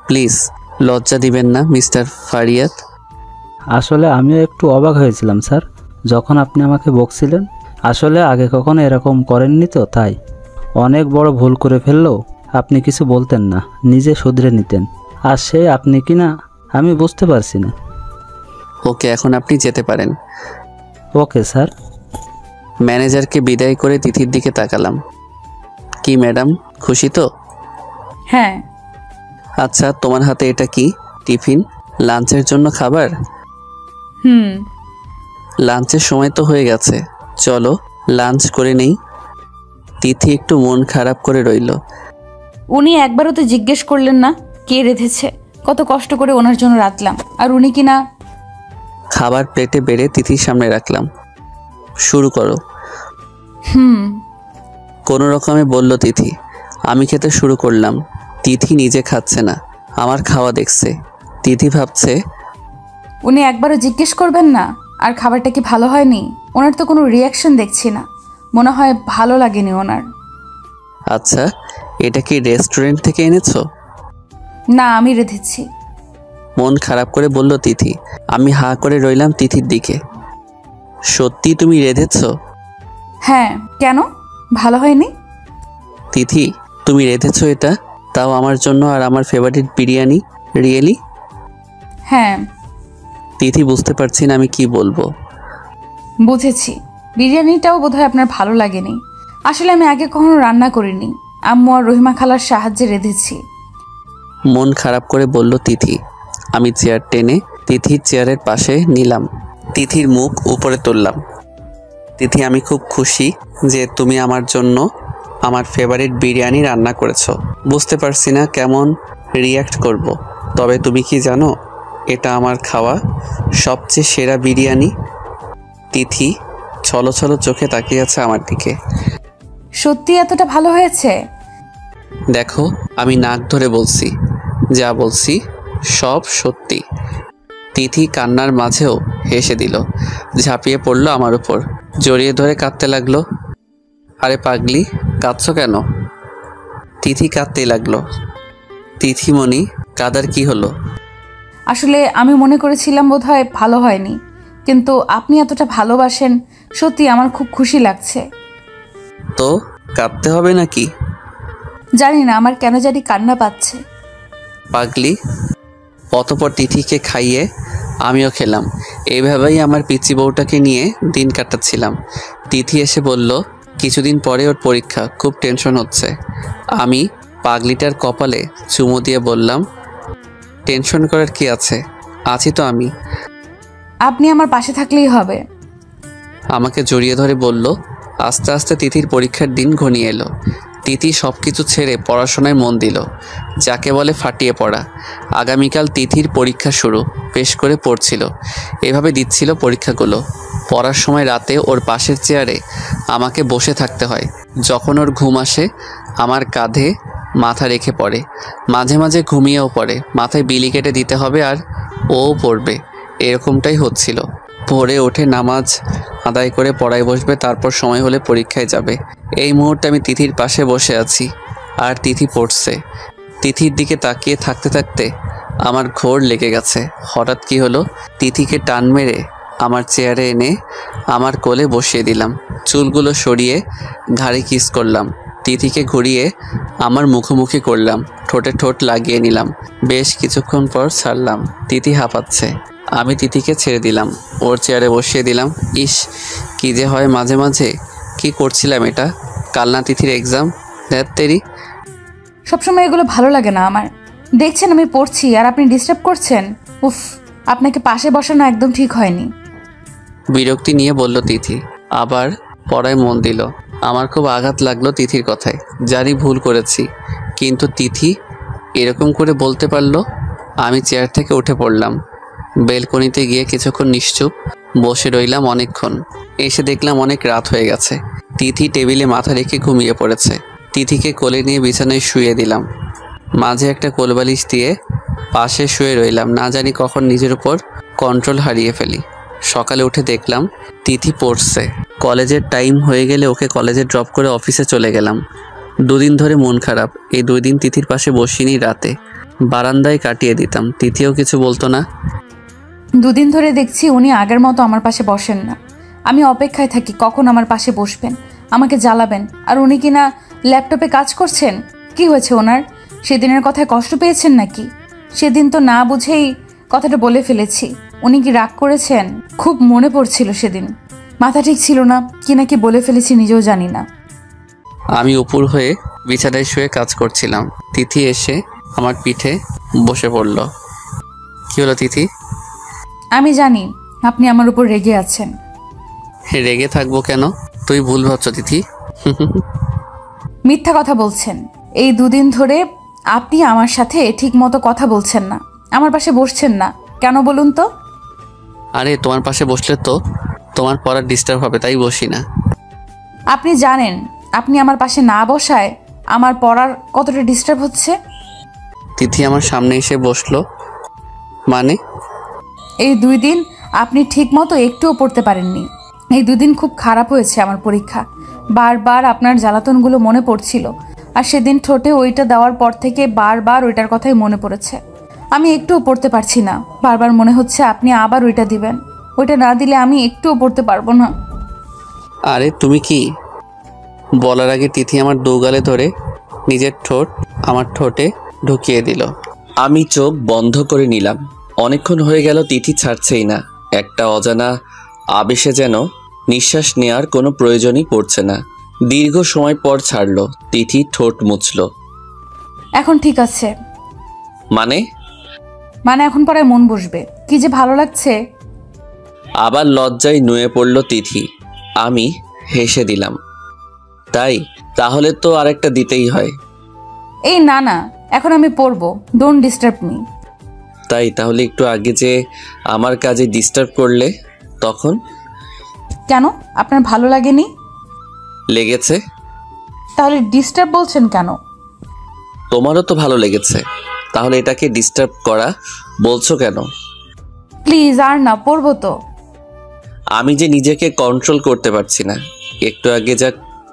প্লিজ লজ্জা দিবেন না মিস্টার ফারিয়াত। আসলে আমিও একটু অবাক হয়েছিলাম স্যার যখন আপনি আমাকে বকছিলেন। আসলে আগে কখনো এরকম করেননি তো, তাই। অনেক বড় ভুল করে ফেললেও আপনি কিছু বলতেন না, নিজে শুধরে নিতেন। আর সে আপনি কি না আমি বুঝতে পারছি না। ওকে, এখন আপনি যেতে পারেন। Okay sir. ম্যানেজারকে বিদায় করে তিথির দিকে তাকালাম। কি ম্যাডাম, খুশি তো? হ্যাঁ। আচ্ছা, তোমার হাতে এটা কি? টিফিন? লাঞ্চের জন্য খাবার? লাঞ্চের সময় তো হয়ে গেছে, চলো লাঞ্চ করে নেই। তিথি একটু মন খারাপ করে রইল। উনি একবারও তো জিজ্ঞেস করলেন না কে রেঁধেছে? কত কষ্ট করে ওনার জন্য রাঁধলাম, আর উনি কিনা। খাবার প্লেটে বেড়ে তিথির সামনে রাখলাম। শুরু করো। কোনো রকমে বলল তিথি। আমি খেতে শুরু করলাম। তিথি নিজে খাচ্ছে না, আমার খাওয়া দেখছে। তিথি ভাবছে, উনি একবারও জিজ্ঞেস করবেন না আর খাবারটা কি ভালো হয়নি? ওনার তো কোনো রিয়াকশন দেখছি না, মনে হয় ভালো লাগেনি ওনার। আচ্ছা, এটা কি রেস্টুরেন্ট থেকে এনেছো? না, আমি রেঁধেছি। মন খারাপ করে বলল তিথি। আমি হা করে রইলাম তিথির দিকে। সত্যি তুমি রেঁধেছো? হ্যাঁ, কেন ভালো হয়নি? তিথি, তুমি রেঁধেছো এটা, তাও আমার জন্য আর আমার ফেভারিট বিরিয়ানি? রিয়েলি? হ্যাঁ। তিথি বুঝতে পারছি না আমি কি বলবো। বুঝেছি, বিরিয়ানিটাও বোধহয় আপনার ভালো লাগেনি। আসলে আমি আগে কখনো রান্না করিনি, আম্মু আর রহিমা খালার সাহায্যে রেঁধেছি। মন খারাপ করে বলল তিথি। আমি চেয়ার টেনে তিথির চেয়ারের পাশে নিলাম। তিথির মুখ উপরে তুললাম। তিথি, আমি খুব খুশি যে তুমি আমার জন্য আমার ফেভারিট বিরিয়ানি রান্না করেছো। বুঝতে পারছি না কেমন রিয়্যাক্ট করব, তবে তুমি কি জানো এটা আমার খাওয়া সবচেয়ে সেরা বিরিয়ানি। তিথি ছলো ছলো চোখে তাকিয়ে আছে আমার দিকে। সত্যি এতটা ভালো হয়েছে? দেখো, আমি নাক ধরে বলছি, যা বলছি সব সত্যি। তিথি কান্নার মাঝেও হেসে দিল, ঝাঁপিয়ে পড়লো আমার উপর, জড়িয়ে ধরে কাঁদতে লাগলো। আরে পাগলি, কাঁদছো কেন? তিথি কাঁদতেই লাগলো। তিথিমণি, কাদার কি হলো? আসলে আমি মনে করেছিলাম বোধহয় ভালো হয়নি, কিন্তু আপনি এতটা ভালোবাসেন, সত্যি আমার খুব খুশি লাগছে। তো কাঁদতে হবে নাকি? জানি না, আমার কেন জানি কান্না পাচ্ছে। পাগলি। অতপর তিথিকে খাইয়ে আমিও খেলাম। এইভাবেই আমার পিচি বউটাকে নিয়ে দিন কাটাচ্ছিলাম। তিথি এসে বলল, কিছুদিন পরে ওর পরীক্ষা, খুব টেনশন হচ্ছে। আমি পাগলিটার কপালে চুমু দিয়ে বললাম, টেনশন করার কি আছে, আছি তো আমি। আপনি আমার পাশে থাকলেই হবে। আমাকে জড়িয়ে ধরে বলল। আস্তে আস্তে তিথির পরীক্ষার দিন ঘনিয়ে এলো। তিথি সব কিছু ছেড়ে পড়াশোনায় মন দিল, যাকে বলে ফাটিয়ে পড়া। আগামীকাল তিথির পরীক্ষা শুরু, বেশ করে পড়ছিল, এভাবে দিচ্ছিল পরীক্ষাগুলো। পড়ার সময় রাতে ওর পাশের চেয়ারে আমাকে বসে থাকতে হয়। যখন ওর ঘুম আসে আমার কাঁধে মাথা রেখে পড়ে, মাঝে মাঝে ঘুমিয়েও পড়ে। মাথায় বিলি কেটে দিতে হবে আর ও পড়বে, এরকমটাই হচ্ছিল। ভোরে ওঠে নামাজ আদায় করে পড়ায় বসবে, তারপর সময় হলে পরীক্ষায় যাবে। এই মুহূর্তে আমি তিথির পাশে বসে আছি আর তিথি পড়ছে। তিথির দিকে তাকিয়ে থাকতে থাকতে আমার ঘোর লেগে গেছে। হঠাৎ কি হলো, তিথিকে টান মেরে আমার চেয়ারে এনে আমার কোলে বসিয়ে দিলাম। চুলগুলো সরিয়ে ঘাড়ে কিস করলাম। তিথিকে ঘুরিয়ে আমার মুখোমুখি করলাম, ঠোঁটে ঠোঁট লাগিয়ে নিলাম। বেশ কিছুক্ষণ পর ছাড়লাম। তিথি হাঁপাচ্ছে, আমি তিথিকে ছেড়ে দিলাম, ওর চেয়ারে বসিয়ে দিলাম। ইস, কি যে হয় মাঝে মাঝে। কি করছিলাম এটা? কাল না তিথির এক্সাম? ধ্যাত তেরি। সবসময় এগুলো ভালো লাগে না আমার। দেখছেন আমি পড়ছি আর আপনি ডিস্টার্ব করছেন। উফ, আপনাকে পাশে বসানো একদম ঠিক হয়নি। বিরক্তি নিয়ে বলল তিথি, আবার পড়ায় মন দিল। আমার খুব আঘাত লাগলো তিথির কথায়। জানি ভুল করেছি, কিন্তু তিথি এরকম করে বলতে পারলো। আমি চেয়ার থেকে উঠে পড়লাম। বেলকনিতে গিয়ে কিছুক্ষণ নিশ্চুপ বসে রইলাম অনেকক্ষণ। এসে দেখলাম অনেক রাত হয়ে গেছে। তিথি টেবিলে মাথা রেখে ঘুমিয়ে পড়েছে। তিথিকে কোলে নিয়ে বিছানায় শুয়ে দিলাম। মাঝে একটা কোলবালিশ দিয়ে পাশে শুয়ে রইলাম। না জানি কখন নিজের উপর কন্ট্রোল হারিয়ে ফেলি। সকালে উঠে দেখলাম তিথি পড়ছে। কলেজের টাইম হয়ে গেলে ওকে কলেজে ড্রপ করে অফিসে চলে গেলাম। 2 দিন ধরে মন খারাপ। এই 2 দিন তিথির পাশে বসিনি, রাতে বারান্দায় কাটিয়ে দিতাম। তিথিও কিছু বলতো না। 2 দিন ধরে দেখছি উনি আগের মতো আমার পাশে বসেন না। আমি অপেক্ষায় থাকি কখন আমার পাশে বসবেন, আমাকে জ্বালাবেন। আর উনি কিনা ল্যাপটপে কাজ করছেন। কি হয়েছে ওনার? সেদিনের কথায় কষ্ট পেয়েছেন নাকি? সেদিন তো না বুঝেই কথাটা বলে ফেলেছি। উনি কি রাগ করেছেন? খুব মনে পড়ছিল সেদিন। মাথা ঠিক ছিল না, কি নাকি বলে ফেলেছি নিজেও জানি না। আমি উপর হয়ে বিছানায় শুয়ে কাজ করছিলাম। তিথি এসে আমার পিঠে বসে পড়ল। কি হলো তিথি? আমি জানি আপনি আমার উপর রেগে আছেন। রেগে থাকবো কেন? তুই ভুল ভাবছ তিথি। মিথ্যা কথা বলছেন। এই 2 দিন ধরে আপনি আমার সাথে ঠিক মতো কথা বলছেন না, আমার পাশে বসছেন না। কেন বলুন তো? আরে তোমার পাশে বসলে তো তোমার পড়ার ডিস্টার্ব হবে, তাই বসি না। আপনি জানেন আপনি আমার পাশে না বসায় আমার পড়ার কতটা ডিস্টার্ব হচ্ছে? তিথি আমার সামনে এসে বসলো। মানে? এই 2 দিন আপনি ঠিক মতো একটুও পড়তে পারেননি। এই 2 দিন খুব খারাপ হয়েছে আমার পরীক্ষা। বারবার আপনার জ্বালাতনগুলো মনে পড়ছিল। আর সেদিন ঠোঁটে ওইটা দেওয়ার পর থেকে বারবার ওইটার কথাই মনে পড়েছে। আমি একটুও পড়তে পারছি না। বারবার মনে হচ্ছে আপনি আবার ওইটা দিবেন। ওইটা না দিলে আমি একটুও পড়তে পারবো না। আরে তুমি কি? বলার আগে তিথি আমার দোগালে ধরে নিজের ঠোঁট আমার ঠোঁটে ঢুকিয়ে দিল। আমি চোখ বন্ধ করে নিলাম। অনেকক্ষণ হয়ে গেল তিথি ছাড়ছেই না। একটা অজানা আবেশে যেন নিঃশ্বাস নেওয়ার কোনো প্রয়োজনই পড়ছে না। দীর্ঘ সময় পর ছাড়লো। তিথি ঠোঁট মুছল। এখন ঠিক আছে। মানে? মানে এখন পরে মন বসবে। কি যে ভালো লাগছে। আবার লজ্জায় নুয়ে পড়ল তিথি। আমি হেসে দিলাম। তাই? তাহলে তো আরেকটা দিতেই হয়। এই না না, এখন আমি পড়বো। Don't disturb me. তাই? তাহলে একটু আগে যে আমার কাজে ডিস্টার্ব করলে তখন? কেন? আপনার ভালো লাগেনি? লেগেছে। তাহলে ডিস্টার্ব বলছেন কেন? তোমারও তো ভালো লেগেছে, তাহলে এটাকে ডিস্টার্ব করা বলছো কেন? প্লিজ আর না, পড়বো তো। আমি যে নিজেকে কন্ট্রোল করতে পারছি না। একটু আগে যা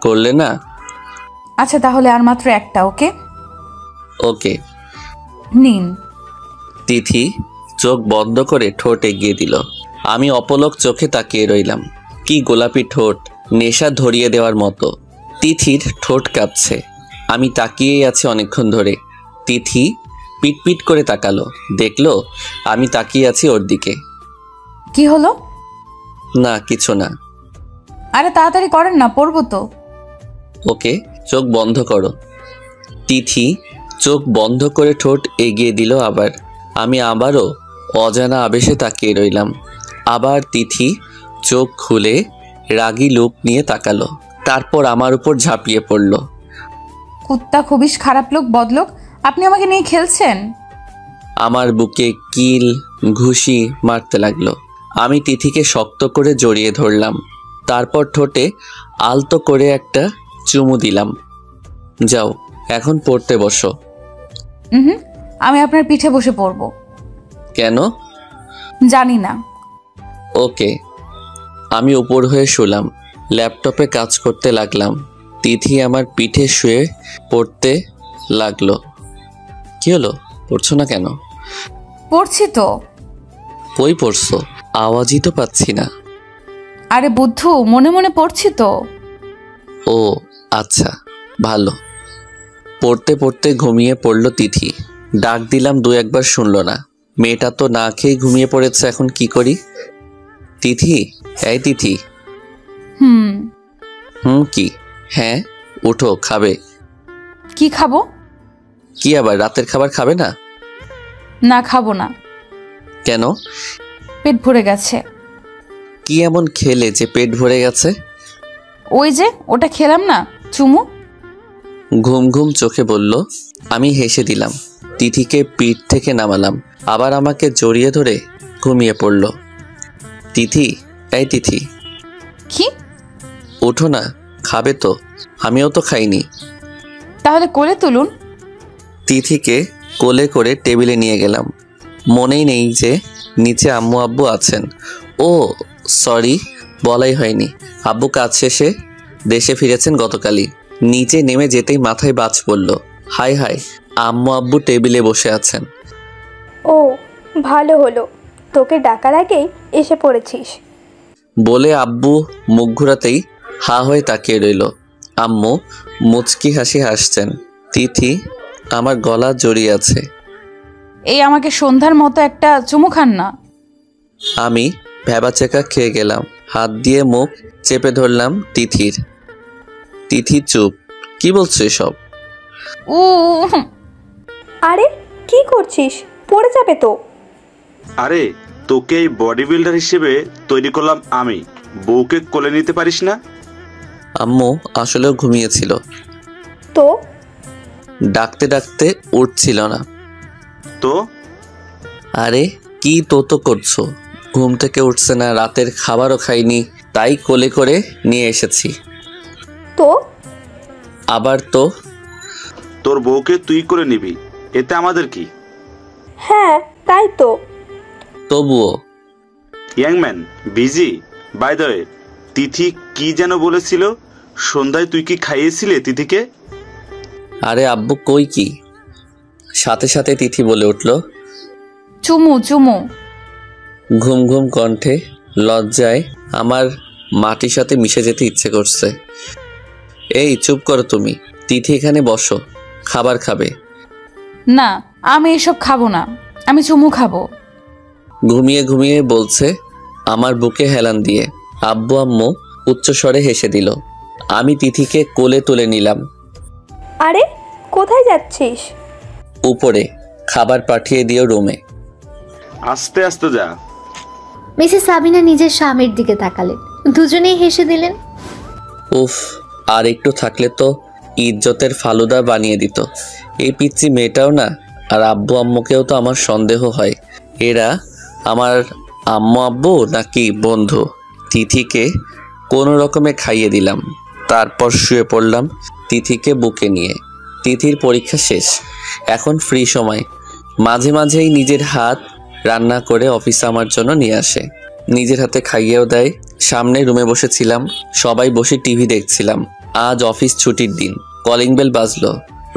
করলে না। আচ্ছা তাহলে আর মাত্র একটা। ওকে ওকে। নিন। তিথি চোখ বন্ধ করে ঠোঁট এগিয়ে দিল। আমি অপলক চোখে তাকিয়ে রইলাম। কি গোলাপি ঠোঁট, নেশা ধরিয়ে দেওয়ার মতো। তিথির ঠোঁট কাঁপছে। আমি তাকিয়েই আছি অনেকক্ষণ ধরে। তিথি পিটপিট করে তাকালো, দেখলো আমি তাকিয়ে আছি ওর দিকে। কি হলো? না কিছু না। আরে তাড়াতাড়ি করেন না, পড়বো তো। ওকে, চোখ বন্ধ করো। তিথি চোখ বন্ধ করে ঠোঁট এগিয়ে দিল আবার। আমি আবারও অজানা আবেশে তাকিয়ে রইলাম। আবার তিথি চোখ খুলে রাগী লুক নিয়ে তাকালো। তারপর আমার উপর ঝাঁপিয়ে পড়ল। কুত্তা খুবই খারাপ লোক, বদলোক। আপনি আমাকে নিয়ে খেলছেন? আমার বুকে কিল ঘুষি মারতে লাগলো। আমি তিথিকে শক্ত করে জড়িয়ে ধরলাম। তারপর ঠোঁটে আলতো করে একটা চুমু দিলাম। যাও, এখন পড়তে বসো। আমি আপনার পিঠে বসে পড়বো। কেন? জানি না। ওকে। আমি উপর হয়ে শুলাম। ল্যাপটপে কাজ করতে লাগলাম। তিথি আমার পিঠে শুয়ে পড়তে লাগলো। কি হলো? পড়ছো না কেন? পড়ছি তো। বই পড়ছো? আওয়াজই তো পাচ্ছি না। আরে বুদ্ধু, মনে মনে পড়ছি তো। ও আচ্ছা, ভালো। পড়তে পড়তে ঘুমিয়ে পড়ল তিথি। ডাক দিলাম 2-1 বার শুনল না। মেয়েটা তো না খেয়ে ঘুমিয়ে পড়েছে, এখন কি করি? তিথি, এই তিথি। কি? হ্যাঁ, উঠো, খাবে। কি খাবো? কি আবার, রাতের খাবার খাবে না? না, খাবো না। কেন? পেট ভরে গেছে। কি এমন খেলে যে পেট ভরে গেছে? ওই যে ওটা খেলাম না, চুমু। ঘুম ঘুম চোখে বলল। আমি হেসে দিলাম। তিথিকে পিঠ থেকে নামালাম, আবার আমাকে জড়িয়ে ধরে ঘুমিয়ে পড়ল। তিথি, এই তিথি। কি? ওঠো না, খাবে তো? আমিও তো খাইনি। তাহলে কোলে তুলুন। তিথিকে কোলে করে টেবিলে নিয়ে গেলাম। মনেই নেই যে নিচে আম্মু আব্বু আছেন। ও সরি, বলাই হয়নি। আব্বু কাজ শেষে দেশে ফিরেছেন গতকালই। নিচে নেমে যেতেই মাথায় বাজ পড়ল। হাই হাই, আম্মু আব্বু টেবিলে বসে আছেন। ও ভালো হলো, তোকে ডাকার আগেই এসে পড়েছিস। বলে আব্বু মুখ ঘোরাতেই হা হয়ে তাকিয়ে রইল। আম্মু মুচকি হাসি হাসছেন। তিথি আমার গলা জড়িয়ে আছে। এই আমাকে সন্ধ্যার মতো একটা চুমু খান না। আমি ভ্যাবাচেকা খেয়ে গেলাম। হাত দিয়ে মুখ চেপে ধরলাম তিথির। তিথি চুপ। কি বলছো এসব? ও আরে কি করছিস, পড়ে যাবে তো। আরে তোকে এই বডি বিল্ডার হিসেবে তৈরি করলাম আমি, বউকে কোলে নিতে পারিস না? আম্মু আসলেও ঘুমিয়েছিল। তো ডাকতে ডাকতে উঠছিল না। তো আরে কি তো করছো? ঘুম থেকে উঠছে না, রাতের খাবারও খাইনি, তাই কোলে করে নিয়ে এসেছি। তো আবার তো? তোর বউকে তুই করে নিবি, এতে আমাদের কি? হ্যাঁ তাই তো। তবুও ইয়াংম্যান বিজি। বাই দ্য ওয়ে, তিথি কি যেন বলেছিল? সন্ধ্যায় তুই কি খাইয়েছিলে তিথিকে? আরে আব্বু কই কি? সাথে সাথে তিথি বলে উঠল, চুমু চুমু। ঘুম ঘুম কণ্ঠে। লজ্জায় আমার মাটির সাথে মিশে যেতে ইচ্ছে করছে। এই চুপ করো তুমি। তিথি এখানে বসো, খাবার খাবে। না, আমি এসব খাবো না, আমি চুমু খাবো। ঘুমিয়ে ঘুমিয়ে বলছে আমার বুকে হেলান দিয়ে। আব্বু আম্মু উচ্চস্বরে হেসে দিল। আমি তিথিকে কোলে তুলে নিলাম। আরে কোথায় যাচ্ছিস? উপরে, খাবার পাঠিয়ে দিও রুমে। আস্তে আস্তে যা। মিসেস সাবিনা নিজের স্বামীর দিকে তাকালেন, দুজনেই হেসে দিলেন। উফ, আর একটু থাকলে তো ইজ্জতের ফালুদা বানিয়ে দিত। এই পিচ্চি মেয়েটাও না, আর আব্বু আম্মুকেও তো আমার সন্দেহ হয়, এরা আমার আম্মু আব্বু নাকি বন্ধু। তিথিকে কোনো রকমে খাইয়ে দিলাম, তারপর শুয়ে পড়লাম তিথিকে বুকে নিয়ে। তিথির পরীক্ষা শেষ, এখন ফ্রি সময়। মাঝে মাঝেই নিজের হাত রান্না করে অফিসে আমার জন্য নিয়ে আসে, নিজের হাতে খাইয়েও দেয়। সামনে রুমে বসেছিলাম, সবাই বসে টিভি দেখছিলাম। আজ অফিস ছুটির দিন। কলিং বেল বাজলো,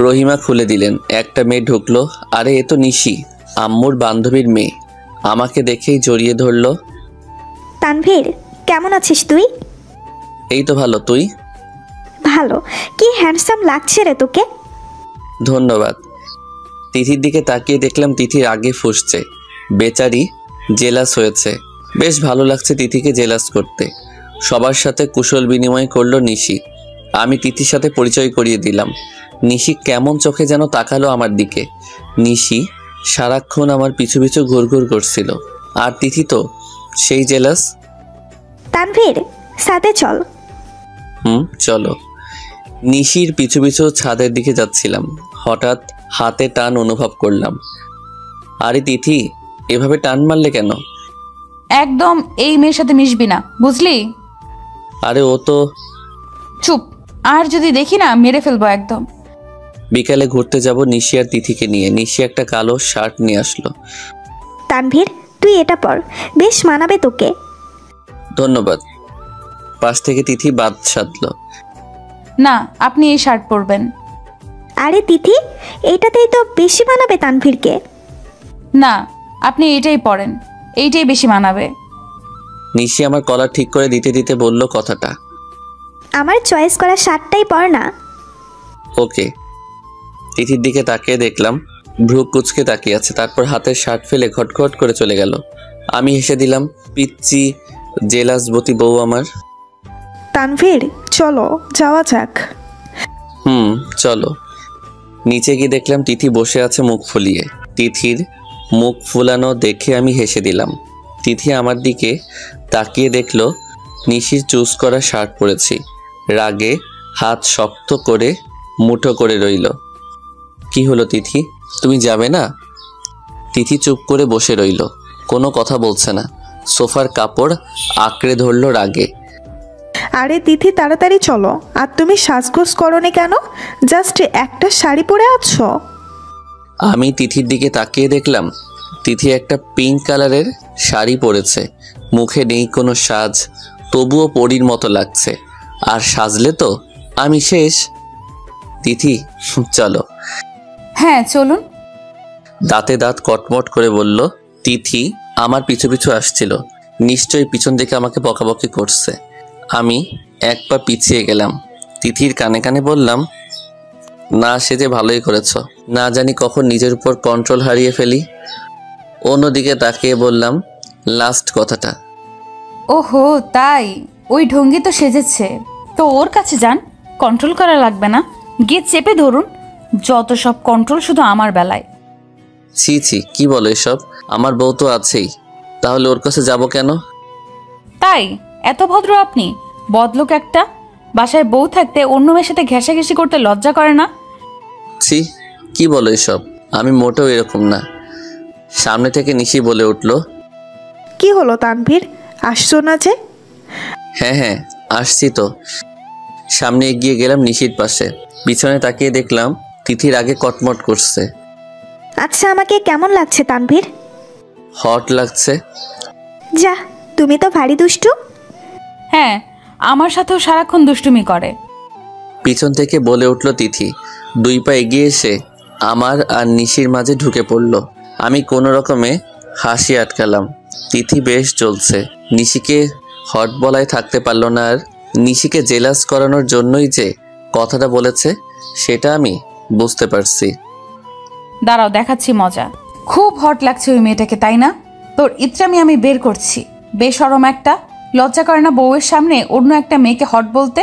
রহিমা খুলে দিলেন। একটা মেয়ে ঢুকলো। আরে এ তো নিশি, আম্মুর বান্ধবীর মেয়ে। আমাকে দেখেই জড়িয়ে ধরলো। তানভীর, কেমন আছিস তুই? এই তো ভালো, তুই? ভালো। কি হ্যান্ডসাম লাগছে রে তোকে। ধন্যবাদ। তিথির দিকে তাকিয়ে দেখলাম তিথির আগে ফুসছে। বেচারি জেলাস হয়েছে। বেশ ভালো লাগছে তিথিকে জেলাস করতে। সবার সাথে কুশল বিনিময় করলো নিশি। আমি তিথির সাথে পরিচয় করিয়ে দিলাম। নিশি কেমন চোখে যেন তাকালো আমার দিকে। নিশি সারাক্ষণ আমার পিছু পিছু ঘুরঘুর করছিল, আর তিথি তো সেই জেলাস। তানভীর, সাথে চল। চলো। নিশির পিছু পিছু ছাদের দিকে যাচ্ছিলাম, হঠাৎ হাতে টান অনুভব করলাম। আরে তিথি, এভাবে টান মারলে কেন? একদম এই মেয়ের সাথে মিশবি না, বুঝলি? আরে ও তো। চুপ, আর যদি দেখি না মেরে ফেলবো একদম। বিকালে ঘুরতে যাব নিশি আর তিথিকে নিয়ে। নিশি একটা কালো শার্ট নিয়ে আসলো। তানভীর, তুই এটা পর, বেশ মানাবে তোকে। ধন্যবাদ। পাশ থেকে তিথি বাদ সাধলো। না, আপনি এই শার্ট পরবেন। আরে তিথি, এইটাতেই তো বেশি মানাবে তানভীরকে। না, আপনি এইটাই পরেন, এইটাই বেশি মানাবে। নিশি আমার কলার ঠিক করে দিতে দিতে বলল কথাটা। আমার চয়েস করা শার্টটাই পর না। ওকে। তিথির দিকে তাকিয়ে দেখলাম ভ্রু কুচকে তাকিয়ে আছে, তারপর হাতের শার্ট ফেলে খটখট করে চলে গেল। আমি হেসে দিলাম। পিচ্চি জেলাসবতী বউ আমার। তানভীর চলো যাওয়া যাক। চলো। নিচে গিয়ে দেখলাম তিথি বসে আছে মুখ ফুলিয়ে। তিথির মুখ ফুলানো দেখে আমি হেসে দিলাম। তিথি আমার দিকে তাকিয়ে দেখলো নিশির চুজ করা শার্ট পরেছি। রাগে হাত শক্ত করে মুঠো করে রইল। কি হলো তিথি, তুমি যাবে না? তিথি চুপ করে বসে রইল, কোনো কথা বলছে না। সোফার কাপড় আঁকড়ে ধরল রাগে। আরে তিথি তাড়াতাড়ি চলো। আর তুমি সাজগোজ করোনি কেন? জাস্ট একটা শাড়ি পরে আছো। আমি তিথির দিকে তাকিয়ে দেখলাম তিথি একটা পিঙ্ক কালারের শাড়ি পরেছে। মুখে নেই কোনো সাজ, তবুও পরীর মতো লাগছে। আর সাজলে তো আমি শেষ। তিথি চলো। হ্যাঁ চলুন। দাঁতে দাঁত কটমট করে বলল তিথি। আমার পিছু পিছু আসছিল, নিশ্চয়ই পিছন থেকে আমাকে বকাবকি করছে। আমি এক পা পিছিয়ে গেলাম। তিথির কানে কানে বললাম, না সেজে ভালোই করেছ, না জানি কখন নিজের উপর কন্ট্রোল হারিয়ে ফেলি। অন্যদিকে তাকিয়ে বললাম, লাস্ট কথাটা। ওহো তাই, ওই ঢঙ্গি তো সেজেছে, তো ওর কাছে যান, কন্ট্রোল করা লাগবে না, গিয়ে চেপে ধরুন। যত সব কন্ট্রোল শুধু আমার বেলায়। ছি ছি, কি বলো এসব? আমার বউ তো আছেই, তাহলে ওর কাছে যাব কেন? তাই এত ভদ্র আপনি? বদলোক একটা। বাসায় বউ থাকতে অন্য মেয়ের সাথে ঘেঁষাঘেঁষি করতে লজ্জা করে না? ছি, কি বলো এসব? আমি মোটেও এরকম না। সামনে থেকে নিশি বলে উঠল, কি হলো তানভীর, আসছো না যে? হ্যাঁ আসছি তো। সামনে এগিয়ে গেলাম নিশির পাশে। পিছনে তাকিয়ে দেখলাম তিথির আগে কটমট করছে। আচ্ছা আমাকে কেমন লাগছে তানভীর? হট লাগছে। যা, তুমি তো ভারী দুষ্টু। হ্যাঁ, আমার সাথেও সারাক্ষণ দুষ্টুমি করে। পিছন থেকে বলে উঠল তিথি। 2 পা এগিয়ে এসে আমার আর নিশির মাঝে ঢুকে পড়ল। আমি কোনো রকমে হাসি আটকালাম। তিথি বেশ চলছে। নিশিকে হট বলায় থাকতে পারল না। আর নিশিকে জেলাস করানোর জন্যই যে কথাটা বলেছে সেটা আমি বুঝতে পারছি। দাঁড়াও দেখাচ্ছি মজা। খুব হট লাগছে ওই মেয়েটাকে, তাই না? তোর ইত্রামি আমি বের করছি। বেশরম একটা, লজ্জা করে না বউয়ের সামনে অন্য একটা মেয়েকে হট বলতে?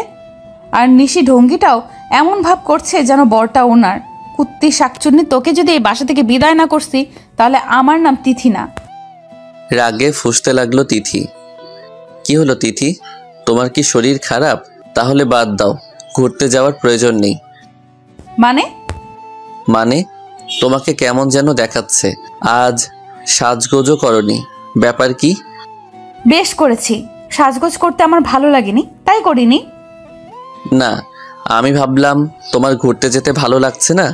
আর নিশি ঢঙ্গিটাও এমন ভাব করছে যেন বরটা ওনার। কুত্তি শাকচুন্নি, তোকে যদি এই বাসা থেকে বিদায় না করছি তাহলে আমার নাম তিথি না। রাগে ফুঁসতে লাগলো তিথি। কি হলো তিথি, তোমার কি শরীর খারাপ? তাহলে বাদ দাও, ঘুরতে যাওয়ার প্রয়োজন নেই। মানে তোমাকে কেমন যেন দেখাচ্ছে। আজ সাজগোজও করনি, ব্যাপার কি? বেশ করেছি, সাজগোজ করতে আমার ভালো লাগেনি তাই করিনি। না, আমি ভাবলাম তোমার ঘুরতে যেতে ভালো লাগছে না,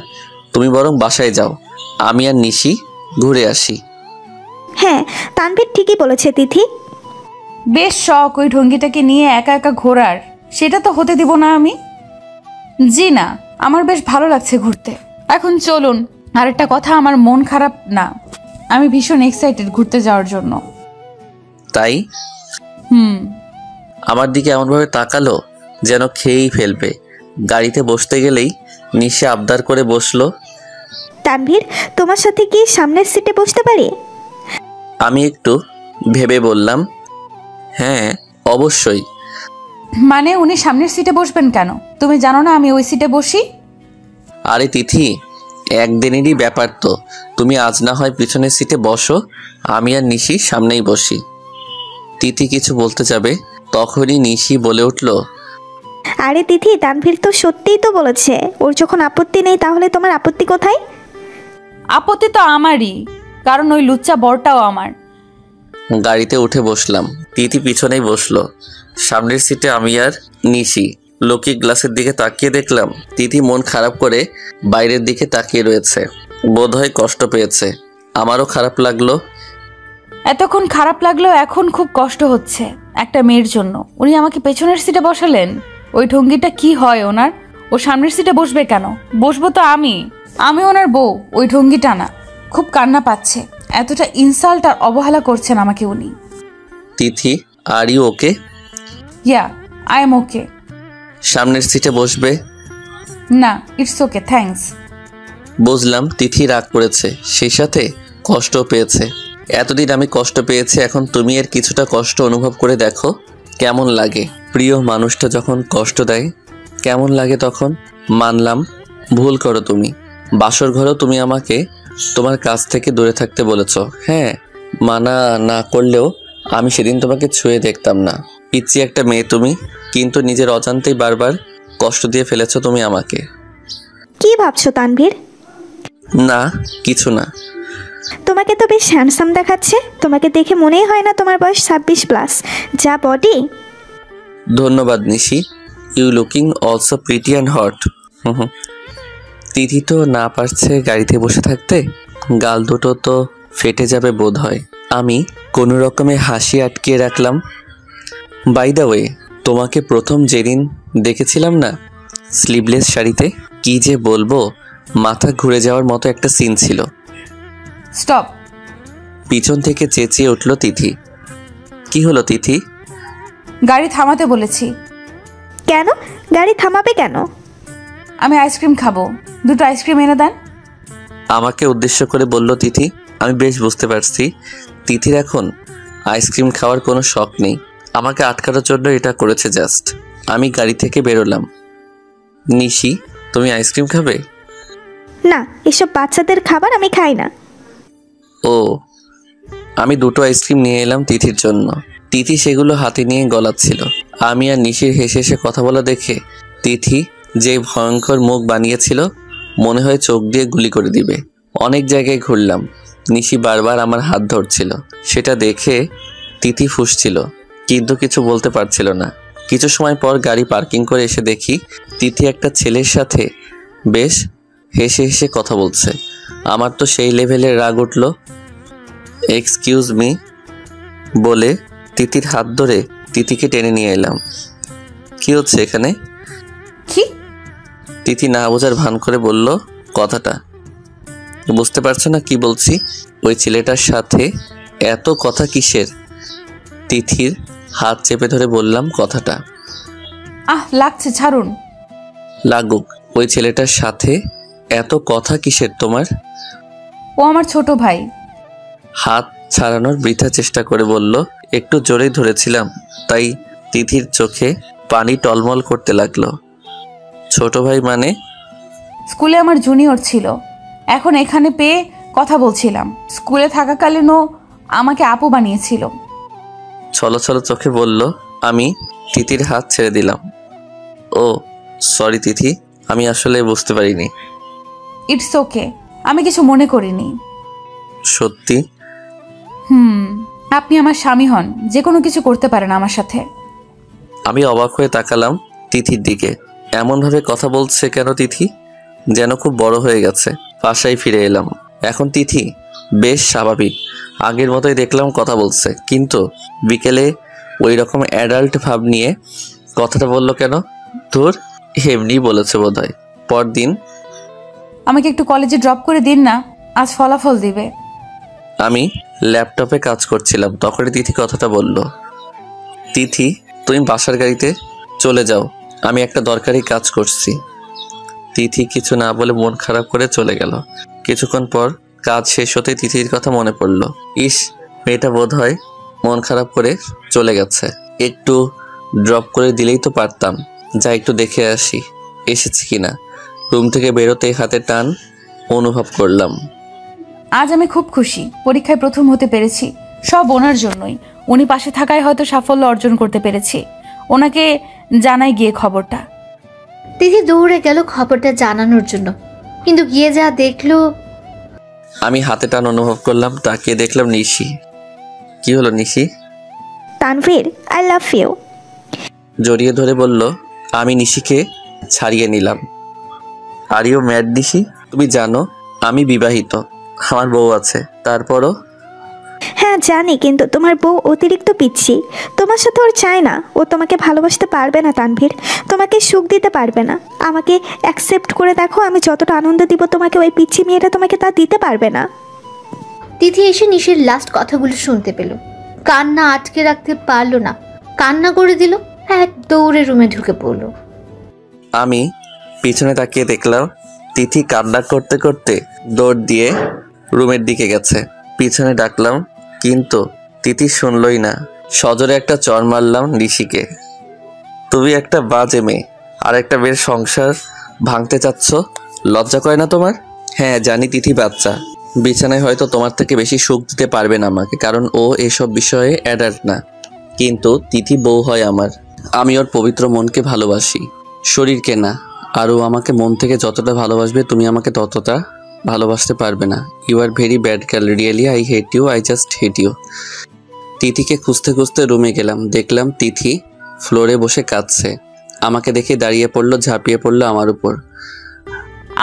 তুমি বরং বাসায় যাও, আমি আর নিশি ঘুরে আসি। হ্যাঁ তানভীর ঠিকই বলেছে তিথি। বেশ শখ ওই ঢঙ্গিটাকে নিয়ে একা একা ঘোরার, সেটা তো হতে দিব না আমি। জি না, আমার বেশ ভালো লাগছে ঘুরতে। এখন চলুন। আর একটা কথা, আমার মন খারাপ না, আমি ভীষণ এক্সাইটেড ঘুরতে যাওয়ার জন্য। তাই? আমার দিকে এমনভাবে তাকালো যেন খেয়েই ফেলবে। গাড়িতে বসতে গেলেই নিশি আবদার করে বসলো, তানভীর তোমার সাথে কি সামনের সিটে বসতে পারি? আমি একটু ভেবে বললাম, হ্যাঁ অবশ্যই। মানে উনি সামনের সিটে বসবেন কেন? তুমি জানো না আমি ওই সিটে বসি? আরে তিথি, একদিনেরই ব্যাপার তো, তুমি আজ না হয় পিছনের সিটে বসো, আমি আর নিশি সামনেই বসি। তিথি কিছু বলতে যাবে, তখনই নিশি বলে উঠল, আরে তিথি, তানভীর তো সত্যিই তো বলেছে ওর যখন আপত্তি নেই, তাহলে তোমার আপত্তি কোথায়? আপত্তি তো আমারই, কারণ ওই লুচ্চা বরটাও আমার। গাড়িতে উঠে বসলাম। তিথি পিছনেই বসলো। সামনের সিটে আমি আর নিশি। লুকিং গ্লাসের দিকে তাকিয়ে দেখলাম তিথি মন খারাপ করে বাইরের দিকে তাকিয়ে রয়েছে। বোধহয় কষ্ট পেয়েছে। আমারও খারাপ লাগলো। এতক্ষণ খারাপ লাগলেও এখন খুব কষ্ট হচ্ছে একটা মেয়ের জন্য। উনি আমাকে পেছনের সিটে বসালেন। ওই ঢঙ্গিটা কি হয় ওনার? ও সামনের সিটে বসবে কেন? বসবো তো আমি ওনার বউ, ওই ঢঙ্গিটা না। খুব কান্না পাচ্ছে, এতটা ইনসাল্ট আর অবহেলা করছেন আমাকে উনি। Tithi, are you okay? Yeah, I am okay. সামনের সিটে বসবে? না, ইটস ওকে, থ্যাঙ্কস। বুঝলাম তিথি রাগ করেছে, সেই সাথে কষ্ট পেয়েছে। এতদিন আমি কষ্ট পেয়েছি, এখন তুমি এর কিছুটা কষ্ট অনুভব করে দেখো কেমন লাগে। প্রিয় মানুষটা যখন কষ্ট দেয় কেমন লাগে তখন। মানলাম ভুল করো তুমি, বাসর ঘরেও তুমি আমাকে তোমার কাছ থেকে দূরে থাকতে বলেছ। হ্যাঁ, মানা না করলেও আমি সেদিন তোমাকে ছুঁয়ে দেখতাম না। পিচ্ছি একটা মেয়ে তুমি, কিন্তু নিজের অজান্তেই বারবার কষ্ট দিয়ে ফেলেছ তুমি আমাকে। কি ভাবছো তানভীর? না, কিছু না। তোমাকে তো বেশ হ্যান্ডসাম দেখাচ্ছে। তোমাকে দেখে মনেই হয় না তোমার বয়স 26+। যা বডি। ধন্যবাদ Nishi, you looking also pretty and hot. Tithi তো না পারছে গাড়িতে বসে থাকতে, গাল দুটো তো ফেটে যাবে বোধ হয়। আমি কোনো রকমে হাসি আটকিয়ে রাখলাম। বাই দ্য ওয়ে, তোমাকে প্রথম যেদিন দেখেছিলাম না স্লিভলেস শাড়িতে, কি যে বলবো, মাথা ঘুরে যাওয়ার মতো একটা সিন ছিল। স্টপ। পিছন থেকে চেঁচিয়ে উঠল তিথি। কি হলো তিথি? গাড়ি থামাতে বলেছি। কেন? গাড়ি থামাবে কেন? আমি আইসক্রিম খাবো, দুটো আইসক্রিম এনে দেন। আমাকে উদ্দেশ্য করে বলল তিথি। আমি বেশ বুঝতে পারছি তিথির এখন আইসক্রিম খাওয়ার কোনো শখ নেই, আমাকে আটকানোর জন্য এটা করেছে জাস্ট। আমি গাড়ি থেকে বেরোলাম। নিশি, তুমি আইসক্রিম খাবে? না, এসব বাচ্চাদের খাবার আমি খাই না। ও, আমি দুটো আইসক্রিম নিয়ে এলাম তিথির জন্য। তিথি সেগুলো হাতে নিয়ে গলাচ্ছিল। আমি আর নিশির হেসে হেসে কথা বলা দেখে তিথি যে ভয়ঙ্কর মুখ বানিয়েছিল, মনে হয় চোখ দিয়ে গুলি করে দিবে। অনেক জায়গায় ঘুরলাম, নিশি বারবার আমার হাত ধরছিল। সেটা দেখে তিথি ফুঁসছিল, কিন্তু কিছু বলতে পারছিল না। কিছু সময় পর গাড়ি পার্কিং করে এসে দেখি তিথি একটা ছেলের সাথে বেশ হেসে হেসে কথা বলছে। আমার তো সেই লেভেলের রাগ উঠল। এক্সকিউজ মি বলে তিথির হাত ধরে তিথিকে টেনে নিয়ে এলাম। কি হচ্ছে এখানে? কি? তিথি না বোঝার ভান করে বলল কথাটা। বুঝতে পারছো না কি বলছি? ওই ছেলেটার সাথে এত কথা কিসের? তিথির হাত চেপে ধরে বললাম কথাটা। লাগছে, ছাড়ুন। লাগুক, ওই ছেলেটার সাথে এত কথা কিসের তোমার? ও আমার ছোট ভাই। হাত ছাড়ানোর বৃথা চেষ্টা করে বলল। একটু জোরেই ধরেছিলাম, তাই তিথির চোখে পানি টলমল করতে লাগলো। ছোট ভাই মানে? স্কুলে আমার জুনিয়র ছিল, এখন এখানে পেয়ে কথা বলছিলাম। স্কুলে থাকাকালীনও আমাকে আপু বানিয়েছিল। ছলো ছলো চোখে বলল। আমি তিথির হাত ছেড়ে দিলাম। ও সরি তিথি, আমি আসলে বুঝতে পারিনি। ইটস ওকে, আমি কিছু মনে করিনি। সত্যি? আপনি আমার স্বামী হন, যে কোনো কিছু করতে পারেন আমার সাথে। আমি অবাক হয়ে তাকালাম তিথির দিকে। এমনভাবে কথা বলছে কেন তিথি? যেন খুব বড় হয়ে গেছে। বাসায় ফিরে এলাম। এখন তিথি বেশ স্বাভাবিক, আগের মতোই দেখলাম কথা বলছে, কিন্তু বিকেলে ওই রকম অ্যাডাল্ট ভাব নিয়ে কথাটা বলল কেন? ধুর, এমনি বলেছে বোধহয়। পরদিন আমাকে একটু কলেজে ড্রপ করে দিন না, আজ ফলাফল দিবে। আমি ল্যাপটপে কাজ করছিলাম, তখনই তিথি কথাটা বলল। তিথি, তুমি বাসার গাড়িতে চলে যাও, আমি একটা দরকারি কাজ করছি। তিথি কিছু না বলে মন খারাপ করে চলে গেল। কিছুক্ষণ পর কাজ শেষ হতে তিথির কথা মনে পড়ল। ইস, মেয়েটা বোধ হয় মন খারাপ করে চলে গেছে। একটু ড্রপ করে দিলেই তো পারতাম। যা একটু দেখে আসি এসেছি কিনা। রুম থেকে বেরোতে হাতে টান অনুভব করলাম। আজ আমি খুব খুশি, পরীক্ষায় প্রথম হতে পেরেছি। সব ওনার জন্যই। উনি পাশে থাকায় হয়তো সাফল্য অর্জন করতে পেরেছি। ওনাকে জানাই গিয়ে খবরটা। তিথি দৌড়ে গেল খবরটা জানানোর জন্য, কিন্তু গিয়ে যা দেখলো। আমি হাতে টান অনুভব করলাম, তাকিয়ে দেখলাম নিশি। কি হলো Nishi? Tanvir, I love you. জড়িয়ে ধরে বলল। আমি নিশিকে ছাড়িয়ে নিলাম। Are you mad Nishi? তুমি জানো আমি বিবাহিত, আমার বউ আছে। তারপরও? হ্যাঁ জানি, কিন্তু তোমার বউ অতিরিক্ত পিচ্ছি। তোমার সাথে ওর চায় না। ও তোমাকে ভালোবাসতে পারবে না তানভীর, তোমাকে সুখ দিতে পারবে না। আমাকে অ্যাকসেপ্ট করে দেখো, আমি যতটা আনন্দ দিব তোমাকে, ওই পিচ্ছি মেয়েটা তোমাকে তা দিতে পারবে না। তিথি এসে নিশির লাস্ট কথাগুলো শুনতে পেল। কান্না আটকে রাখতে পারলো না, কান্না করে দিল। এক দৌড়ে রুমে ঢুকে পড়লো। আমি পিছনে তাকিয়ে দেখলাম তিথি কান্না করতে করতে দৌড় দিয়ে রুমের দিকে গেছে। পিছনে ডাকলাম কিন্তু তিথি শুনলই না। সজোরে একটা চড় মারলাম নিশিকে। তুমি একটা বাজে মেয়ে, আর একটা মেয়ের সংসার ভাঙতে চাচ্ছ, লজ্জা করে না তোমার? হ্যাঁ জানি তিথি বাচ্চা, বিছানায় হয়তো তোমার থেকে বেশি সুখ দিতে পারবে না আমাকে, কারণ ও এসব বিষয়ে অ্যাডাল্ট না। কিন্তু তিথি বউ হয় আমার। আমি ওর পবিত্র মনকে ভালোবাসি, শরীরকে না। আর ও আমাকে মন থেকে যতটা ভালোবাসবে তুমি আমাকে ততটা ভালোবাসতে পারবে না। You are very bad girl, really I hate you, I just hate you. তিথিকে খুঁজতে খুঁজতে রুমে গেলাম, দেখলাম তিথি ফ্লোরে বসে কাঁদছে। আমাকে দেখে দাঁড়িয়ে পড়লো, ঝাঁপিয়ে পড়লো আমার উপর।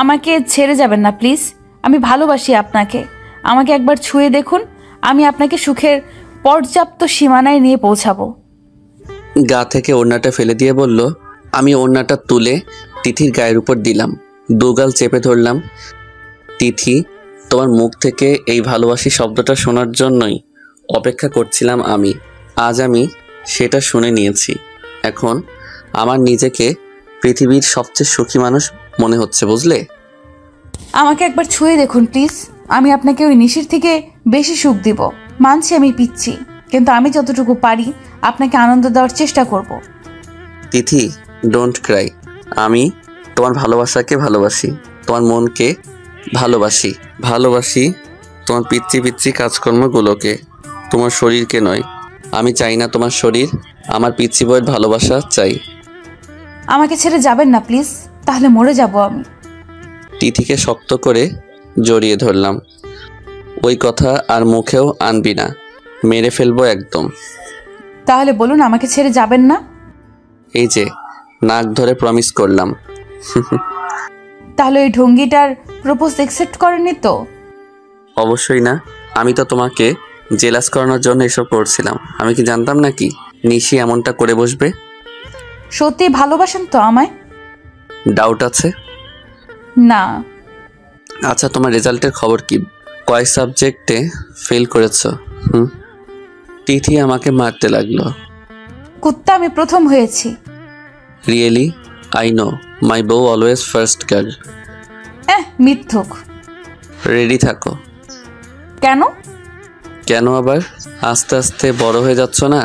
আমাকে ছেড়ে যাবেন না প্লিজ, আমি ভালোবাসি আপনাকে। আমাকে একবার ছুঁয়ে দেখুন, আমি আপনাকে সুখের পর্যাপ্ত সীমানায় নিয়ে পৌঁছাবো। গা থেকে ওড়নাটা ফেলে দিয়ে বলল। আমি ওড়নাটা তুলে তিথির গায়ের উপর দিলাম, দুগাল চেপে ধরলাম। তিথি, তোমার মুখ থেকে এই ভালোবাসি শব্দটা শোনার জন্যই অপেক্ষা করছিলাম আমি। আজ আমি সেটা শুনে নিয়েছি। এখন আমার নিজেকে পৃথিবীর সবচেয়ে সুখী মানুষ মনে হচ্ছে, বুঝলে? আমাকে একবার ছুঁয়ে দেখুন প্লিজ, আমি আপনাকে ওই নিশির থেকে বেশি সুখ দিব। মানছি আমি পিচ্ছি, কিন্তু আমি যতটুকু পারি আপনাকে আনন্দ দেওয়ার চেষ্টা করব। তিথি, ডোন্ট ক্রাই। আমি তোমার ভালোবাসাকে ভালোবাসি, তোমার মনকে ভালোবাসি, ভালোবাসি তোমার পিচ্ছি পিচ্ছি কাজকর্মগুলোকে, তোমার শরীরকে নয়। আমি চাই না তোমার শরীর, আমার পিচ্ছি বইয়ের ভালোবাসা চাই। আমাকে ছেড়ে যাবেন না প্লিজ, তাহলে মরে যাব আমি। তিথিকে শক্ত করে জড়িয়ে ধরলাম। ওই কথা আর মুখেও আনবি না, মেরে ফেলবো একদম। তাহলে বলুন আমাকে ছেড়ে যাবেন না। এই যে নাক ধরে প্রমিস করলাম। তাহলে ওই ঢঙ্গিটার প্রপোজ অ্যাকসেপ্ট করেননি তো? অবশ্যই না, আমি তো তোমাকে জেলাস করানোর জন্য এসব করছিলাম। আমি কি জানতাম নাকি নিশি এমনটা করে বসবে? সত্যি ভালোবাসেন তো আমায়? ডাউট আছে? না। আচ্ছা, তোমার রেজাল্টের খবর কি? কয় সাবজেক্টে ফেল করেছ? তিথি আমাকে মারতে লাগলো। কুত্তা, আমি প্রথম হয়েছি। রিয়েলি? আই নো, মাই বউ অলওয়েজ ফার্স্ট গার্ল। মিথ্যুক। রেডি থাকো। কেন? কেন আবার? আস্তে আস্তে বড় হয়ে যাচ্ছ না?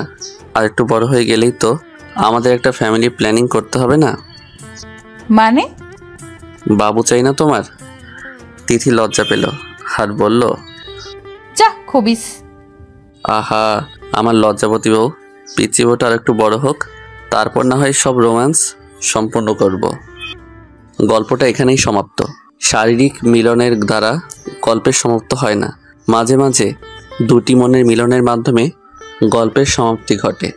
আর একটু বড় হয়ে গেলেই তো আমাদের একটা ফ্যামিলি প্ল্যানিং করতে হবে না? মানে? বাবু চাই না তোমার? তিথি লজ্জা পেল আর বলল, যা খবিস। আহা, আমার লজ্জাবতী বউ। পিচ্চি বউটা আর একটু বড় হোক, তারপর না হয় সব রোম্যান্স সম্পূর্ণ করব। গল্পটা এখানেই সমাপ্ত। শারীরিক মিলনের দ্বারা গল্পের সমাপ্ত হয় না, মাঝে মাঝে দুটি মনের মিলনের মাধ্যমে গল্পের সমাপ্তি ঘটে।